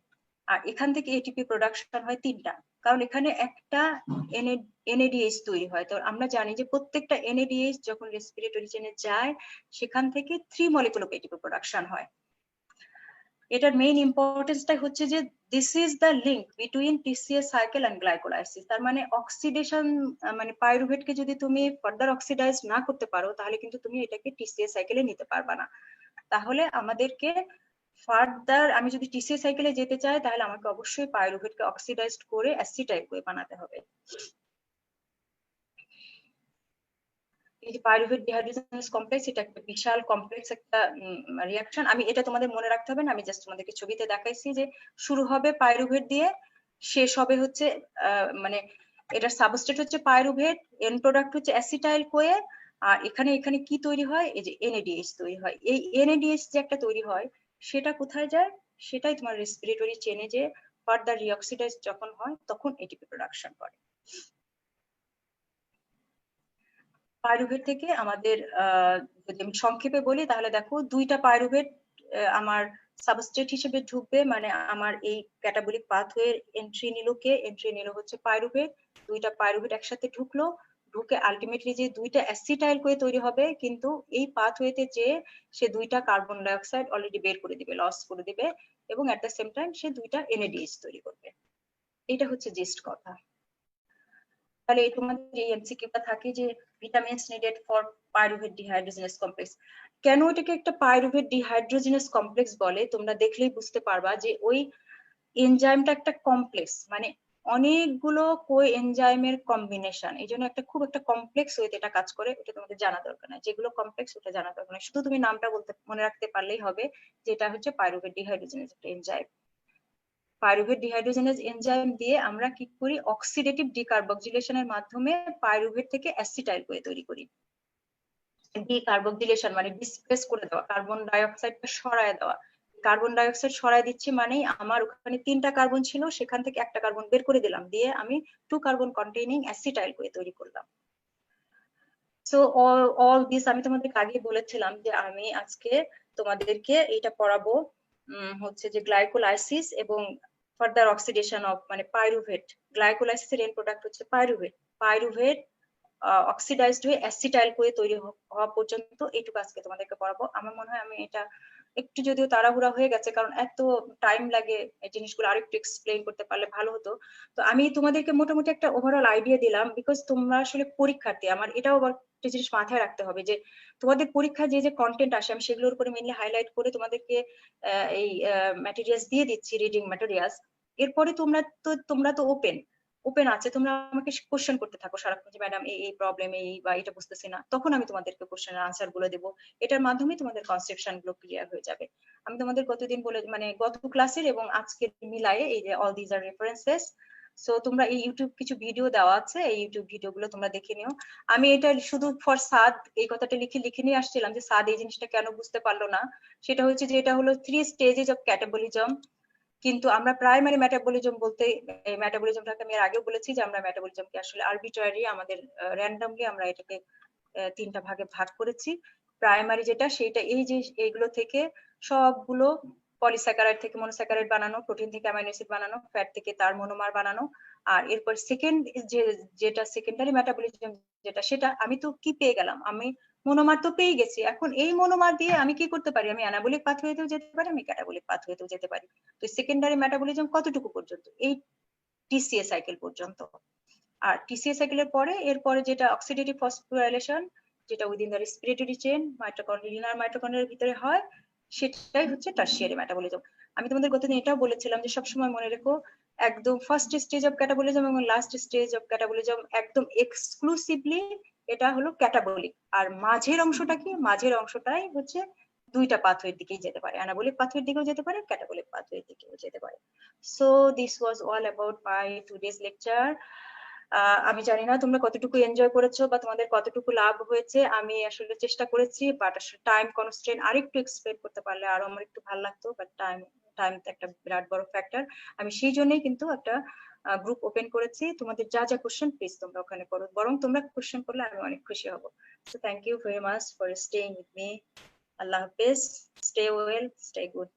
আর এখান থেকে ATP production হয় 3টা, কারণ এখানে একটা NADH তৈরি হয়। তো আমরা জানি যে প্রত্যেকটা NADH যখন রেসপিরেটরি চেনে যায় সেখান থেকে 3 মলিকুল অফ ATP প্রোডাকশন হয়। এটার মেইন ইম্পর্টেন্সটা হচ্ছে যে this is the link between TCA cycle and glycolysis. তার মানে অক্সিডেশন, মানে পাইরুভেটকে যদি তুমি ফার্দার অক্সিডাইজ না করতে পারো তাহলে কিন্তু তুমি এটাকে TCA সাইকেলে নিতে পারবা না। তাহলে আমাদেরকে ফার্দার, আমি যদি TCA সাইকেলে যেতে চাই তাহলে আমাকে অবশ্যই পাইরুভেটকে অক্সিডাইজড করে অ্যাসিটাইল-CoA বানাতে হবে। এই যে পাইরুভেট ডিহাইড্রোজেনেস কমপ্লেক্স, এটা একটা বিশাল কমপ্লেক্স একটা রিঅ্যাকশন। আমি এটা তোমাদের মনে রাখতে হবে না, আমি জাস্ট তোমাদেরকে ছবিতে দেখাইছি যে শুরু হবে পাইরুভেট দিয়ে, শেষ হবে হচ্ছে মানে এটার সাবস্ট্রেট হচ্ছে পাইরুভেট, এন্ড প্রোডাক্ট হচ্ছে অ্যাসিটাইল-CoA। আর এখানে এখানে কি তৈরি হয়, এই যে NADH তৈরি হয়। এই NADH যে একটা তৈরি হয় সেটা কোথায় যায়, সেটাই তোমার রেসপিরেটরি চেনে যে ফার্দার রিঅক্সিডাইজ যখন হয় তখন ATP প্রোডাকশন করে। পাইরুভেট থেকে আমাদের যদি আমি সংক্ষেপে বলি তাহলে দেখো, 2টা পাইরুভেট আমার সাবস্ট্রেট হিসেবে ঢুকবে, মানে আমার এই ক্যাটাবলিক পাথওয়ে এন্ট্রি নিল হচ্ছে পাইরুভেট। 2টা পাইরুভেট একসাথে ঢুকে আলটিমেটলি যে 2টা অ্যাসিটাইল-CoA তৈরি হবে, কিন্তু এই পাথওয়েতে যে সে 2টা কার্বন ডাই অক্সাইড অলরেডি বের করে দিবে, লস করে দিবে, এবং এট দ্য সেম টাইম সে 2টা NADH তৈরি করবে। এটা হচ্ছে জিস্ট কথা। তাহলে তোমাদের এই এমসিকিউটা থাকে যে vitamins needed for pyruvate dehydrogenase complex. কেন এটাকে একটা পাইরুভেট ডিহাইড্রোজেনেস কমপ্লেক্স বলে তোমরা দেখলেই বুঝতে পারবা যে ওই এনজাইমটা একটা কমপ্লেক্স, মানে অনেকগুলো কোএনজাইমের কম্বিনেশন, এই জন্য একটা খুব একটা কমপ্লেক্স ওয়েতে এটা কাজ করে। ওটা তোমাদের জানা দরকার নাই, যেগুলো কমপ্লেক্স ওটা জানা দরকার নাই, শুধু তুমি নামটা মনে রাখতে পারলেই হবে যে এটা হচ্ছে পাইরুভেট ডিহাইড্রোজেনেস একটা এনজাইম। পাইরুভেট ডিহাইড্রোজেনেজ এনজাইম দিয়ে আমরা কি করি, অক্সিডেটিভ ডিকার্বক্সিলেশনের মাধ্যমে পাইরুভেট থেকে অ্যাসিটাইল-CoA তৈরি করি। ডিকার্বক্সিলেশন মানে ডিসপ্লেস করে দেওয়া, কার্বন ডাই অক্সাইডটা সরায় দেওয়া। কার্বন ডাই অক্সাইড সরায় দিচ্ছি মানেই আমার ওখানে 3টা কার্বন ছিল, সেখান থেকে একটা কার্বন বের করে দিলাম, দিয়ে আমি 2 কার্বন কন্টেইনিং অ্যাসিটাইল-CoA তৈরি করলাম। সো অল দিস আমি তোমাদেরকে আগে বলেছিলাম যে আমি আজকে তোমাদেরকে এটা পড়াবো হচ্ছে যে গ্লাইকোলাইসিস এবং ফার্দার অক্সিডেশন অফ, মানে পাইরুভেট। গ্লাইকোলাইসিসের এন্ড প্রোডাক্ট হচ্ছে পাইরুভেট অক্সিডাইজড হয়ে অ্যাসিটাইল-CoA তৈরি হওয়া পর্যন্ত এইটুকু আজকে তোমাদেরকে পড়াবো। আমার মনে হয় আমি এটা একটু যদিও তাড়াহুড়া হয়ে গেছে, কারণ এত টাইম লাগে এই জিনিসগুলো আরেকটু এক্সপ্লেইন করতে পারলে ভালো হতো। তো আমি তোমাদেরকে মোটামুটি একটা ওভারঅল আইডিয়া দিলাম, বিকজ তোমরা আসলে পরীক্ষার্থী। আমার এটাও একটা জিনিস মাথায় রাখতে হবে যে তোমাদের পরীক্ষায় যে যে কন্টেন্ট আসে আমি সেগুলোর উপরে মেনলি হাইলাইট করে তোমাদেরকে এই ম্যাটেরিয়ালস দিয়ে দিচ্ছি, রিডিং ম্যাটেরিয়ালস। এরপরে তোমরা তো ওপেন আছে, তোমরা আমাকে কোশ্চেন করতে থাকো সারাক্ষণ যে ম্যাডাম এই প্রবলেম, এই বা এটা বুঝতেছি না, তখন আমি তোমাদেরকে কোশ্চেনের আনসার গুলো দেবো। এটার মাধ্যমে তোমাদের কনসেপশন গুলো ক্লিয়ার হয়ে যাবে। আমি তোমাদের গতদিন বলে, মানে গত ক্লাসের এবং আজকের মিলায়ে এই যে all these are references. So তোমরা এই ইউটিউব কিছু ভিডিও দেওয়া আছে, এই ইউটিউব ভিডিও গুলো তোমরা দেখে নিও। আমি এটা শুধু ফর সাদ এই কথাটা লিখে নিয়ে আসছিলাম যে সাদ এই জিনিসটা কেন বুঝতে পারলো না, সেটা হচ্ছে যে এটা হলো 3 স্টেজেস অফ ক্যাটাবলিজম। কিন্তু আমরা প্রাইমারি মেটাবলিজম বলতে, এই মেটাবলিজমটাকে আমি এর আগেও বলেছি যে আমরা মেটাবলিজমকে আসলে আরবিট্রারি, আমাদের র্যান্ডমলি আমরা এটাকে 3টা ভাগে ভাগ করেছি। প্রাইমারি যেটা, সেটা এই যে এইগুলো থেকে সবগুলো পলিস্যাকারাইড থেকে মনোস্যাকারাইড বানানো, প্রোটিন থেকে অ্যামাইনো অ্যাসিড বানানো, ফ্যাট থেকে তার মনোমার বানানো। আর এরপর সেকেন্ড যেটা সেকেন্ডারি মেটাবলিজম যেটা, সেটা আমি তো কি পেয়ে গেলাম, আমি মনোমার তো পেয়ে গেছি। এখন এই মনোমার দিয়ে আমি কি করতে পারি, আমি অ্যানাবলিক পাথওয়েতেও যেতে পারি, আমি ক্যাটাবলিক পাথওয়েতেও যেতে পারি। তো সেকেন্ডারি মেটাবলিজম কতটুকু পর্যন্ত, এই TCA সাইকেল পর্যন্ত। আর TCA সাইকেলের পরে এরপরে যেটা অক্সিডেটিভ ফসফোরাইলেশন, যেটা উইদিন দ্য রেসপিরেটরি চেইন লিনার মাইটোকন্ড্রিয়ার ভিতরে হয়, সেটাই হচ্ছে টারশিয়ারি মেটাবলিজম। আমি তোমাদের গতদিন এটাও বলেছিলাম যে সবসময় মনে রেখো, একদম ফার্স্ট স্টেজ অফ ক্যাটাবলিজম এবং লাস্ট স্টেজ অফ ক্যাটাবলিজম একদম এক্সক্লুসিভলি এটা হলো ক্যাটাবলিক। আর মাঝের অংশটা কি, মাঝের অংশটাই হচ্ছে 2টা পাথওয়ের দিকেই যেতে পারে, অ্যানাবলিক পাথওয়ের দিকেও যেতে পারে, ক্যাটাবলিক পাথওয়ের দিকেও যেতে পারে। So this was all about my today's lecture. আমি জানি না তোমরা কতটুকু এনজয় করেছো বা তোমাদের কতটুকু লাভ হয়েছে। আমি আসলে চেষ্টা করেছি, বাট আসলে টাইম কনস্ট্রেন্ট আরেকটু এক্সপ্লেন করতে পারলে আরো আমার একটু ভালো লাগতো, বাট টাইম তো একটা বিরাট বড় ফ্যাক্টর। আমি সেই জন্যই কিন্তু একটা গ্রুপ ওপেন করেছি। তোমাদের যা যা কোশ্চেন প্লিজ তোমরা ওখানে করো, বরং তোমরা কোশ্চেন করলে আমি অনেক খুশি হব। So thank you very much for staying with me. আল্লাহ হাফেজ, স্টে ওয়েল, স্টে গুড।